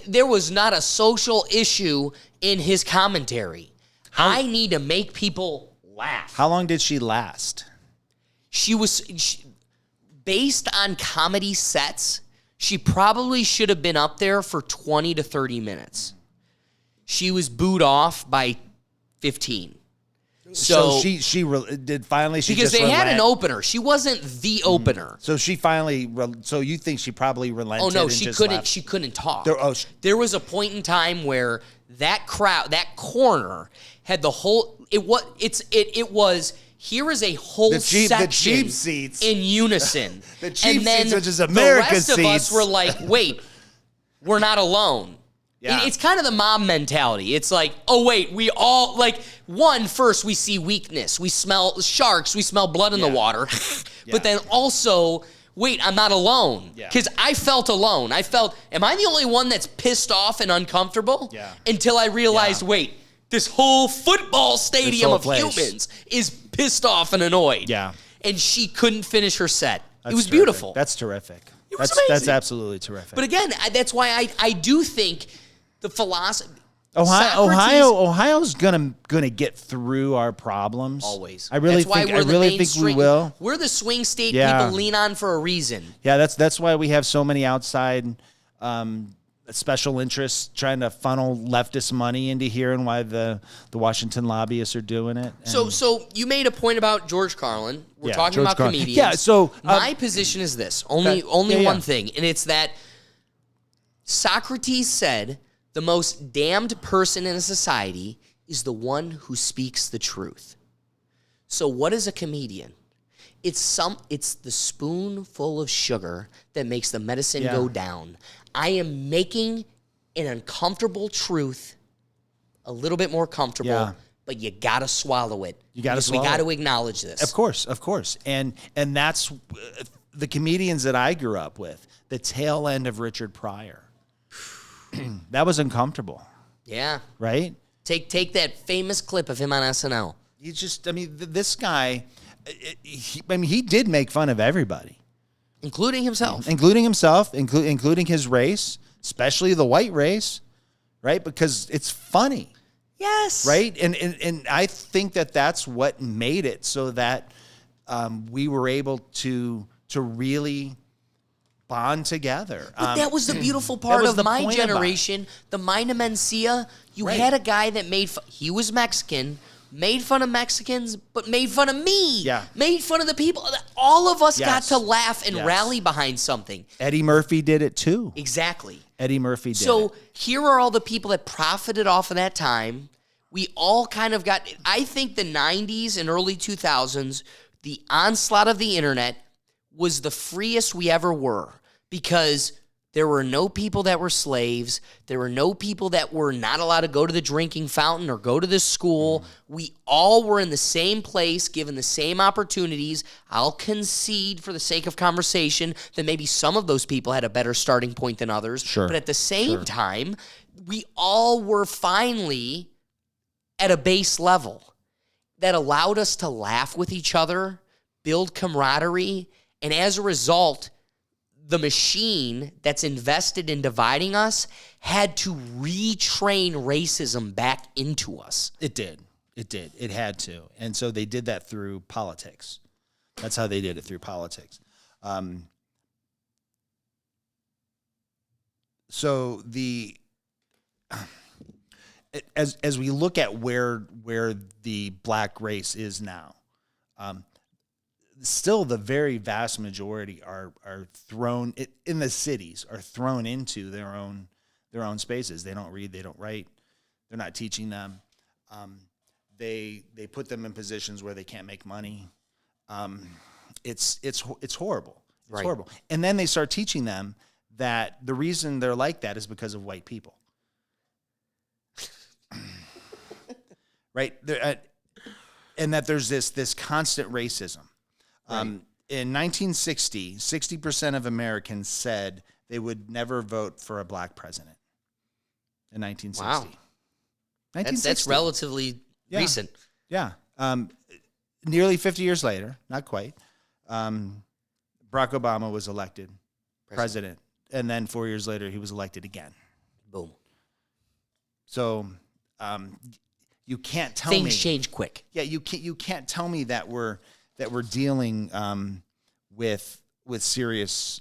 there was not a social issue in his commentary. I need to make people laugh. How long did she last? Based on comedy sets, she probably should have been up there for 20 to 30 minutes. She was booed off by 15. So she did finally. She because just they had relent? an opener. She wasn't the opener. So she finally. So you think she probably relented? Oh no, and she just couldn't. left? She couldn't talk. There was a point in time where that crowd, that corner, had the whole. It was. Here is a whole section. The cheap seats in unison. The cheap and then seats, which is America the rest seats. of us were like, wait, we're not alone. Yeah. It's kind of the mob mentality. It's like, oh, wait, we all, like, first we see weakness. We smell sharks. We smell blood in the water. But then also, wait, I'm not alone. Because I felt alone. Am I the only one that's pissed off and uncomfortable? Yeah. Until I realized, wait, this whole football stadium of place. humans is pissed off and annoyed. Yeah. And she couldn't finish her set. That's it was terrific. Beautiful. That's terrific. It was That's amazing. absolutely terrific. But again, that's why I do think the philosophy. Ohio's gonna get through our problems Always. I really That's why think we will. We're the swing state Yeah. people lean on for a reason. Yeah, that's why we have so many outside special interests trying to funnel leftist money into here, and why the Washington lobbyists are doing it. And So you made a point about George Carlin. We're talking George about Carlin. comedians. Yeah, so my position is this: only one thing, and it's that Socrates said the most damned person in a society is the one who speaks the truth. So what is a comedian? It's the spoonful of sugar that makes the medicine go down. I am making an uncomfortable truth a little bit more comfortable, but you gotta swallow it. You gotta swallow We gotta it. acknowledge this. Of course. And that's the comedians that I grew up with, the tail end of Richard Pryor. That was uncomfortable. Yeah. Right? Take that famous clip of him on SNL. This guy, he did make fun of everybody. including himself. Including his race, especially the white race, right? Because it's funny. Yes. Right? And I think that's what made it so that we were able to really bond together. But that was the beautiful part was of the my point about it. generation. The Mina Mencia, you Right. had a guy that he was Mexican, made fun of Mexicans, but made fun of me. Yeah. Made fun of the people. All of us got Yes. to laugh and Yes. rally behind something. Eddie Murphy did it too. Exactly. Eddie Murphy did So it. here are all the people that profited off of that time. We all kind of got, I think the 90s and early 2000s, the onslaught of the internet was the freest we ever were because there were no people that were slaves. There were no people that were not allowed to go to the drinking fountain or go to this school. We all were in the same place, given the same opportunities. I'll concede for the sake of conversation that maybe some of those people had a better starting point than others. Sure. But at the same time, we all were finally at a base level that allowed us to laugh with each other, build camaraderie, and as a result, the machine that's invested in dividing us had to retrain racism back into us. It did. It had to. And so they did that through politics. That's how they did it, through politics. So as we look at where the black race is now, still the very vast majority are thrown in the cities, are thrown into their own spaces. They don't read, they don't write, they're not teaching them. They put them in positions where they can't make money. It's horrible. It's Right. horrible. And then they start teaching them that the reason they're like that is because of white people. Right? And that there's this constant racism. In 1960, 60% of Americans said they would never vote for a black president. In 1960. Wow. 1960. That's relatively Yeah. recent. Yeah. Nearly 50 years later, not quite, Barack Obama was elected president. And then 4 years later, he was elected again. Boom. So you can't tell me. Things change quick. Yeah, you can't tell me that we're dealing with serious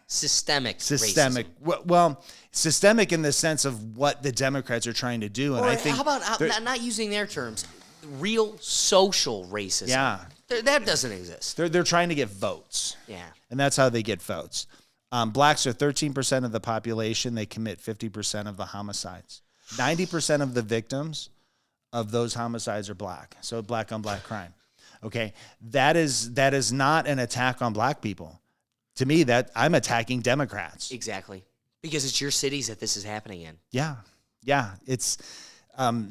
Systemic systemic. racism. Well, systemic in the sense of what the Democrats are trying to do, and Or I think how about not using their terms? Real social racism. Yeah. That doesn't exist. they're trying to get votes. Yeah. And that's how they get votes. Blacks are 13% of the population. They commit 50% of the homicides. 90% of the victims of those homicides are black. So black on black crime. Okay. That is not an attack on black people. To me, that I'm attacking Democrats. Exactly. Because it's your cities that this is happening in. Yeah. Yeah. It's I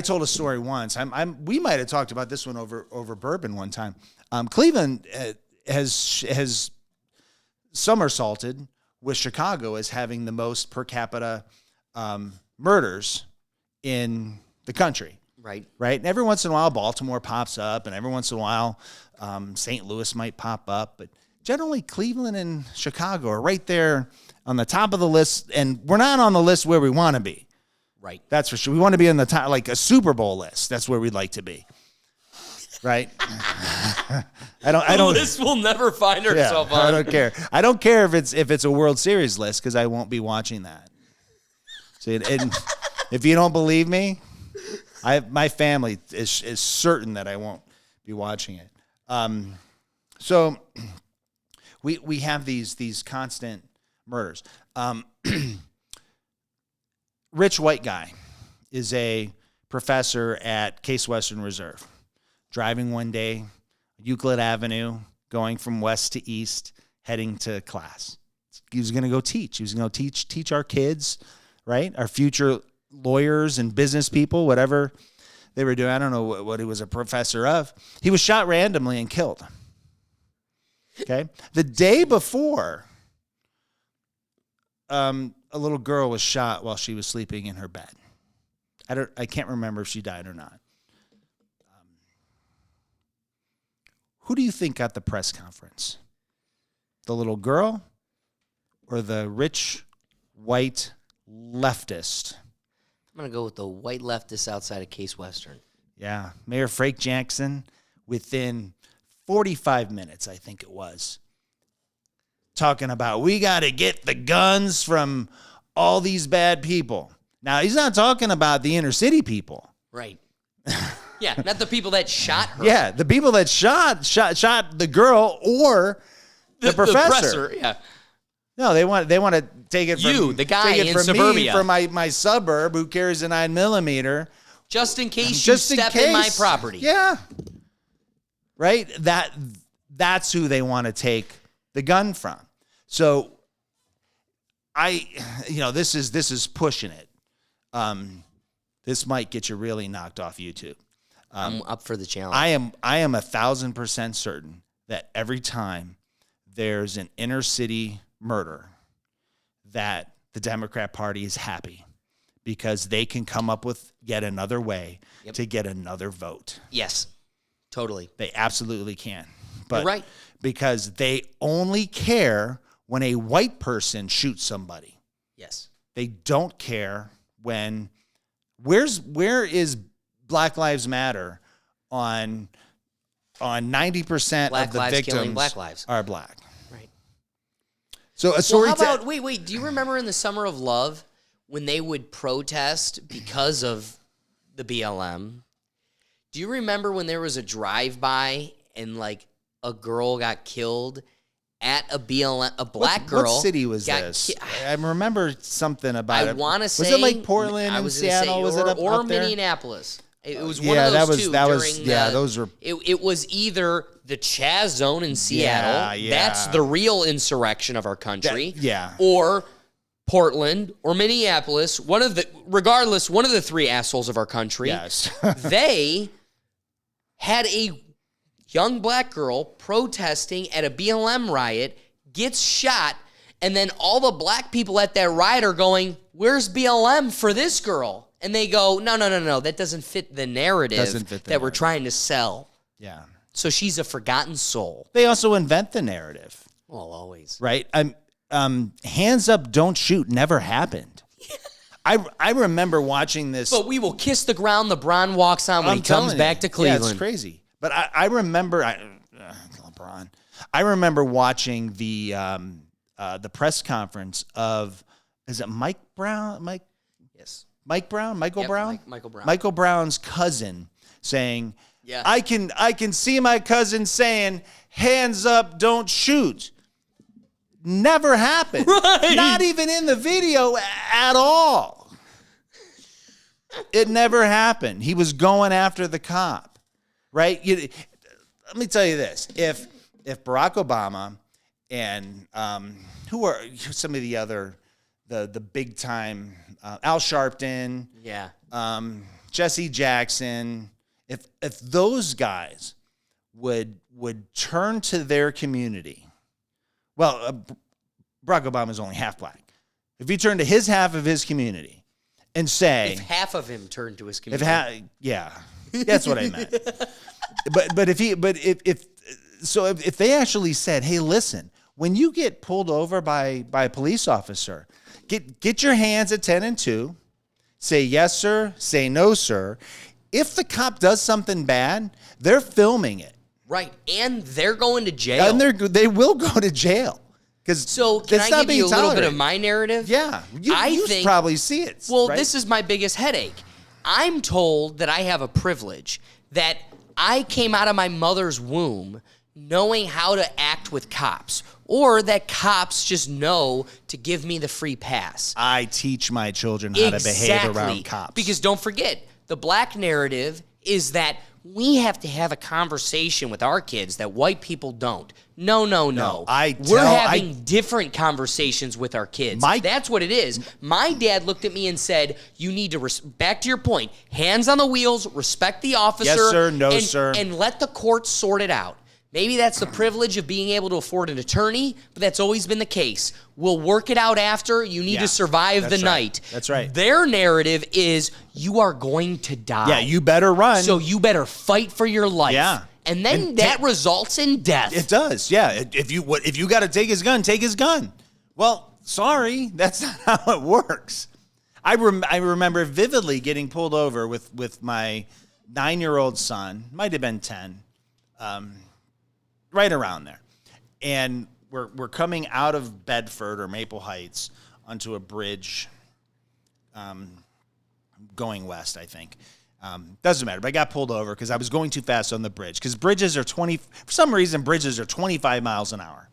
told a story once. We might have talked about this one over bourbon one time. Cleveland has somersaulted with Chicago as having the most per capita murders in the country. Right. Right. And every once in a while, Baltimore pops up, and every once in a while, St. Louis might pop up. But generally, Cleveland and Chicago are right there on the top of the list. And we're not on the list where we want to be. Right. That's for sure. We want to be in the top, like a Super Bowl list. That's where we'd like to be. Right. I don't. This will never find Yeah, herself I on. don't care. I don't care if it's a World Series list because I won't be watching that. See, and if you don't believe me, my family is certain that I won't be watching it. So we have these constant murders. Rich white guy is a professor at Case Western Reserve, driving one day, Euclid Avenue, going from west to east, heading to class. He was going to go teach. He was going to teach our kids, right? Our future lawyers and business people, whatever they were doing. I don't know what he was a professor of. He was shot randomly and killed. Okay. The day before, a little girl was shot while she was sleeping in her bed. I can't remember if she died or not. Who do you think got the press conference? The little girl or the rich white leftist? I'm going to go with the white leftist outside of Case Western. Yeah, Mayor Frank Jackson, within 45 minutes, I think it was, talking about we got to get the guns from all these bad people. Now, he's not talking about the inner city people. Right. Yeah, not the people that shot her. Yeah, the people that shot the girl or the professor. Yeah. No, they want to take it from you, the guy take it in from suburbia, me, from my suburb who carries a 9mm. Just in case you step in my property. Yeah. Right? That's who they want to take the gun from. So this is pushing it. This might get you really knocked off YouTube. I'm up for the challenge. I am 1,000% certain that every time there's an inner city murder, that the Democrat Party is happy because they can come up with yet another way to get another vote. Yes, totally. They absolutely can. But You're right. Because they only care when a white person shoots somebody. Yes. They don't care when where is Black Lives Matter on 90% Black of the lives victims killing black lives. are black. Right. So a story. Well, how about wait? Do you remember in the Summer of Love when they would protest because of the BLM? Do you remember when there was a drive-by and like a girl got killed at a BLM? A black girl. What city was this? I remember something about it. I want to say, was it like Portland and Seattle? Was it up there? Minneapolis? It was one of those two. Those were. It was either the Chaz Zone in Seattle. Yeah. That's the real insurrection of our country. Yeah. Or Portland or Minneapolis. One of the three assholes of our country. Yes. They had a young black girl protesting at a BLM riot, gets shot, and then all the black people at that riot are going, "Where's BLM for this girl?" And they go, no, that doesn't fit the narrative we're trying to sell. Yeah. So she's a forgotten soul. They also invent the narrative. Well, always. Right? Hands up, don't shoot never happened. I remember watching this. But we will kiss the ground LeBron walks on when he comes back to Cleveland. Yeah, it's crazy. But I remember, LeBron. I remember watching the press conference of, is it Mike Brown? Yes. Mike Brown? Michael Yep, Brown? Michael Brown. Michael Brown's cousin saying, Yeah. I can see my cousin saying, hands up, don't shoot. Never happened. Right. Not even in the video at all. It never happened. He was going after the cop, right? Let me tell you this. If Barack Obama and who are some of the other, the big time, Al Sharpton, Yeah. Jesse Jackson, if those guys would turn to their community, well, Barack Obama is only half black. If he turned to his half of his community and say, If half of him turned to his community. yeah, that's what I meant. If they actually said, hey, listen, when you get pulled over by a police officer, get your hands at 10 and 2, say yes, sir, say no, sir. If the cop does something bad, they're filming it. Right. And they're going to jail. And they will go to jail. So can I give you a little bit of my narrative? Yeah. You think, probably see it. Well, right? This is my biggest headache. I'm told that I have a privilege, that I came out of my mother's womb knowing how to act with cops, or that cops just know to give me the free pass. I teach my children how to behave around cops. Because don't forget, the black narrative is that we have to have a conversation with our kids that white people don't. No. We're having different conversations with our kids. That's what it is. My dad looked at me and said, you need to, back to your point, hands on the wheels, respect the officer. Yes, sir, no, sir. And let the courts sort it out. Maybe that's the privilege of being able to afford an attorney, but that's always been the case. We'll work it out after. You need to survive the night. That's right. Their narrative is you are going to die. Yeah, you better run. So you better fight for your life. Yeah. And then that results in death. It does, yeah. If you got to take his gun, take his gun. Well, sorry, that's not how it works. I remember vividly getting pulled over with my 9-year-old son, might have been 10, right around there. And we're coming out of Bedford or Maple Heights onto a bridge going west, I think. Doesn't matter, but I got pulled over because I was going too fast on the bridge. Because for some reason, bridges are 25 miles an hour.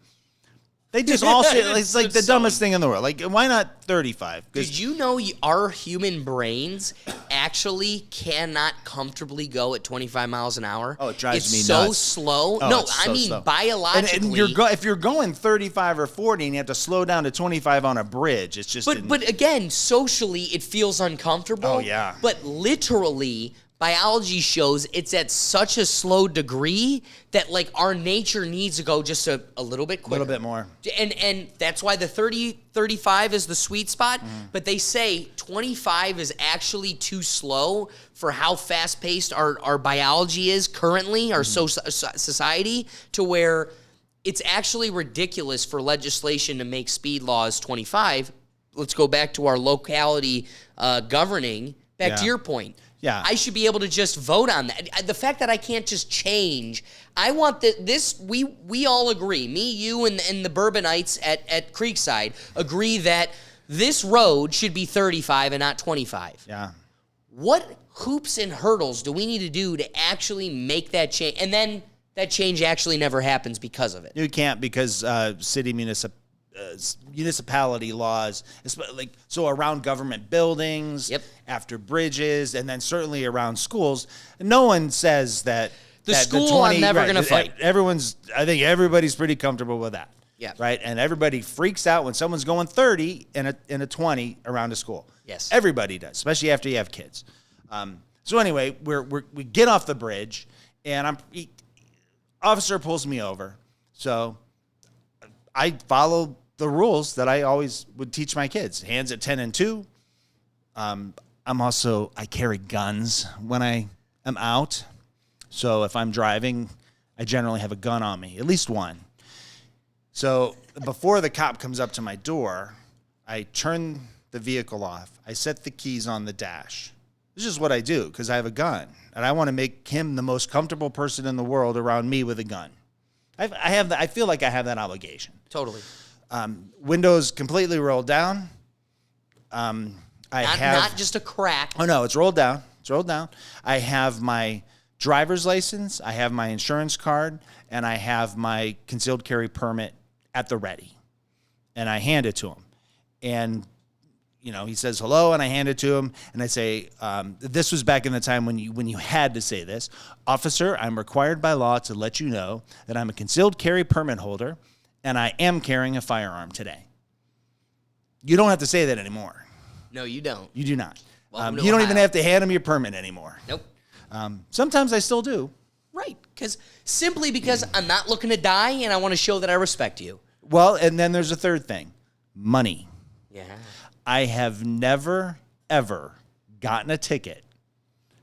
They just all it's like the dumbest thing in the world. Like, why not 35? Did you know our human brains actually cannot comfortably go at 25 miles an hour? Oh, it drives me nuts. nuts. It's so slow. Oh, No, I mean, slow. biologically. And if you're going 35 or 40 and you have to slow down to 25 on a bridge, it's just... But again, socially, it feels uncomfortable. Oh, yeah. But literally, biology shows it's at such a slow degree that, like, our nature needs to go just a little bit quicker. A little bit more. And that's why the 35 is the sweet spot. But they say 25 is actually too slow for how fast-paced our biology is currently, our society, to where it's actually ridiculous for legislation to make speed laws 25. Let's go back to our locality governing. Back to your point. Yeah. I should be able to just vote on that. The fact that I can't just change, I want this, we all agree, me, you, and the Bourbonites at Creekside agree that this road should be 35 and not 25. Yeah. What hoops and hurdles do we need to do to actually make that change? And then that change actually never happens because of it. You can't because city municipality laws, like so around government buildings, after bridges, and then certainly around schools. No one says that the school I'm never going to fight. I think everybody's pretty comfortable with that. Yeah. Right. And everybody freaks out when someone's going 30 in a 20 around a school. Yes. Everybody does, especially after you have kids. So anyway, we get off the bridge, and officer pulls me over. So I follow the rules that I always would teach my kids. Hands at 10 and 2. I carry guns when I am out. So if I'm driving, I generally have a gun on me, at least one. So before the cop comes up to my door, I turn the vehicle off. I set the keys on the dash. This is what I do because I have a gun, and I want to make him the most comfortable person in the world around me with a gun. I feel like I have that obligation. Totally. Windows completely rolled down. Not just a crack. Oh, no, it's rolled down. It's rolled down. I have my driver's license. I have my insurance card. And I have my concealed carry permit at the ready. And I hand it to him. And, he says hello, and I hand it to him. And I say, this was back in the time when you had to say this. Officer, I'm required by law to let you know that I'm a concealed carry permit holder, and I am carrying a firearm today. You don't have to say that anymore. No, you don't. You do not. Welcome you don't Ohio. even have to hand them your permit anymore. Nope. Sometimes I still do. Right, simply because I'm not looking to die, and I want to show that I respect you. Well, and then there's a third thing. Money. Yeah. I have never, ever gotten a ticket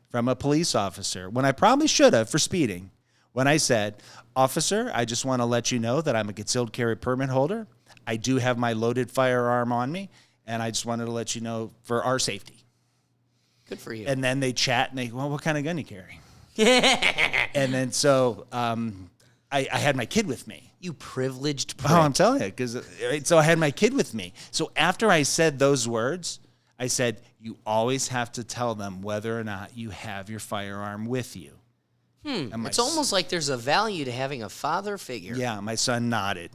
from a police officer when I probably should have for speeding. When I said, officer, I just want to let you know that I'm a concealed carry permit holder. I do have my loaded firearm on me, and I just wanted to let you know for our safety. Good for you. And then they chat, and they go, well, what kind of gun do you carry? And then so I had my kid with me. You privileged prick. Oh, I'm telling you, so I had my kid with me. So after I said those words, I said, you always have to tell them whether or not you have your firearm with you. It's almost like there's a value to having a father figure. Yeah, my son nodded.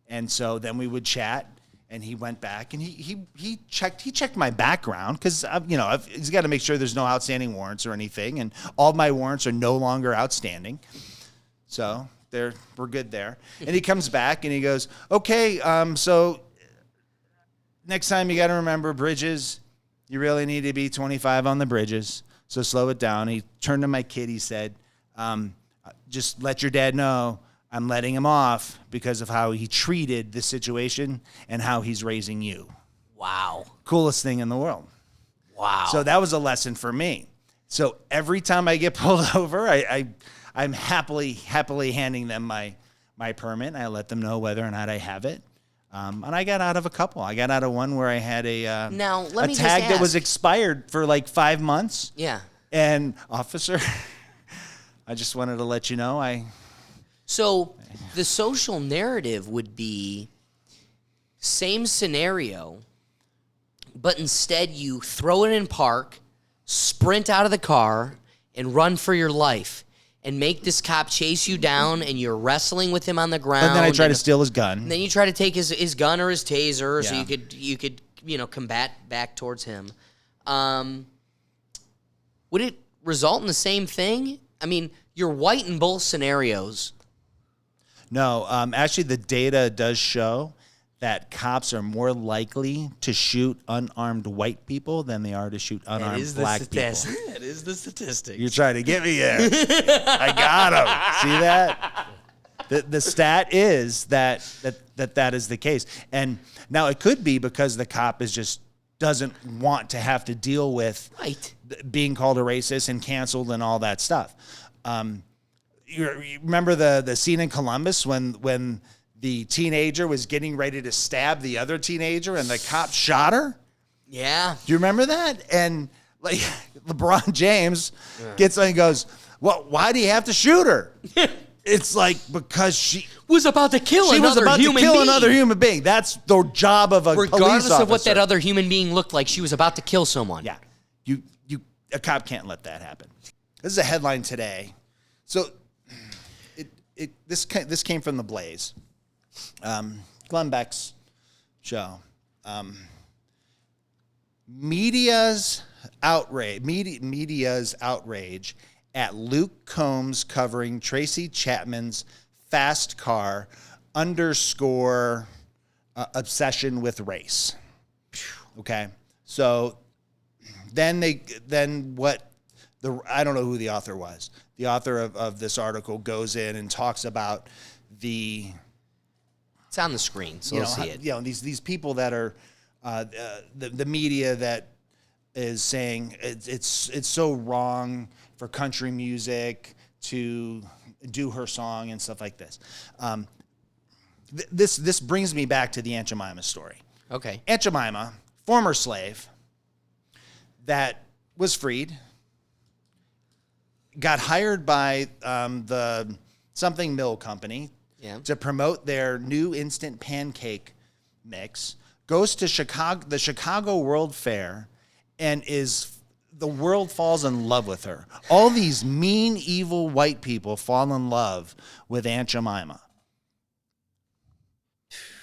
And so then we would chat, and he went back, and he checked my background because, he's got to make sure there's no outstanding warrants or anything, and all my warrants are no longer outstanding. So we're good there. And he comes back and he goes, okay, so next time you got to remember bridges, you really need to be 25 on the bridges. So slow it down. He turned to my kid. He said, just let your dad know I'm letting him off because of how he treated the situation and how he's raising you. Wow. Coolest thing in the world. Wow. So that was a lesson for me. So every time I get pulled over, I I'm happily handing them my permit. I let them know whether or not I have it. And I got out of a couple. I got out of one where I had a Now, let me just tag that was ask. expired for like 5 months. Yeah. And officer, I just wanted to let you know So the social narrative would be same scenario, but instead you throw it in park, sprint out of the car, and run for your life. And make this cop chase you down, and you're wrestling with him on the ground. And then I try to steal his gun. And then you try to take his gun or his taser, so Yeah. you could combat back towards him. Would it result in the same thing? I mean, you're white in both scenarios. No, actually, the data does show that cops are more likely to shoot unarmed white people than they are to shoot unarmed black people. That is the statistic. You're trying to get me there. I got him. See that? The stat is that is the case. And now it could be because the cop doesn't want to have to deal with Right. being called a racist and canceled and all that stuff. You remember the scene in Columbus when the teenager was getting ready to stab the other teenager and the cop shot her? Yeah. Do you remember that? And like LeBron James gets on and goes, "Well, why do you have to shoot her?" It's like because she Was about to kill was another about human to kill being. another human being. That's the job of a police Regardless officer. of what that other human being looked like, she was about to kill someone. Yeah, a cop can't let that happen. This is a headline today. So this came from the Blaze, Glenn Beck's show. Media's outrage at Luke Combs covering Tracy Chapman's fast car _ obsession with race. Okay, so I don't know who the author was. The author of this article goes in and talks about It's on the screen, so we'll see it. these people that are the media that is saying it's so wrong for country music to do her song and stuff like this. This brings me back to the Aunt Jemima story. Okay. Aunt Jemima, former slave that was freed, got hired by the something mill company to promote their new instant pancake mix, goes to the Chicago World Fair, and the world falls in love with her. All these mean, evil white people fall in love with Aunt Jemima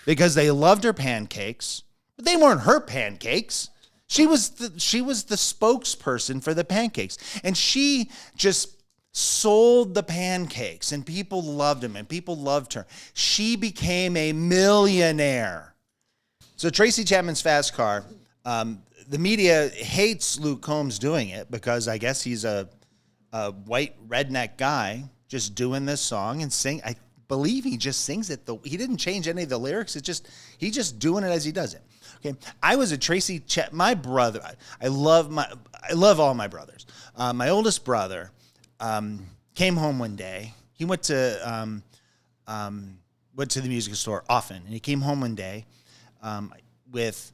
because they loved her pancakes, but they weren't her pancakes. She was the spokesperson for the pancakes, and she just sold the pancakes, and people loved them, and people loved her. She became a millionaire. So Tracy Chapman's fast car, the media hates Luke Combs doing it because I guess he's a white redneck guy just doing this song and sing. I believe he just sings it. He didn't change any of the lyrics. He's just doing it as he does it. Okay, I was a Tracy my brother. I love all my brothers. My oldest brother came home one day. He went to the music store often, and he came home one day with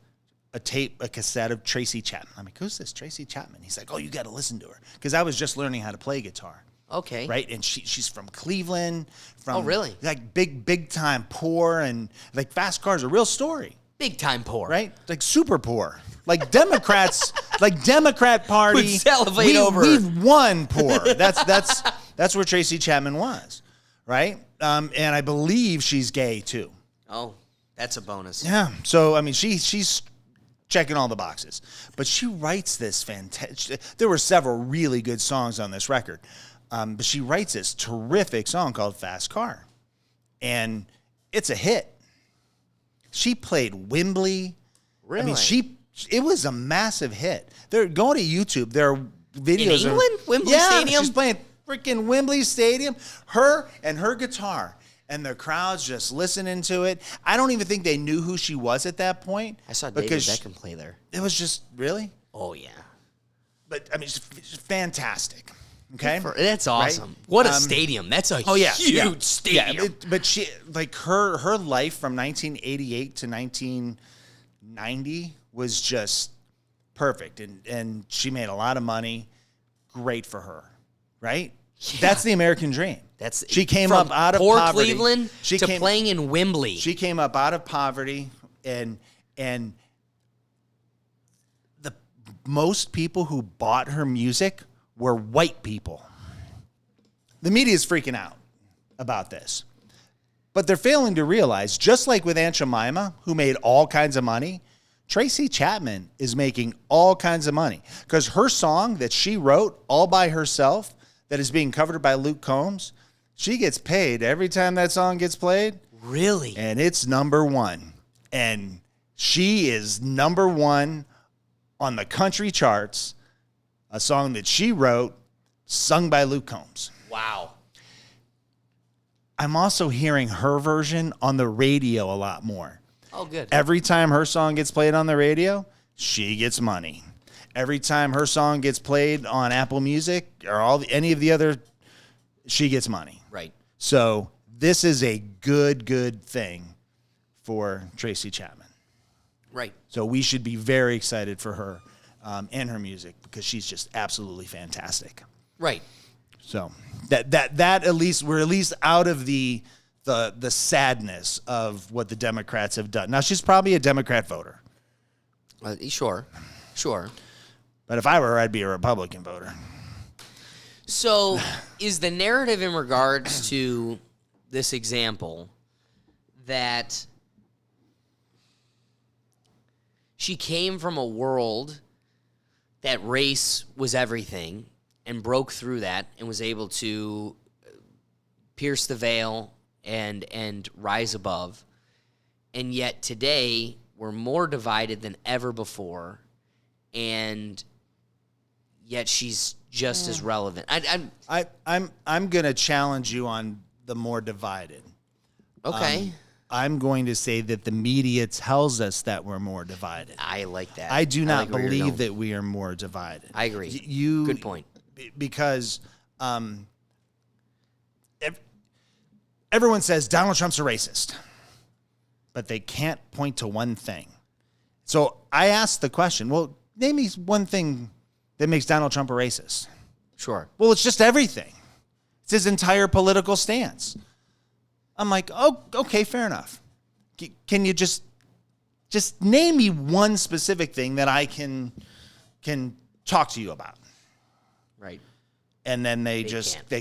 a cassette of Tracy Chapman. I'm like, who's this Tracy Chapman? He's like, oh, you got to listen to her, because I was just learning how to play guitar. Okay. Right, and she's from Cleveland. Oh, really? Like big time poor, and like fast cars, a real story. Big time poor. Right? Like super poor. Like Democrats, like Democrat Party. Would salivate over. We've won poor. That's where Tracy Chapman was. Right? And I believe she's gay too. Oh, that's a bonus. Yeah. So, I mean, she's checking all the boxes. But she writes this fantastic. There were several really good songs on this record. But she writes this terrific song called Fast Car. And it's a hit. She played Wembley. Really? I mean, it was a massive hit. They're going to YouTube. There are videos in England? Wembley Stadium? She's playing freaking Wembley Stadium. Her and her guitar. And the crowd's just listening to it. I don't even think they knew who she was at that point. I saw David because Beckham play there. It was just, really? Oh, yeah. But, I mean, it's fantastic. Okay, That's awesome. Right? What a stadium! That's a huge stadium. Yeah, but she like her life from 1988 to 1990 was just perfect, and she made a lot of money. Great for her, right? Yeah. That's the American dream. She came up out of poor poverty. Cleveland to playing in Wembley. She came up out of poverty, and the most people who bought her music were white people. The media is freaking out about this. But they're failing to realize, just like with Aunt Jemima, who made all kinds of money, Tracy Chapman is making all kinds of money. Because her song that she wrote all by herself, that is being covered by Luke Combs, she gets paid every time that song gets played. Really? And it's number one. And she is number one on the country charts. A song that she wrote, sung by Luke Combs. Wow. I'm also hearing her version on the radio a lot more. Oh, good. Every time her song gets played on the radio, she gets money. Every time her song gets played on Apple Music or any of the other, she gets money. Right. So this is a good thing for Tracy Chapman. Right. So we should be very excited for her and her music, because she's just absolutely fantastic. Right. So that at least we're out of the sadness of what the Democrats have done. Now, she's probably a Democrat voter. Sure. But if I were her, I'd be a Republican voter. So is the narrative in regards to this example that she came from a world that race was everything and broke through that and was able to pierce the veil and rise above, and yet today we're more divided than ever before, and yet she's just as relevant. I'm gonna challenge you on the more divided. Okay. I'm going to say that the media tells us that we're more divided. I like that. I do not like where you're believe going. that we are more divided. I agree. Good point. Because everyone says Donald Trump's a racist, but they can't point to one thing. So I asked the question, well, name me one thing that makes Donald Trump a racist. Sure. Well, it's just everything. It's his entire political stance. I'm like, oh, okay, fair enough. Can you just name me one specific thing that I can talk to you about? Right. And then they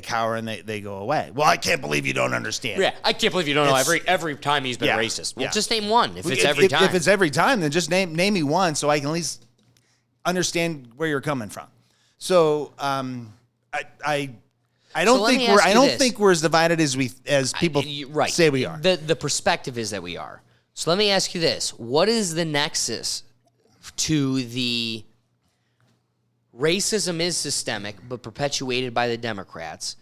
cower and they go away. Well, I can't believe you don't understand. Yeah, I can't believe you don't know every time he's been racist. Well, just name one if it's every time. If it's every time, then just name me one so I can at least understand where you're coming from. So I don't think we're as divided as people say we are. The perspective is that we are. So let me ask you this: what is the nexus to the racism is systemic but perpetuated by the Democrats?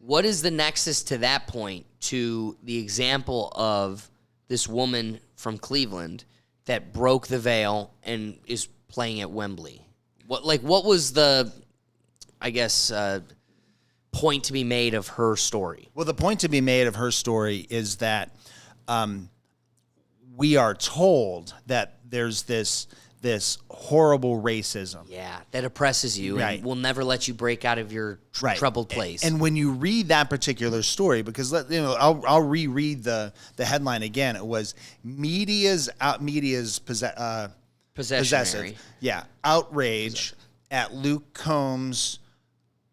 What is the nexus to that point to the example of this woman from Cleveland that broke the veil and is playing at Wembley? What was the, I guess, point to be made of her story? Well, the point to be made of her story is that we are told that there's this horrible racism. Yeah, that oppresses you and will never let you break out of your troubled place. And when you read that particular story, because I'll reread the headline again. It was media's possessive. Yeah, outrage at Luke Combs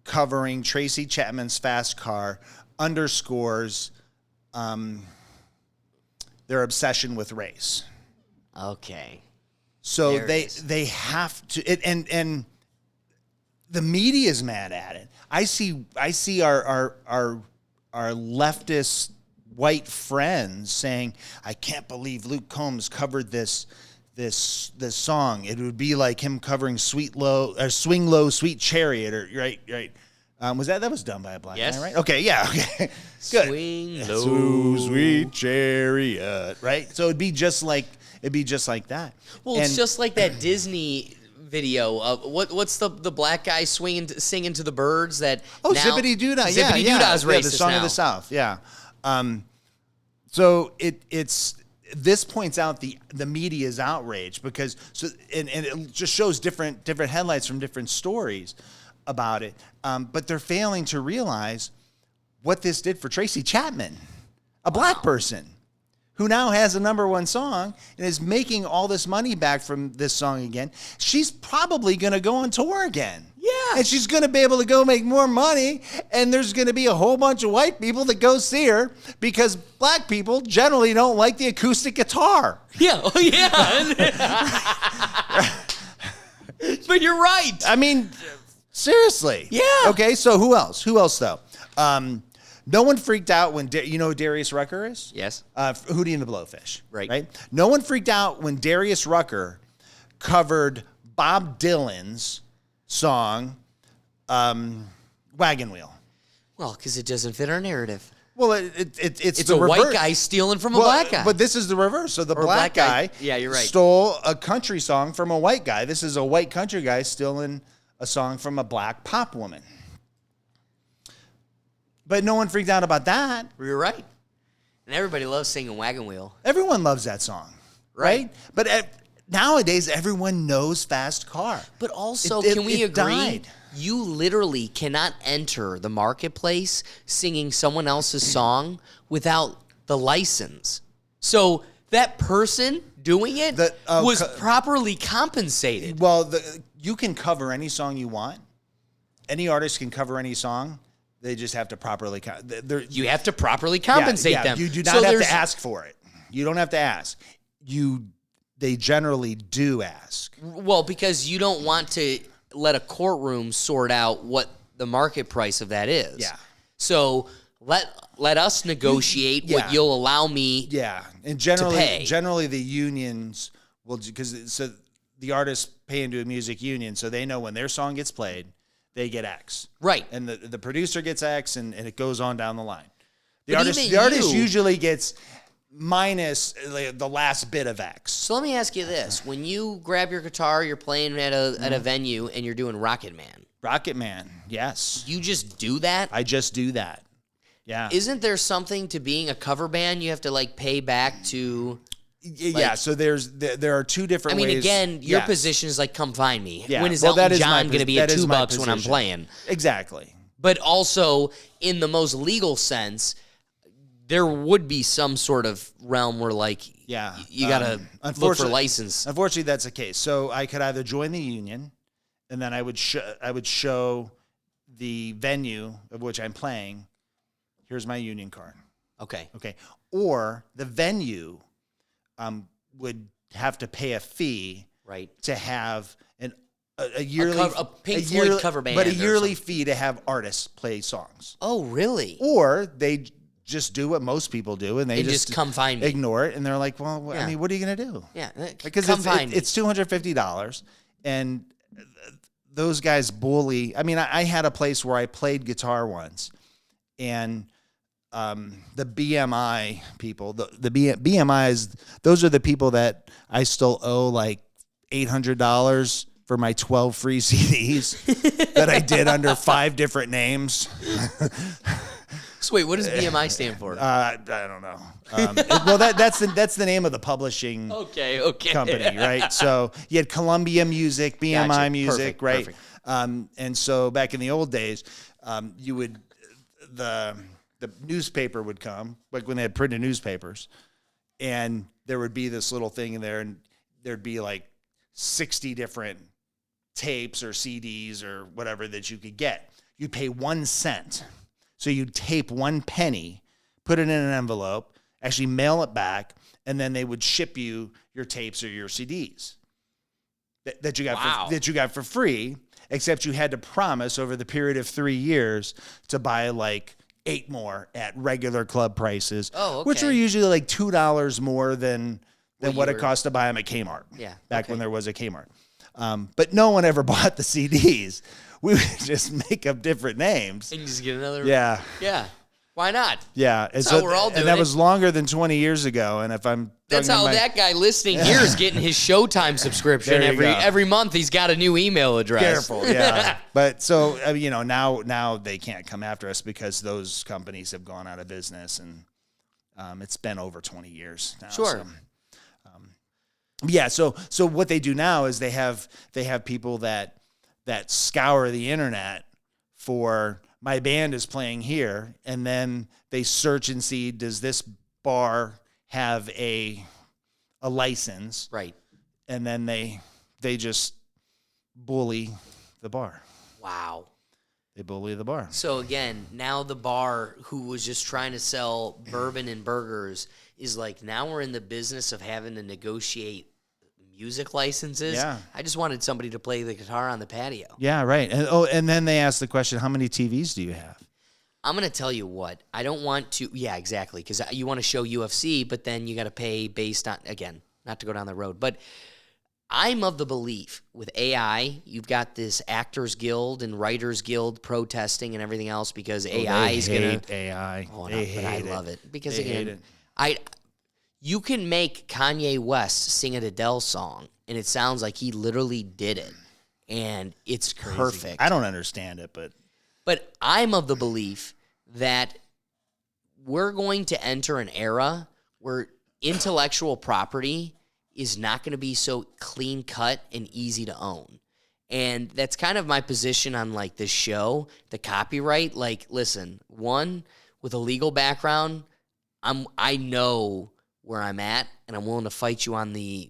covering Tracy Chapman's fast car underscores their obsession with race. Okay. So they have to, and the media is mad at it. I see our leftist white friends saying, "I can't believe Luke Combs covered this song. It would be like him covering Swing Low, Sweet Chariot," or right. Was that was done by a black guy, right? Okay, yeah, okay, good. Swing Low, Sweet Chariot, right? So it'd be just like that. Well, it's just like that Disney video of what's the black guy singing to the birds that Zippity Doodah. Zippity Doodah's racist the song now. of the South. Yeah. So it's this points out the media's outrage because and it just shows different headlights from different stories about it. But they're failing to realize what this did for Tracy Chapman, a black person who now has a #1 song and is making all this money back from this song again. She's probably going to go on tour again. Yeah. And she's going to be able to go make more money, and there's going to be a whole bunch of white people that go see her because black people generally don't like the acoustic guitar. Yeah. Oh, yeah. But you're right. I mean, seriously. Yeah. Okay, so who else? Who else, though? No one freaked out when, you know who Darius Rucker is? Yes. Hootie and the Blowfish. Right. No one freaked out when Darius Rucker covered Bob Dylan's song, Wagon Wheel. Well, because it doesn't fit our narrative. Well, it's It's the a reverse. white guy stealing from a black guy. But this is the reverse. So the Or a black guy, yeah, you're right. stole a country song from a white guy. This is a white country guy stealing a song from a black pop woman. But no one freaked out about that. You're right. And everybody loves singing Wagon Wheel. Everyone loves that song, right? But nowadays, everyone knows Fast Car. But also, It can we agree? died. You literally cannot enter the marketplace singing someone else's song without the license. So that person doing it was properly compensated. Well, you can cover any song you want. Any artist can cover any song. They just have to properly. You have to properly compensate them. You do not have to ask for it. You don't have to ask. They generally do ask. Well, because you don't want to let a courtroom sort out what the market price of that is. Yeah. So let us negotiate what you'll allow me. Yeah, and to pay. generally the unions will, because the artists pay into a music union, so they know when their song gets played, they get X. Right. And the producer gets X, and it goes on down the line. The But artist usually gets minus the last bit of X. So let me ask you this: when you grab your guitar, you're playing at a venue, and you're doing Rocket Man. Rocket Man, yes. You just do that? I just do that. Yeah. Isn't there something to being a cover band? You have to pay back to. Yeah. So there are two different ways. I mean, again, your Yes. position is come find me. Yeah. When is Well, that Elton is my John going to be at that is my $2 when I'm position. playing? Exactly. But also, in the most legal sense, there would be some sort of realm where, you got to look for license. Unfortunately, that's the case. So I could either join the union, and then I would show the venue of which I'm playing. Here's my union card. Okay. Or the venue would have to pay a fee, Right. to have a yearly a Pink Floyd cover band, but a or yearly something. fee to have artists play songs. Oh, really? Or they just do what most people do, and they And just come find me. ignore it, and they're like, "Well, I Yeah. mean, what are you gonna do?" Yeah. Because come find me. it's $250, and those guys bully. I mean, I had a place where I played guitar once, and the BMI people, the BMIs, those are the people that I still owe like $800 for my 12 free CDs that I did under 5 different names. So wait, what does BMI stand for? I don't know. Well, that's the name of the publishing Okay. company, right? So you had Columbia Music, BMI Gotcha. Music, Perfect, right? perfect. And so back in the old days, you would the newspaper would come, like when they had printed newspapers, and there would be this little thing in there, and there'd be like 60 different tapes or CDs or whatever that you could get. You'd pay 1 cent. So you'd tape 1 penny, put it in an envelope, actually mail it back, and then they would ship you your tapes or your CDs that you got for free, except you had to promise over the period of 3 years to buy like 8 more at regular club prices, which were usually like $2 more than what it cost to buy them at Kmart. Yeah, back when there was a Kmart. But no one ever bought the CDs. We would just make up different names. And just get another. Yeah. Yeah. Why not? Yeah, That's how we're all doing and that it. was longer than 20 years ago. And if I'm That's how that guy listening here is getting his Showtime subscription There you go. every month. He's got a new email address. Careful, yeah. But so now they can't come after us because those companies have gone out of business, and it's been over 20 years now. Sure. So what they do now is they have people that scour the internet for my band is playing here, and then they search and see, does this bar have a license? Right. And then they just bully the bar. Wow. They bully the bar. So again, now the bar who was just trying to sell bourbon and burgers is like, now we're in the business of having to negotiate music licenses. Yeah. I just wanted somebody to play the guitar on the patio. Yeah, right. And then they ask the question, how many TVs do you have? I'm going to tell you what, I don't want to, yeah, exactly, because you want to show UFC, but then you got to pay based on, again, not to go down the road, but I'm of the belief with AI, you've got this Actors Guild and Writers Guild protesting and everything else because AI is going to... AI. Oh, no, They but I hate love it. Because They hate again, it. you can make Kanye West sing an Adele song, and it sounds like he literally did it, and it's perfect. I don't understand it, but I'm of the belief that we're going to enter an era where intellectual property is not going to be so clean cut and easy to own. And that's kind of my position on like this show, the copyright. Like, listen, one, with a legal background, I know where I'm at, and I'm willing to fight you on the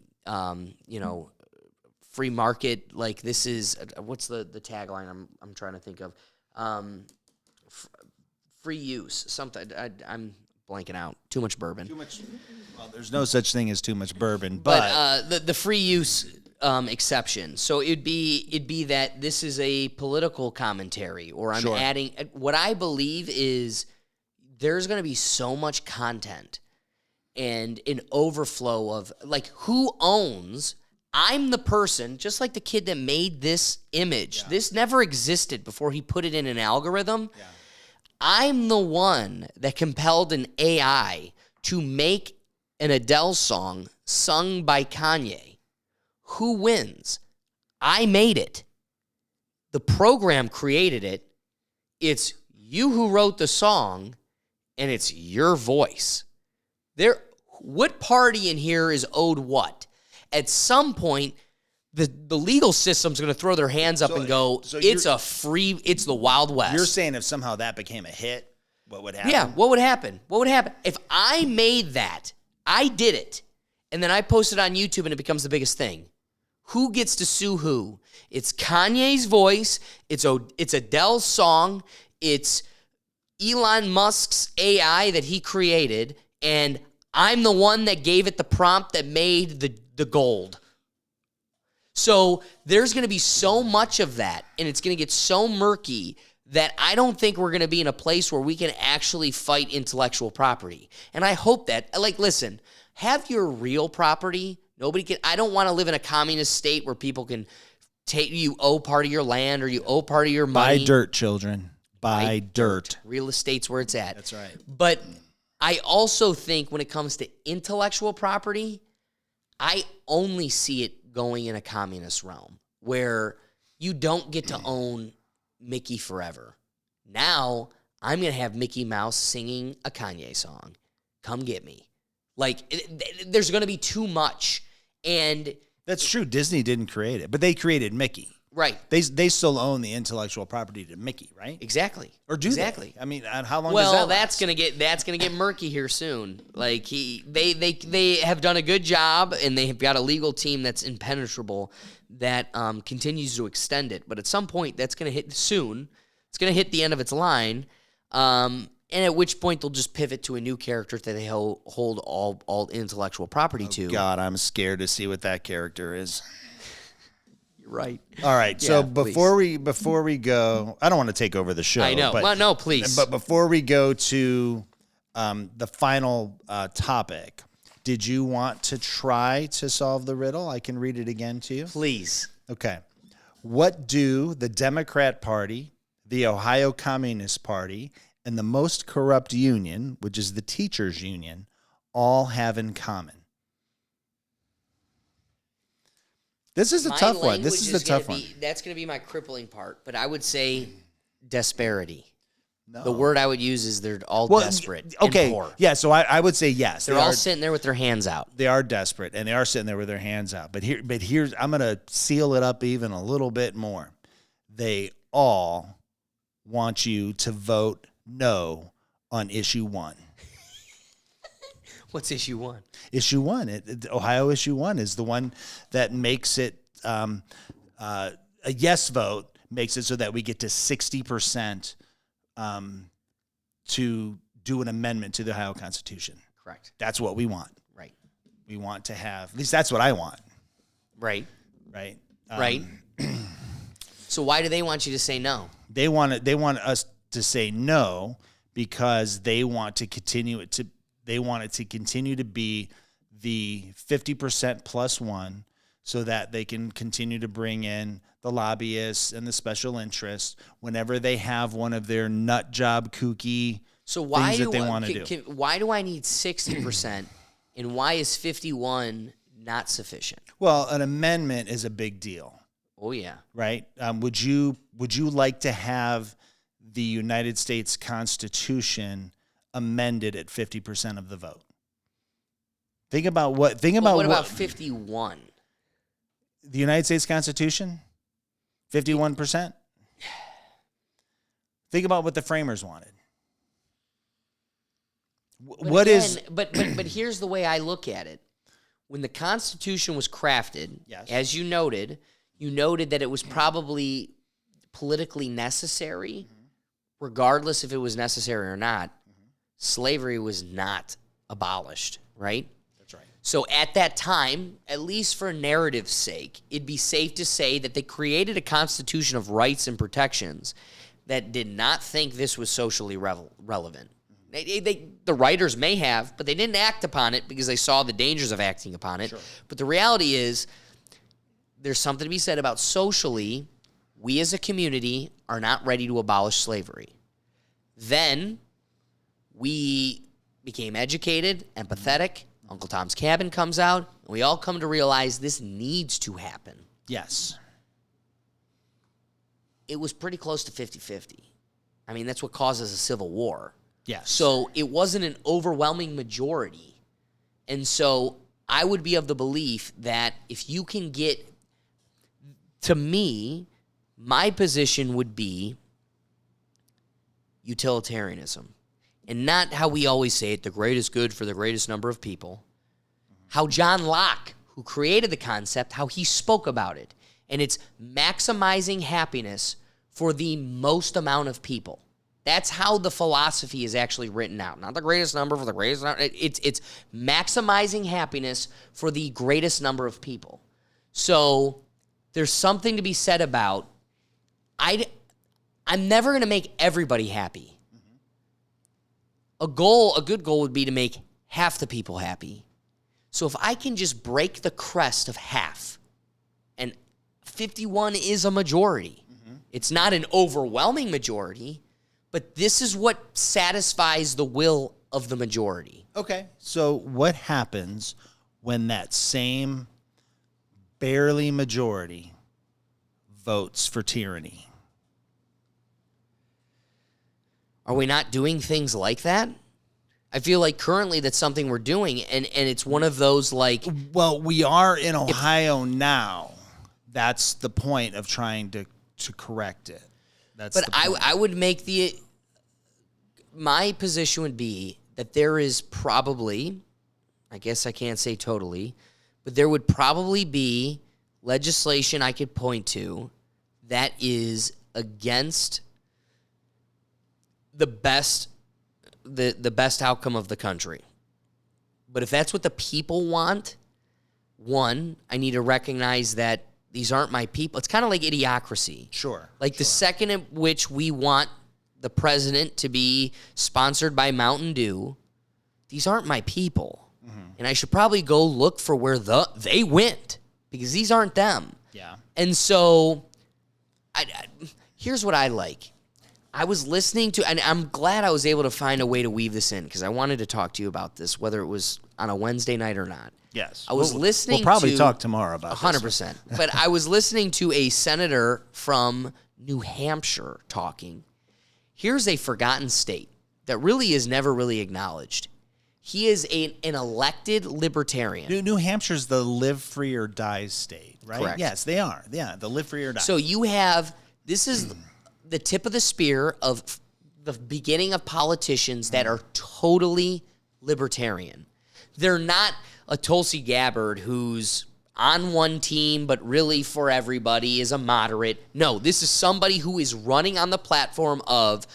free market. Like, this is what's the tagline I'm trying to think of? Free use, something. I'm blanking out. Too much bourbon. well, there's no such thing as too much bourbon. But the free use exception. So it'd be that this is a political commentary, or I'm Sure. adding. What I believe is there's going to be so much content and an overflow of like who owns. I'm the person, just like the kid that made this image. Yeah. This never existed before he put it in an algorithm. Yeah. I'm the one that compelled an AI to make an Adele song sung by Kanye. Who wins? I made it. The program created it. It's you who wrote the song, and it's your voice. What party in here is owed what? At some point, the legal system's going to throw their hands up and go, it's the Wild West. You're saying if somehow that became a hit, what would happen? Yeah, what would happen? What would happen? If I made that, I did it, and then I post it on YouTube and it becomes the biggest thing. Who gets to sue who? It's Kanye's voice. It's Adele's song. It's Elon Musk's AI that he created, and I'm the one that gave it the prompt that made the gold. So there's going to be so much of that, and it's going to get so murky that I don't think we're going to be in a place where we can actually fight intellectual property. And I hope that, like, listen, have your real property. Nobody can. I don't want to live in a communist state where people can you owe part of your land or you owe part of your money. Buy dirt, children. Buy dirt. Real estate's where it's at. That's right. But I also think when it comes to intellectual property, I only see it going in a communist realm where you don't get to own Mickey forever. Now, I'm going to have Mickey Mouse singing a Kanye song. Come get me. Like, there's going to be too much. And that's true. Disney didn't create it, but they created Mickey. Right. They still own the intellectual property to Mickey, right? Exactly. Or do exactly. they? I mean, how long well, does that that's gonna get murky here soon. Like they have done a good job, and they have got a legal team that's impenetrable that continues to extend it. But at some point, that's gonna hit soon. It's gonna hit the end of its line, and at which point they'll just pivot to a new character that they hold all intellectual property to. God, I'm scared to see what that character is. Right. All right. Yeah, so before we go, I don't want to take over the show. I know. But, well, no, please. But before we go to the final topic, did you want to try to solve the riddle? I can read it again to you. Please. Okay. What do the Democrat Party, the Ohio Communist Party, and the most corrupt union, which is the teachers' union, all have in common? This is a tough one. This is a tough one. That's going to be my crippling part, but I would say disparity. No. The word I would use is they're all desperate Okay. and poor. Yeah, so I would say yes. They're all sitting there with their hands out. They are desperate, and they are sitting there with their hands out. But here's I'm going to seal it up even a little bit more. They all want you to vote no on issue 1. What's issue 1? Issue 1, Ohio issue 1 is the one that makes it a yes vote, makes it so that we get to 60% to do an amendment to the Ohio Constitution. Correct. That's what we want. Right. We want to have, at least that's what I want. Right. Right. Right. So why do they want you to say no? They want us to say no because they want to continue it to. They want it to continue to be the 50% plus one so that they can continue to bring in the lobbyists and the special interests whenever they have one of their nut job kooky things that they want to do. Why do I need 60% and why is 51 not sufficient? Well, an amendment is a big deal. Oh, yeah. Right? Would you like to have the United States Constitution amended at 50% of the vote? What about 51? The United States Constitution? 51%? Think about what the framers wanted. But here's the way I look at it. When the Constitution was crafted, yes, as you noted that it was probably politically necessary, regardless if it was necessary or not. Slavery was not abolished, right? That's right. So at that time, at least for narrative's sake, it'd be safe to say that they created a constitution of rights and protections that did not think this was socially relevant. The writers may have, but they didn't act upon it because they saw the dangers of acting upon it. Sure. But the reality is there's something to be said about socially, we as a community are not ready to abolish slavery. Then we became educated, empathetic. Uncle Tom's Cabin comes out, and we all come to realize this needs to happen. Yes. It was pretty close to 50-50. I mean, that's what causes a civil war. Yes. So it wasn't an overwhelming majority. And so I would be of the belief that if you can get, to me, my position would be utilitarianism. And not how we always say it, the greatest good for the greatest number of people. How John Locke, who created the concept, how he spoke about it. And it's maximizing happiness for the most amount of people. That's how the philosophy is actually written out. Not the greatest number for the greatest number. It's maximizing happiness for the greatest number of people. So there's something to be said about, I'm never going to make everybody happy. A good goal would be to make half the people happy. So if I can just break the crest of half, and 51 is a majority. It's not an overwhelming majority, but this is what satisfies the will of the majority. Okay. So what happens when that same barely majority votes for tyranny? Are we not doing things like that? I feel like currently that's something we're doing, and it's one of those like... Well, we are in Ohio now. That's the point of trying to correct it. But I would make my position would be that there is probably, I guess I can't say totally, but there would probably be legislation I could point to that is against the best outcome of the country. But if that's what the people want, one, I need to recognize that these aren't my people. It's kind of like idiocracy. Sure. Like the second in which we want the president to be sponsored by Mountain Dew, these aren't my people. And I should probably go look for where they went because these aren't them. Yeah. And so here's what I like. I was listening to, and I'm glad I was able to find a way to weave this in because I wanted to talk to you about this, whether it was on a Wednesday night or not. Yes. I was listening We'll probably to, talk tomorrow about 100%. But I was listening to a senator from New Hampshire talking. Here's a forgotten state that really is never really acknowledged. He is an elected libertarian. New Hampshire's the live free or die state, right? Correct. Yes, they are. Yeah, the live free or die. So you have, this is the tip of the spear of the beginning of politicians that are totally libertarian. They're not a Tulsi Gabbard who's on one team but really for everybody is a moderate. No, this is somebody who is running on the platform of,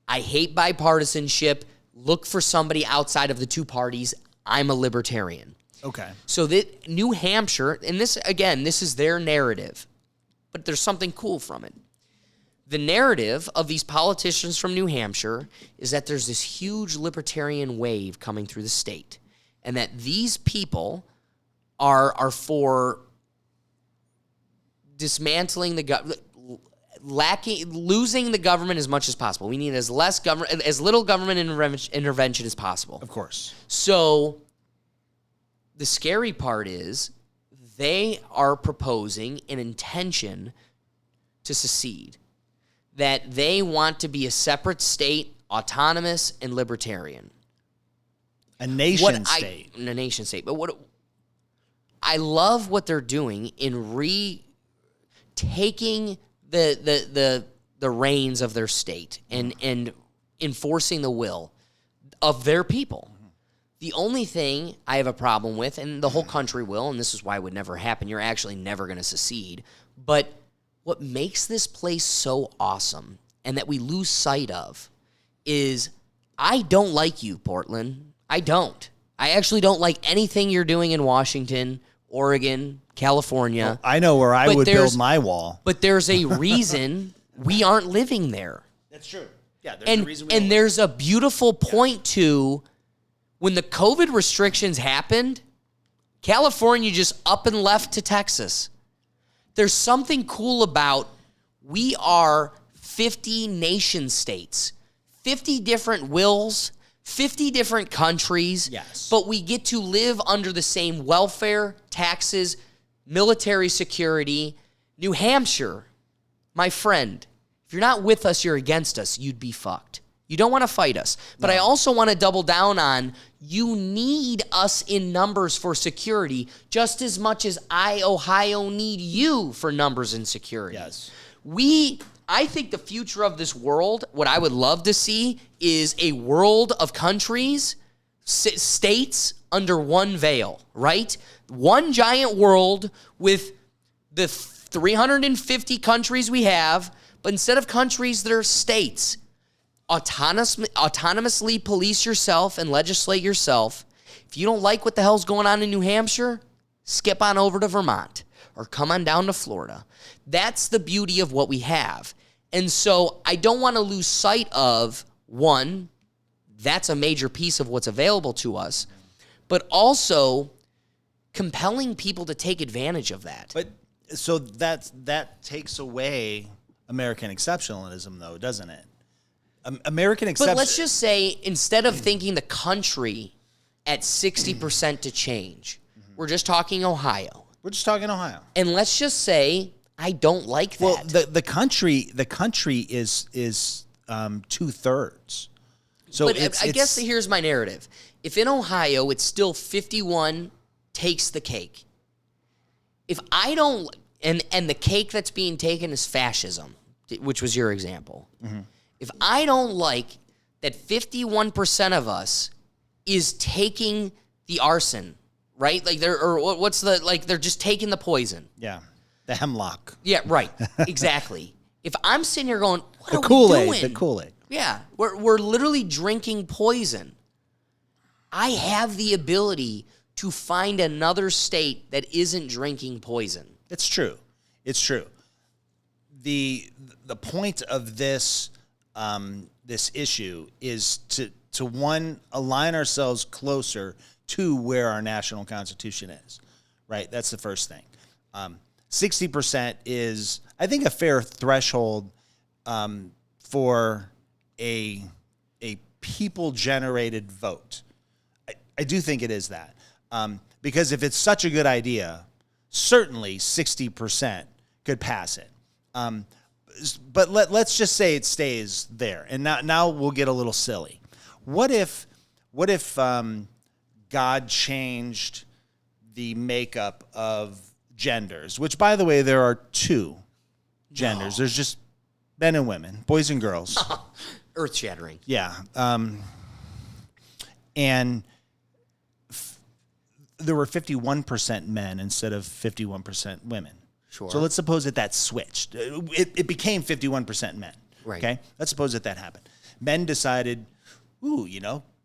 I hate bipartisanship, look for somebody outside of the two parties, I'm a libertarian. Okay. So that New Hampshire, and this, again, this is their narrative, but there's something cool from it. The narrative of these politicians from New Hampshire is that there's this huge libertarian wave coming through the state, and that these people are for dismantling the government, losing the government as much as possible. We need as little government intervention as possible. Of course. So the scary part is they are proposing an intention to secede, that they want to be a separate state, autonomous and libertarian. A nation state. A nation state. But what I love what they're doing in taking the reins of their state and enforcing the will of their people. The only thing I have a problem with, and the whole country will, and this is why it would never happen, you're actually never going to secede, but what makes this place so awesome and that we lose sight of is I don't like you, Portland. I don't. I actually don't like anything you're doing in Washington, Oregon, California. Well, I know where I would build my wall. But there's a reason we aren't living there. That's true. Yeah, there's a reason. And there's a beautiful point to when the COVID restrictions happened, California just up and left to Texas. There's something cool about we are 50 nation states, 50 different wills, 50 different countries, yes, but we get to live under the same welfare, taxes, military security. New Hampshire, my friend, if you're not with us, you're against us, you'd be fucked. You don't want to fight us. But I also want to double down on you need us in numbers for security just as much as Ohio, need you for numbers and security. Yes. I think the future of this world, what I would love to see is a world of countries, states under one veil, right? One giant world with the 350 countries we have, but instead of countries, they're states. Autonomously police yourself and legislate yourself. If you don't like what the hell's going on in New Hampshire, skip on over to Vermont or come on down to Florida. That's the beauty of what we have. And so I don't want to lose sight of, one, that's a major piece of what's available to us, but also compelling people to take advantage of that. But so that takes away American exceptionalism, though, doesn't it? American exception. But let's just say, instead of thinking the country at 60% to change, we're just talking Ohio. We're just talking Ohio. And let's just say, I don't like that. Well, the country is 2/3. So but I guess here's my narrative. If in Ohio it's still 51 takes the cake. If I don't, and the cake that's being taken is fascism, which was your example. Mm-hmm. If I don't like that 51% of us is taking the arson, right? Like they're just taking the poison. Yeah. The hemlock. Yeah, right. Exactly. If I'm sitting here going, what are we doing? The Kool-Aid. Yeah, we're literally drinking poison. I have the ability to find another state that isn't drinking poison. It's true. It's true. The point of this issue is to one, align ourselves closer to where our national constitution is, right? That's the first thing. 60% is, I think, a fair threshold for a people-generated vote. I do think it is that. Because if it's such a good idea, certainly 60% could pass it. But let's just say it stays there. And now we'll get a little silly. What if God changed the makeup of genders, which, by the way, there are two genders. There's just men and women, boys and girls. Earth-shattering. Yeah. And there were 51% men instead of 51% women. Sure. So let's suppose that switched. It became 51% men. Right. Okay? Let's suppose that happened. Men decided,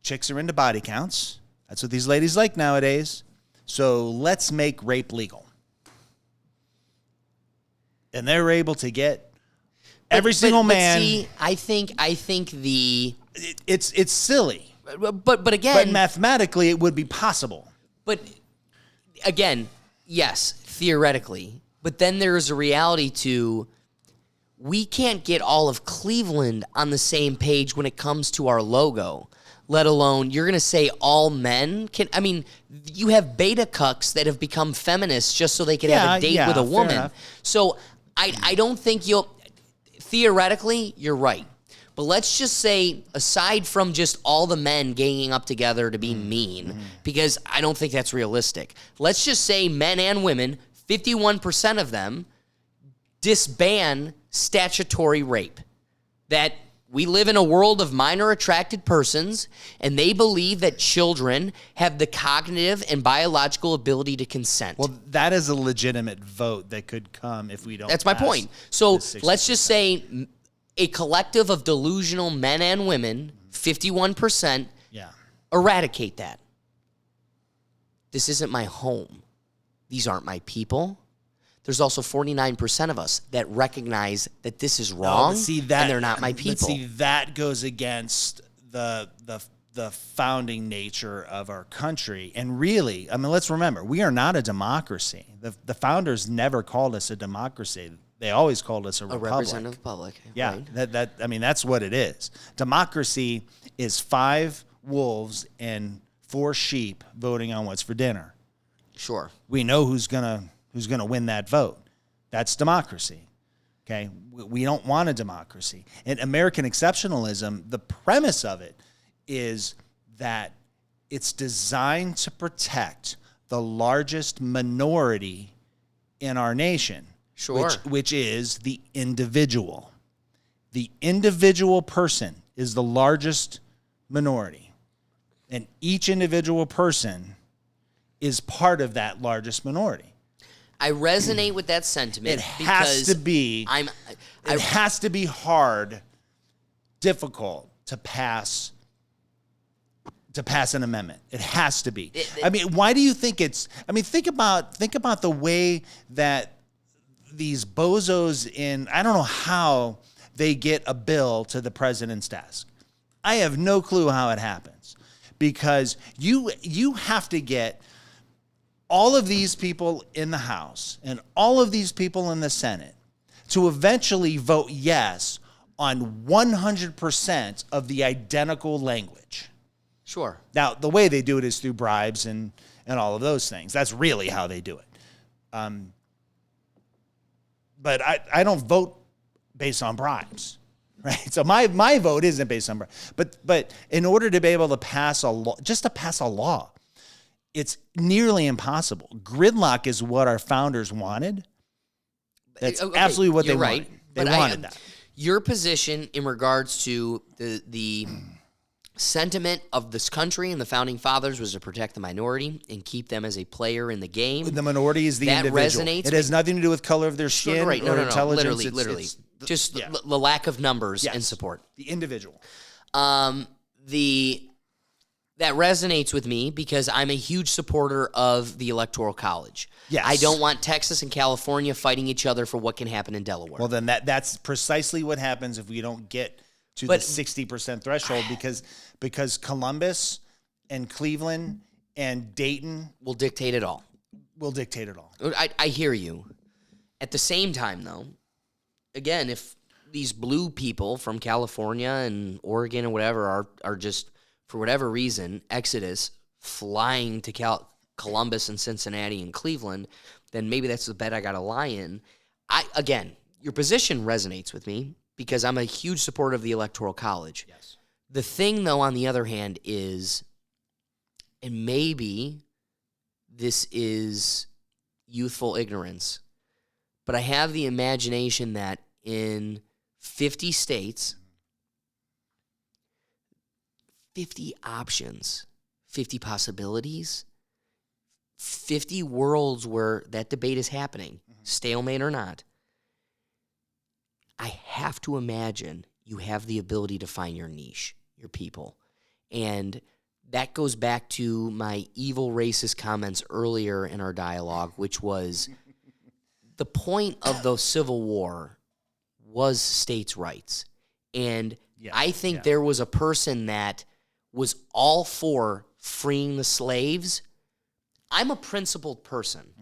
chicks are into body counts. That's what these ladies like nowadays. So let's make rape legal. And they're able to get every single man. But see, I think it's silly. But again. But mathematically, it would be possible. But again, yes, theoretically. But then there's a reality to we can't get all of Cleveland on the same page when it comes to our logo, let alone you're going to say all men can. I mean, you have beta cucks that have become feminists just so they can have a date with a woman. So I don't think theoretically, you're right. But let's just say, aside from just all the men ganging up together to be mean, because I don't think that's realistic, let's just say men and women, 51% of them disband statutory rape. That we live in a world of minor attracted persons, and they believe that children have the cognitive and biological ability to consent. Well, that is a legitimate vote that could come if we don't. That's my point. So let's just say a collective of delusional men and women, 51%, eradicate that. This isn't my home. These aren't my people. There's also 49% of us that recognize that this is wrong, and they're not my people. See, that goes against the founding nature of our country. And really, I mean, let's remember, we are not a democracy. The founders never called us a democracy. They always called us a republic. Representative republic. Yeah, right. I mean, that's what it is. Democracy is 5 wolves and 4 sheep voting on what's for dinner. Sure. We know who's gonna win that vote. That's democracy. Okay, we don't want a democracy. And American exceptionalism, the premise of it is that it's designed to protect the largest minority in our nation. Sure. Which is the individual. The individual person is the largest minority. And each individual person is part of that largest minority. I resonate with that sentiment. It has to be. It has to be hard, difficult to pass an amendment. It has to be. I mean, why do you think it's? I mean, think about the way that these bozos I don't know how they get a bill to the president's desk. I have no clue how it happens, because you have to get all of these people in the House and all of these people in the Senate to eventually vote yes on 100% of the identical language. Sure. Now, the way they do it is through bribes and all of those things. That's really how they do it. But I don't vote based on bribes, right? So my vote isn't based on bribes. But in order to be able to pass a law, just to pass a law, it's nearly impossible. Gridlock is what our founders wanted. That's absolutely what they wanted. They wanted that. Your position in regards to the sentiment of this country and the founding fathers was to protect the minority and keep them as a player in the game. The minority is the individual. Resonates. It has nothing to do with color of their skin or intelligence. Literally. Just the lack of numbers and support. The individual. That resonates with me because I'm a huge supporter of the Electoral College. Yes. I don't want Texas and California fighting each other for what can happen in Delaware. Well, then that's precisely what happens if we don't get to the 60% threshold, because Columbus and Cleveland and Dayton will dictate it all. I hear you. At the same time, though, again, if these blue people from California and Oregon and whatever are just, for whatever reason, exodus, flying to Columbus and Cincinnati and Cleveland, then maybe that's the bet I got to lie in. Again, your position resonates with me because I'm a huge supporter of the Electoral College. Yes. The thing, though, on the other hand, is, and maybe this is youthful ignorance, but I have the imagination that in 50 states, 50 options, 50 possibilities, 50 worlds where that debate is happening, stalemate or not, I have to imagine you have the ability to find your niche, your people. And that goes back to my evil racist comments earlier in our dialogue, which was the point of the Civil War was states' rights. And I think there was a person that was all for freeing the slaves. I'm a principled person.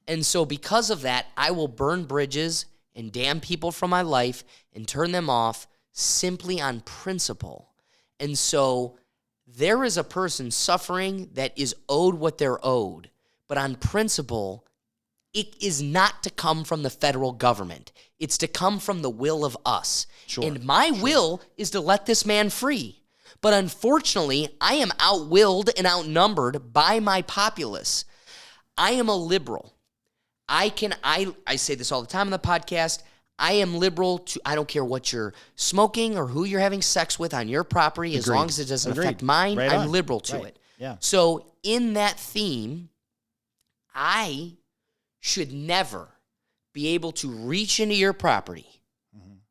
And so because of that, I will burn bridges and damn people from my life and turn them off simply on principle. And so there is a person suffering that is owed what they're owed, but on principle, it is not to come from the federal government. It's to come from the will of us. And my will is to let this man free. But unfortunately, I am outwilled and outnumbered by my populace. I am a liberal. I say this all the time on the podcast. I am liberal to, I don't care what you're smoking or who you're having sex with on your property, as long as it doesn't affect mine, I'm liberal to it. Yeah. So in that theme, I should never be able to reach into your property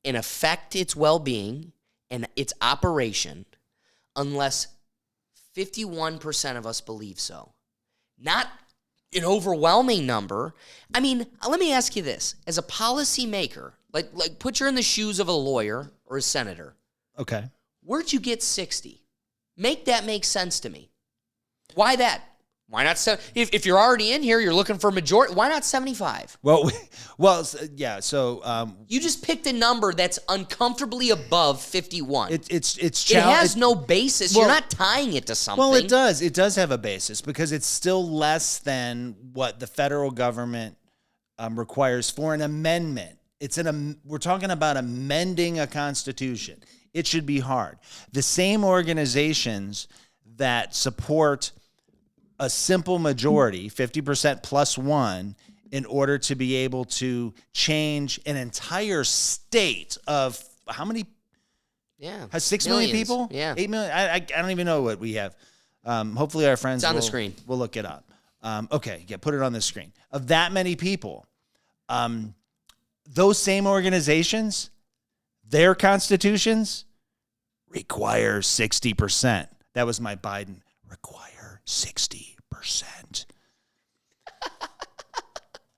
and affect its well-being and its operation unless 51% of us believe so. Not an overwhelming number. I mean, let me ask you this. As a policymaker, like put you in the shoes of a lawyer or a senator. Okay. Where'd you get 60? Make that make sense to me. Why that? Why not? If you're already in here, you're looking for a majority. Why not 75? Well, yeah. So you just picked a number that's uncomfortably above 51. It has no basis. You're not tying it to something. Well, it does. It does have a basis because it's still less than what the federal government requires for an amendment. We're talking about amending a constitution. It should be hard. The same organizations that support a simple majority, 50% plus one, in order to be able to change an entire state of how many? Yeah. Has 6 million people? Yeah. 8 million? I don't even know what we have. Hopefully our friends it's on the screen. We'll look it up. Okay, yeah, put it on the screen. Of that many people, those same organizations, their constitutions require 60%. That was my Biden. Require 60%.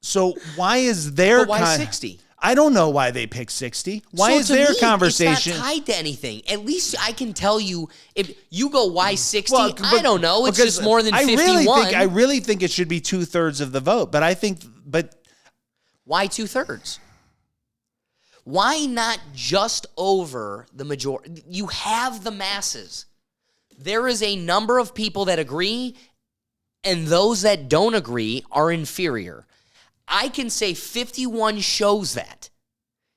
So why is their... But why 60? I don't know why they picked 60. Why is their conversation... It's not tied to anything. At least I can tell you, if you go, why 60? I don't know. It's just more than 51. I really think it should be 2/3 of the vote. But why 2/3? Why not just over the majority? You have the masses. There is a number of people that agree, and those that don't agree are inferior. I can say 51 shows that.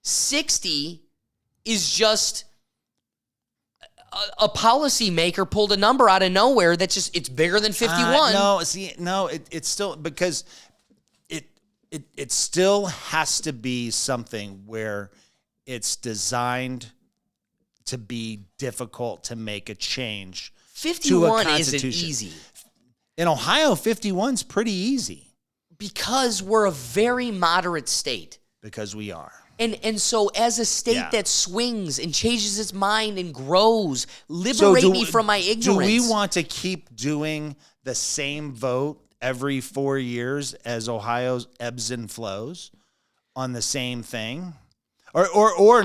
60 is just a policymaker pulled a number out of nowhere that's just, it's bigger than 51. It's still, because it still has to be something where it's designed to be difficult to make a change. 51 isn't easy. In Ohio, 51's pretty easy. Because we're a very moderate state. Because we are. And so as a state that swings and changes its mind and grows, liberate me from my ignorance. Do we want to keep doing the same vote every 4 years as Ohio ebbs and flows on the same thing? Or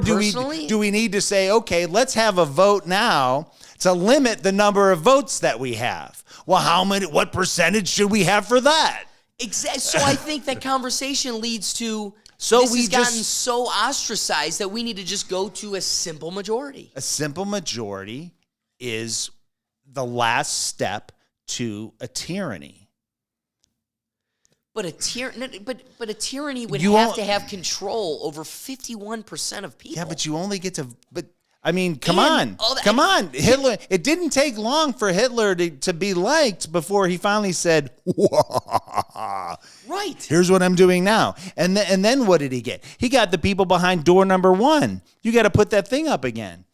do we need to say, okay, let's have a vote now to limit the number of votes that we have? Well, what percentage should we have for that? Exactly. So I think that conversation leads to So this we has gotten just so ostracized that we need to just go to a simple majority. a simple majority is the last step to a tyranny. But a tyranny would You have won't- to have control over 51% of people. Yeah, but you only get to. But I mean, come And on, all that- come on, Hitler. It didn't take long for Hitler to be liked before he finally said, Right. "Here's what I'm doing now." And then what did he get? He got the people behind door number 1. You got to put that thing up again.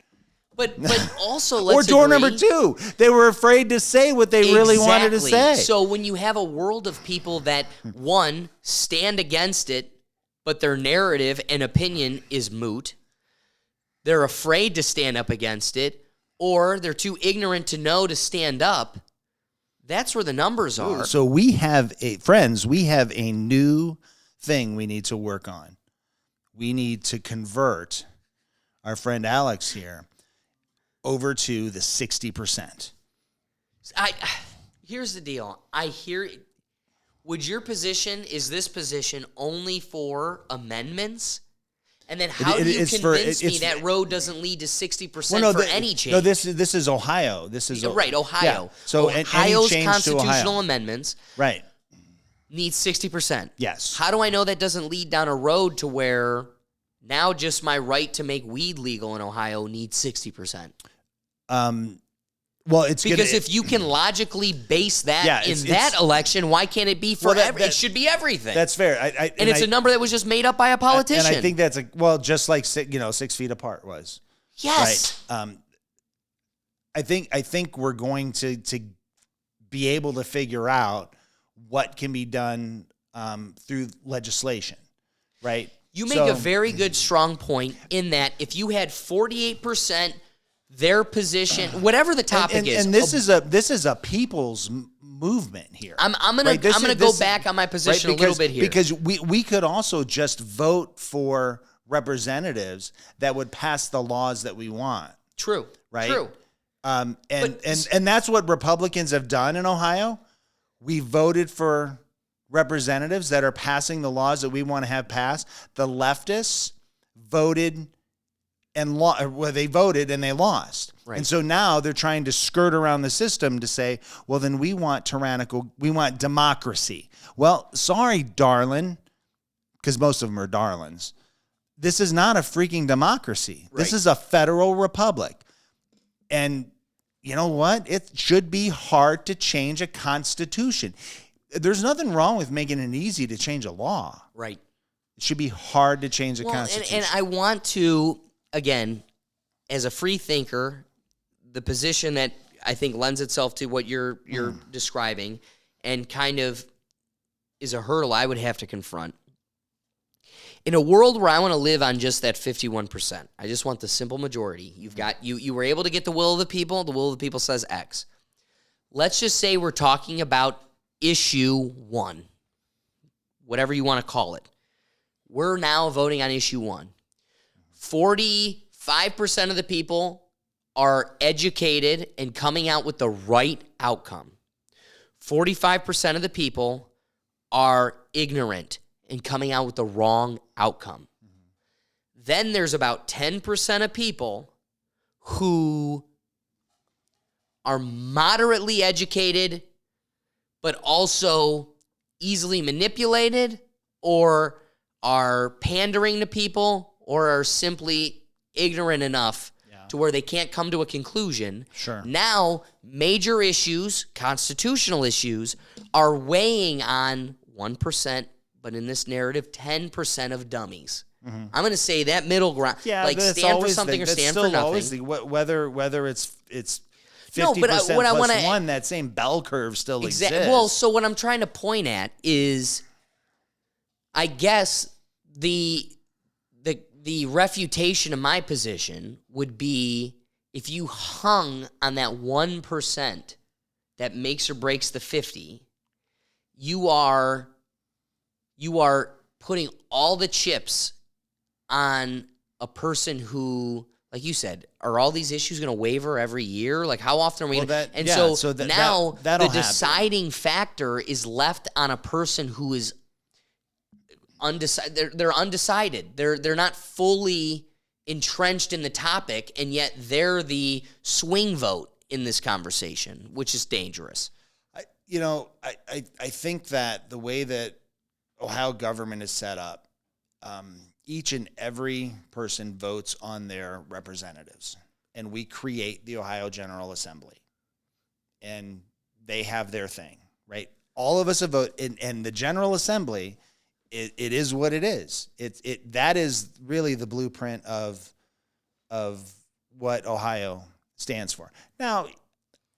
But also, Or let's door agree, number 2. They were afraid to say what they really wanted to say. So when you have a world of people that, one, stand against it, but their narrative and opinion is moot, they're afraid to stand up against it, or they're too ignorant to know to stand up, that's where the numbers are. So we have we have a new thing we need to work on. We need to convert our friend Alex here over to the 60%. Here's the deal. Is this position only for amendments? And then how do you convince me that road doesn't lead to 60% for any change? No, this is Ohio. This is right, Ohio. Yeah. So any Ohio's change to constitutional Ohio. amendments Right. need 60%. Yes. How do I know that doesn't lead down a road to where now just my right to make weed legal in Ohio needs 60%? Well, it's Because if you can logically base that in that election, why can't it be for it should be everything. That's fair. And it's a number that was just made up by a politician. And I think that's just like 6 feet apart was. Yes. Right. I think we're going to be able to figure out what can be done through legislation, right? You make a very good, strong point in that if you had 48%, their position, whatever the topic is, and this is a people's movement here. I'm gonna go back on my position a little bit here because we could also just vote for representatives that would pass the laws that we want. True. Right. True. And that's what Republicans have done in Ohio. We voted for representatives that are passing the laws that we want to have passed. The leftists voted they voted and they lost. Right. And so now they're trying to skirt around the system to say, well, then we want democracy. Well, sorry, darling, because most of them are darlings. This is not a freaking democracy. Right. This is a federal republic. And you know what? It should be hard to change a constitution. There's nothing wrong with making it easy to change a law. Right. It should be hard to change a constitution. And I want to, again, as a free thinker, the position that I think lends itself to what you're describing and kind of is a hurdle I would have to confront. In a world where I want to live on just that 51%, I just want the simple majority. You were able to get the will of the people. The will of the people says X. Let's just say we're talking about issue 1, whatever you want to call it. We're now voting on issue 1. 45% of the people are educated and coming out with the right outcome. 45% of the people are ignorant and coming out with the wrong outcome. Mm-hmm. Then there's about 10% of people who are moderately educated, but also easily manipulated or are pandering to people or are simply ignorant enough to where they can't come to a conclusion. Sure. Now, major issues, constitutional issues, are weighing on 1%, but in this narrative, 10% of dummies. Mm-hmm. I'm going to say that middle ground, stand for something or stand for nothing. Whether it's 50% plus one, that same bell curve still exists. Well, so what I'm trying to point at is, I guess the refutation of my position would be if you hung on that 1% that makes or breaks the 50, you are putting all the chips on a person who, like you said, are all these issues going to waver every year? Like, how often are we going to... So now the deciding factor is left on a person who is undecided. They're undecided. They're not fully entrenched in the topic, and yet they're the swing vote in this conversation, which is dangerous. I think that the way that Ohio government is set up, each and every person votes on their representatives, and we create the Ohio General Assembly, and they have their thing, right? All of us have voted, and the General Assembly, it is what it is. That is really the blueprint of what Ohio stands for. Now,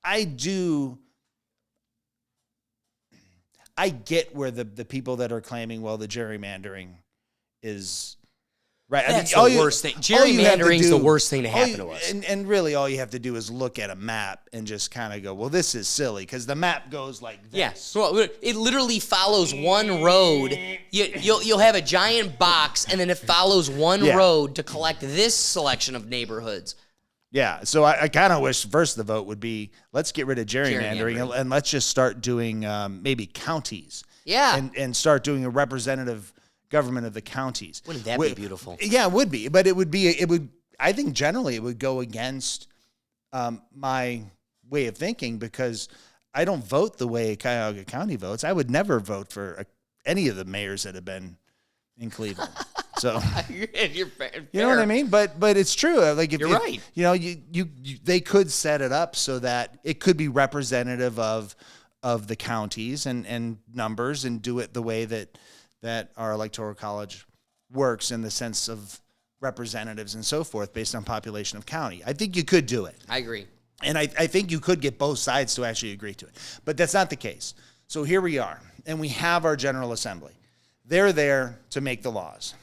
I get where the people that are claiming, well, the gerrymandering is right. That's the worst thing. Gerrymandering is the worst thing to happen to us. And really, all you have to do is look at a map and just kind of go, well, this is silly because the map goes like this. Yes, well, it literally follows one road. You'll have a giant box, and then it follows one road to collect this selection of neighborhoods. Yeah, so I kind of wish first the vote would be, let's get rid of gerrymandering. And let's just start doing maybe counties. Yeah. And start doing a representative government of the counties. Wouldn't that be beautiful? Yeah, it would be. But it would, I think generally it would go against my way of thinking because I don't vote the way Cuyahoga County votes. I would never vote for any of the mayors that have been in Cleveland. So you're fair. You know what I mean? But it's true. Like you're right. You they could set it up so that it could be representative of the counties and numbers and do it the way that our electoral college works in the sense of representatives and so forth based on population of county. I think you could do it. I agree. And I think you could get both sides to actually agree to it. But that's not the case. So here we are, and we have our General Assembly. They're there to make the laws.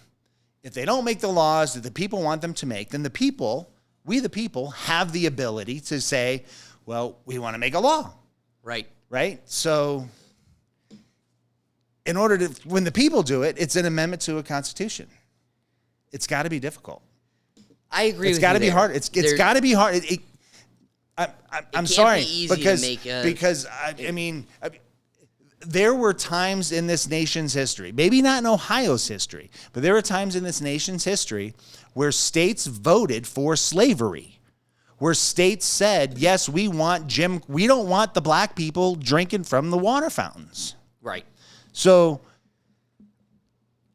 If they don't make the laws that the people want them to make, then we the people, have the ability to say, well, we want to make a law. Right. Right? So in order to, when the people do it, it's an amendment to a constitution. It's got to be difficult. I agree. It's got to be hard. It's got to be hard. I'm sorry because I mean, there were times in this nation's history, maybe not in Ohio's history, but there were times in this nation's history where states voted for slavery, where states said, yes, we don't want the black people drinking from the water fountains. Right. So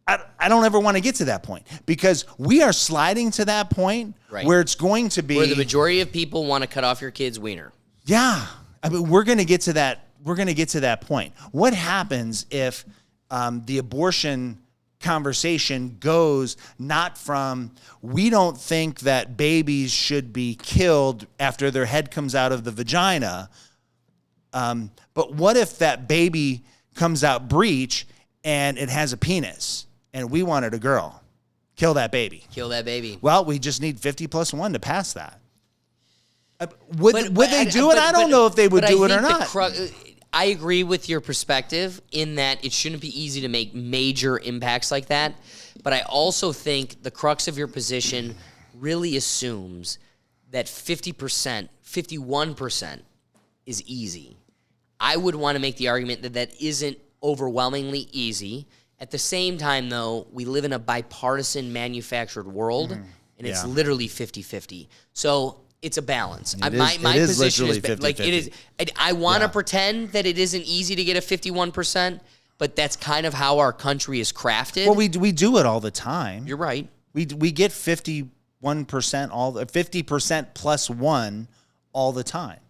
I don't ever want to get to that point because we are sliding to that point where it's going to be where the majority of people want to cut off your kid's wiener. Yeah. I mean, we're going to get to that. We're going to get to that point. What happens if the abortion conversation goes not from, we don't think that babies should be killed after their head comes out of the vagina, but what if that baby comes out breech and it has a penis and we wanted a girl? Kill that baby. Kill that baby. Well, we just need 50+1 to pass that. Would they do it? I don't know if they would do it or not. I agree with your perspective in that it shouldn't be easy to make major impacts like that. But I also think the crux of your position really assumes that 50%, 51% is easy. I would want to make the argument that that isn't overwhelmingly easy. At the same time, though, we live in a bipartisan manufactured world, and it's literally 50-50. So it's a balance. My position is 50-50. like it is. I want to pretend that it isn't easy to get a 51%, but that's kind of how our country is crafted. Well, we do it all the time. You're right. We get 51% 50% plus 1 all the time.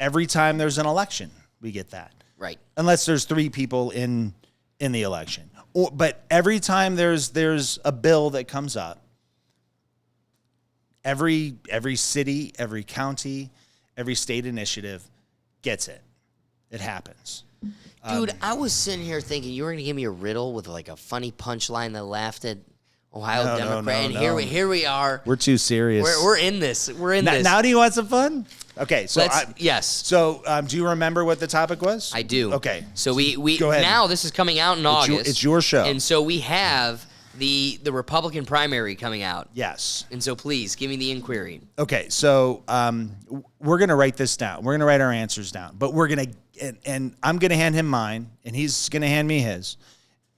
Every time there's an election, we get that. Right. Unless there's 3 people in the election. But every time there's a bill that comes up, every city, every county, every state initiative gets it. It happens. Dude, I was sitting here thinking you were going to give me a riddle with like a funny punchline that laughed at Ohio Democrat. Here we are. We're too serious. We're in this. We're in this. Now do you want some fun? Okay, so yes. So do you remember what the topic was? I do. Okay. So we go ahead. Now this is coming out in August. It's your show. And so we have the Republican primary coming out. Yes. And so please give me the inquiry. Okay, so we're going to write this down. We're going to write our answers down. But we're going to, and I'm going to hand him mine, and he's going to hand me his.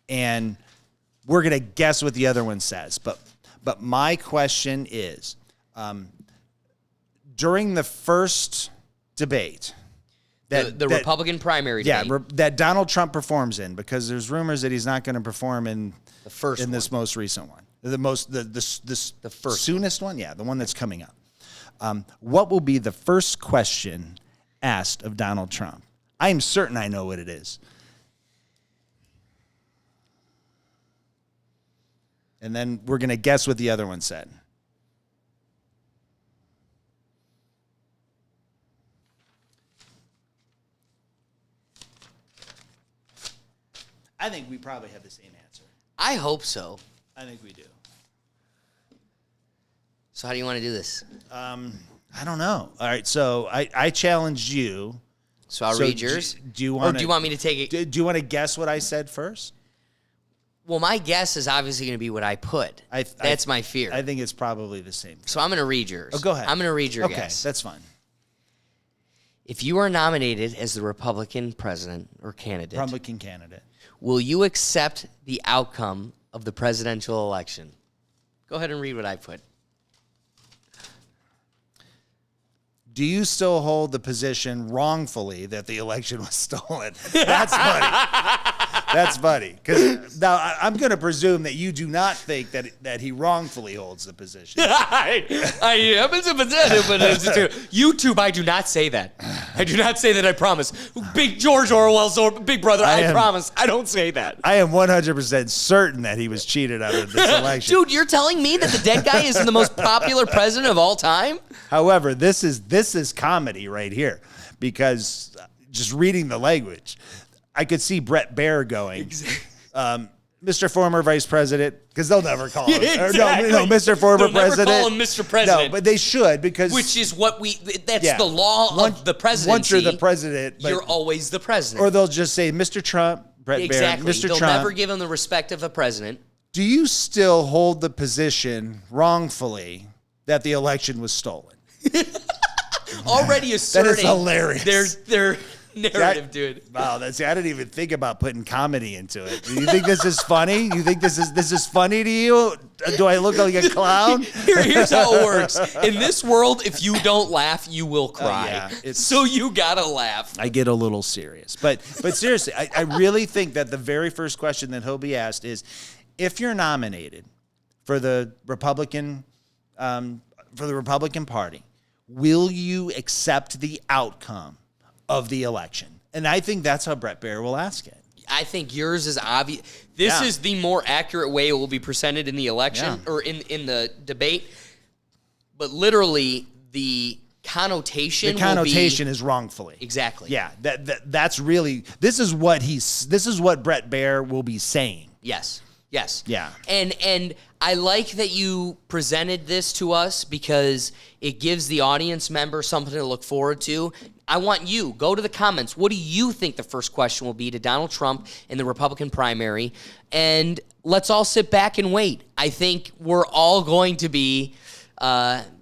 And we're going to guess what the other one says. But my question is, during the first debate, The Republican primary debate. that Donald Trump performs in, because there's rumors that he's not going to perform in The first in this one. most recent one, the first soonest one, the one that's coming up. What will be the first question asked of Donald Trump? I am certain I know what it is. And then we're going to guess what the other one said. I think we probably have the same answer. I hope so. I think we do. So how do you want to do this? I don't know. All right, so I challenged you. So I'll read yours. Do you want? Or do you want me to take it? Do you want to guess what I said first? Well, my guess is obviously going to be what I put. That's my fear. I think it's probably the same. So I'm going to read yours. Oh, go ahead. I'm going to read your okay, guess. that's fine. If you are nominated as the Republican president or candidate, Republican candidate. will you accept the outcome of the presidential election? Go ahead and read what I put. Do you still hold the position wrongfully that the election was stolen? That's funny. That's funny. Because now I'm going to presume that you do not think that he wrongfully holds the position. I am a potato, but YouTube, I do not say that. I do not say that, I promise. Big George Orwell's Big Brother, I promise. I don't say that. I am 100% certain that he was cheated out of this election. Dude, you're telling me that the dead guy is the most popular president of all time? However, this is comedy right here, because just reading the language, I could see Brett Baer going, Mr. Former Vice President, because they'll never call him. Exactly. No, Mr. Former They'll President. never call him Mr. President. No, but they should, because Which is what that's the law of the presidency. Once you're the president, you're always the president. Or they'll just say, Mr. Trump, Brett exactly. Baer, Mr. They'll Trump. never give him the respect of a president. Do you still hold the position wrongfully that the election was stolen? Already asserting. That is hilarious. Their narrative, dude. Wow, I didn't even think about putting comedy into it. Do you think this is funny? You think this is funny to you? Do I look like a clown? Here's how it works. In this world, if you don't laugh, you will cry. So you gotta laugh. I get a little serious. But seriously, I really think that the very first question that he'll be asked is, if you're nominated for the Republican Party, will you accept the outcome of the election? And I think that's how Brett Baer will ask it. I think yours is obvious. This is the more accurate way it will be presented in the election or in the debate. But literally, the connotation is wrongfully. Exactly. Yeah, that's really, this is what Brett Baer will be saying. Yes. Yeah. And I like that you presented this to us, because it gives the audience member something to look forward to. I want you, go to the comments. What do you think the first question will be to Donald Trump in the Republican primary? And let's all sit back and wait. I think we're all going to be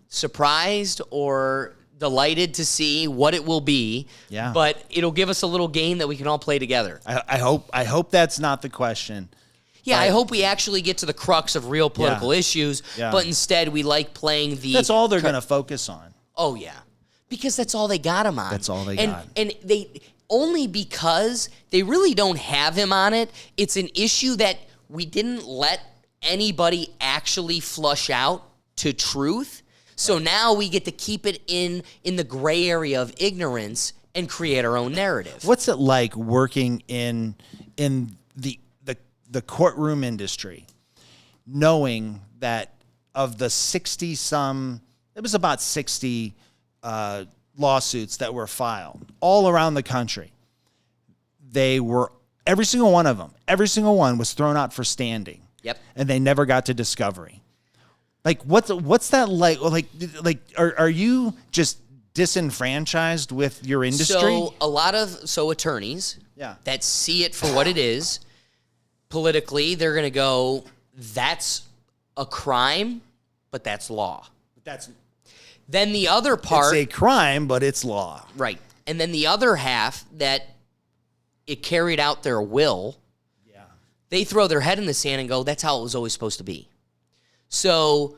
surprised or delighted to see what it will be. Yeah. But it'll give us a little game that we can all play together. I hope that's not the question. Yeah, I hope we actually get to the crux of real political issues, but instead we like playing the... That's all they're going to focus on. Oh, yeah. Because that's all they got him on. That's all they got. And they only because they really don't have him on it. It's an issue that we didn't let anybody actually flush out to truth. So now we get to keep it in the gray area of ignorance and create our own narrative. What's it like working in the courtroom industry, knowing that of the 60-some, it was about 60 lawsuits that were filed all around the country. Every single one was thrown out for standing. Yep. And they never got to discovery. Like, what's that like? Like, are you just disenfranchised with your industry? So a lot of attorneys that see it for what it is. Politically, they're going to go, that's a crime, but that's law. Then the other part... It's a crime, but it's law. Right. And then the other half, that it carried out their will, they throw their head in the sand and go, that's how it was always supposed to be. So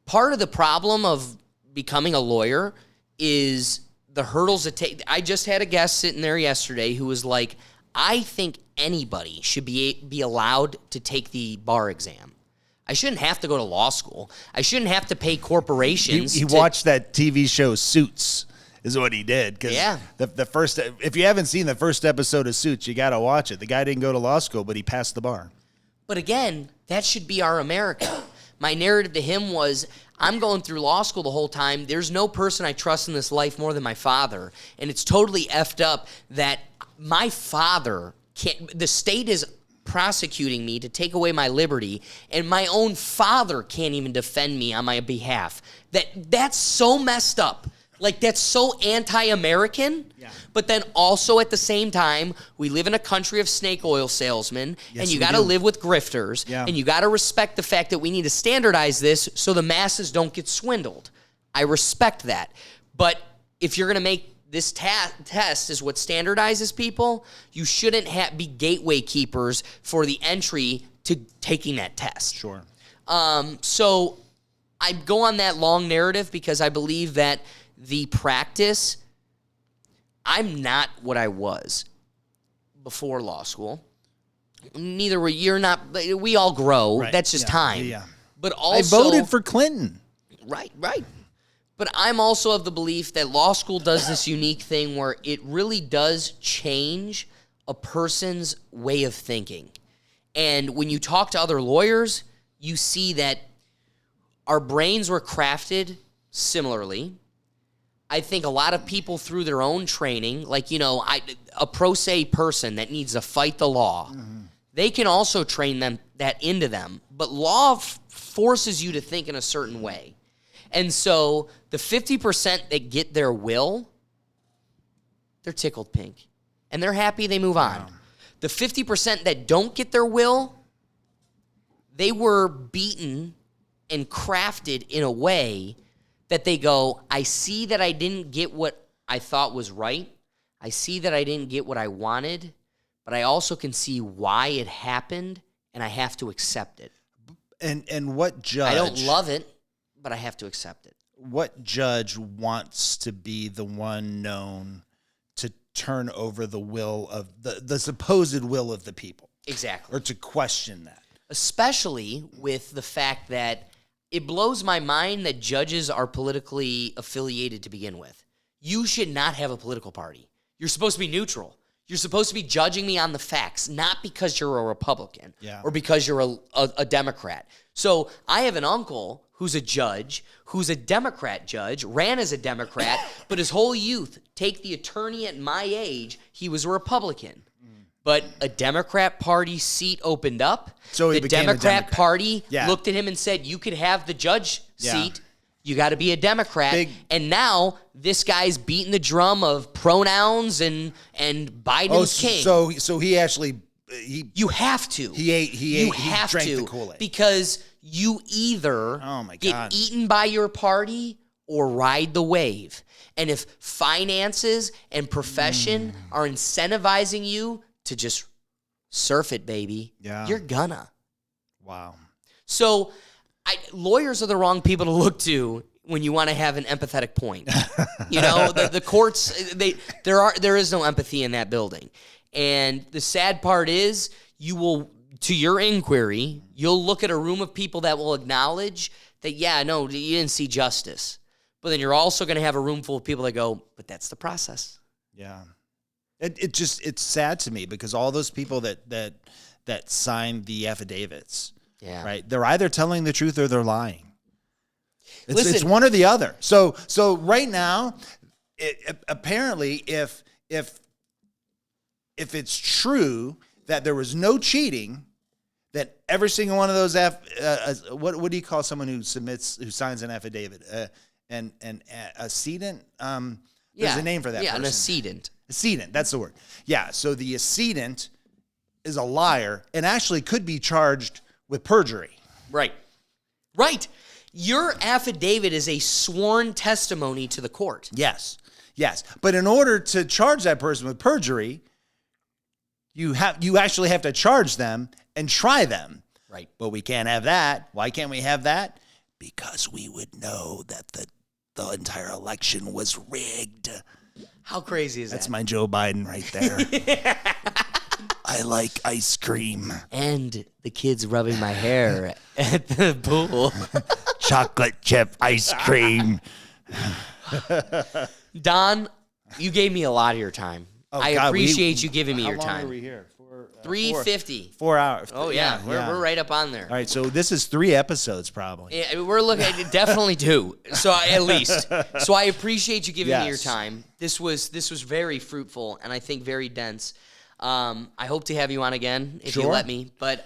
part of the problem of becoming a lawyer is the hurdles it takes. I just had a guest sitting there yesterday who was like, I think anybody should be allowed to take the bar exam. I shouldn't have to go to law school. I shouldn't have to pay corporations. He watched that TV show Suits, is what he did. 'Cause yeah. The first, if you haven't seen the first episode of Suits, you got to watch it. The guy didn't go to law school, but he passed the bar. But again, that should be our America. My narrative to him was, I'm going through law school the whole time. There's no person I trust in this life more than my father. And it's totally effed up that my father can't, the state is prosecuting me to take away my liberty, and my own father can't even defend me on my behalf. That's so messed up. Like, that's so anti-American, but then also at the same time, we live in a country of snake oil salesmen, and you got to live with grifters, and you got to respect the fact that we need to standardize this so the masses don't get swindled. I respect that. But if you're going to make this test is what standardizes people, you shouldn't be gateway keepers for the entry to taking that test. Sure. So I go on that long narrative because I believe that the practice, I'm not what I was before law school. Neither were you're not. We all grow. Right. That's just time. Yeah. But also, I voted for Clinton. Right. But I'm also of the belief that law school does this unique thing where it really does change a person's way of thinking. And when you talk to other lawyers, you see that our brains were crafted similarly. I think a lot of people through their own training, like, a pro se person that needs to fight the law, they can also train that into them. But law forces you to think in a certain way. And so the 50% that get their will, they're tickled pink. And they're happy, they move on. Wow. The 50% that don't get their will, they were beaten and crafted in a way that they go, I see that I didn't get what I thought was right. I see that I didn't get what I wanted, but I also can see why it happened, and I have to accept it. And what judge? I don't love it, but I have to accept it. What judge wants to be the one known to turn over the will of the supposed will of the people? Exactly. Or to question that? Especially with the fact that it blows my mind that judges are politically affiliated to begin with. You should not have a political party. You're supposed to be neutral. You're supposed to be judging me on the facts, not because you're a Republican or because you're a Democrat. So I have an uncle who's a judge, who's a Democrat judge, ran as a Democrat, but his whole youth, take the attorney at my age, he was a Republican. But a Democrat Party seat opened up. So the Democrat Party looked at him and said, you could have the judge seat. You got to be a Democrat. And now this guy's beating the drum of pronouns and Biden's king. So he actually you have to. He drank the Kool-Aid. Because you either get eaten by your party or ride the wave. And if finances and profession are incentivizing you to just surf it, baby, you're gonna. Wow. So lawyers are the wrong people to look to when you want to have an empathetic point. The courts, there is no empathy in that building. And the sad part is you will, to your inquiry, you'll look at a room of people that will acknowledge that, you didn't see justice. But then you're also going to have a room full of people that go, but that's the process. Yeah. It's sad to me because all those people that signed the affidavits, right? They're either telling the truth or they're lying. It's one or the other. So right now, apparently, if it's true that there was no cheating, that every single one of those what do you call someone who signs an affidavit? A accedent. There's a name for that. Yeah, person. An accedent. Accedent, that's the word. Yeah, so the accedent is a liar and actually could be charged with perjury. Right. Your affidavit is a sworn testimony to the court. Yes. But in order to charge that person with perjury, You actually have to charge them and try them. Right. But we can't have that. Why can't we have that? Because we would know that the entire election was rigged. How crazy is That's that? my Joe Biden right there. I like ice cream. And the kids rubbing my hair at the pool. Chocolate chip ice cream. Don, you gave me a lot of your time. I appreciate you giving me your time. How long are we here? 350. 4 hours. Oh, yeah. We're right up on there. All right, so this is 3 episodes probably. Yeah, we're looking at definitely 2. So at least. So I appreciate you giving me your time. This was very fruitful and I think very dense. I hope to have you on again if you let me. But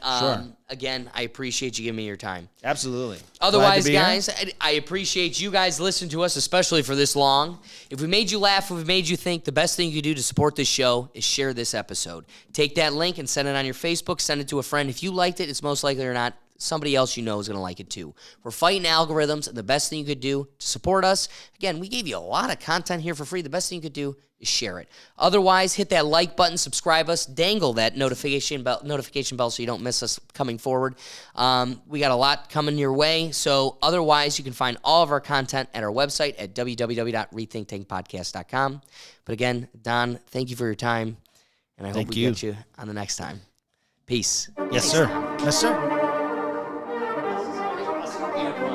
again, I appreciate you giving me your time. Absolutely. Otherwise, guys, I appreciate you guys listening to us, especially for this long. If we made you laugh, if we made you think, the best thing you can do to support this show is share this episode. Take that link and send it on your Facebook. Send it to a friend. If you liked it, it's most likely or not somebody else you know is going to like it too. We're fighting algorithms, and the best thing you could do to support us, again, we gave you a lot of content here for free. The best thing you could do is share it. Otherwise, hit that like button, subscribe us, dangle that notification bell so you don't miss us coming forward. We got a lot coming your way. So otherwise, you can find all of our content at our website at www.rethinktankpodcast.com. But again, Don, thank you for your time, and I hope we get you on the next time. Peace. Yes, sir. Yes, sir. Yeah.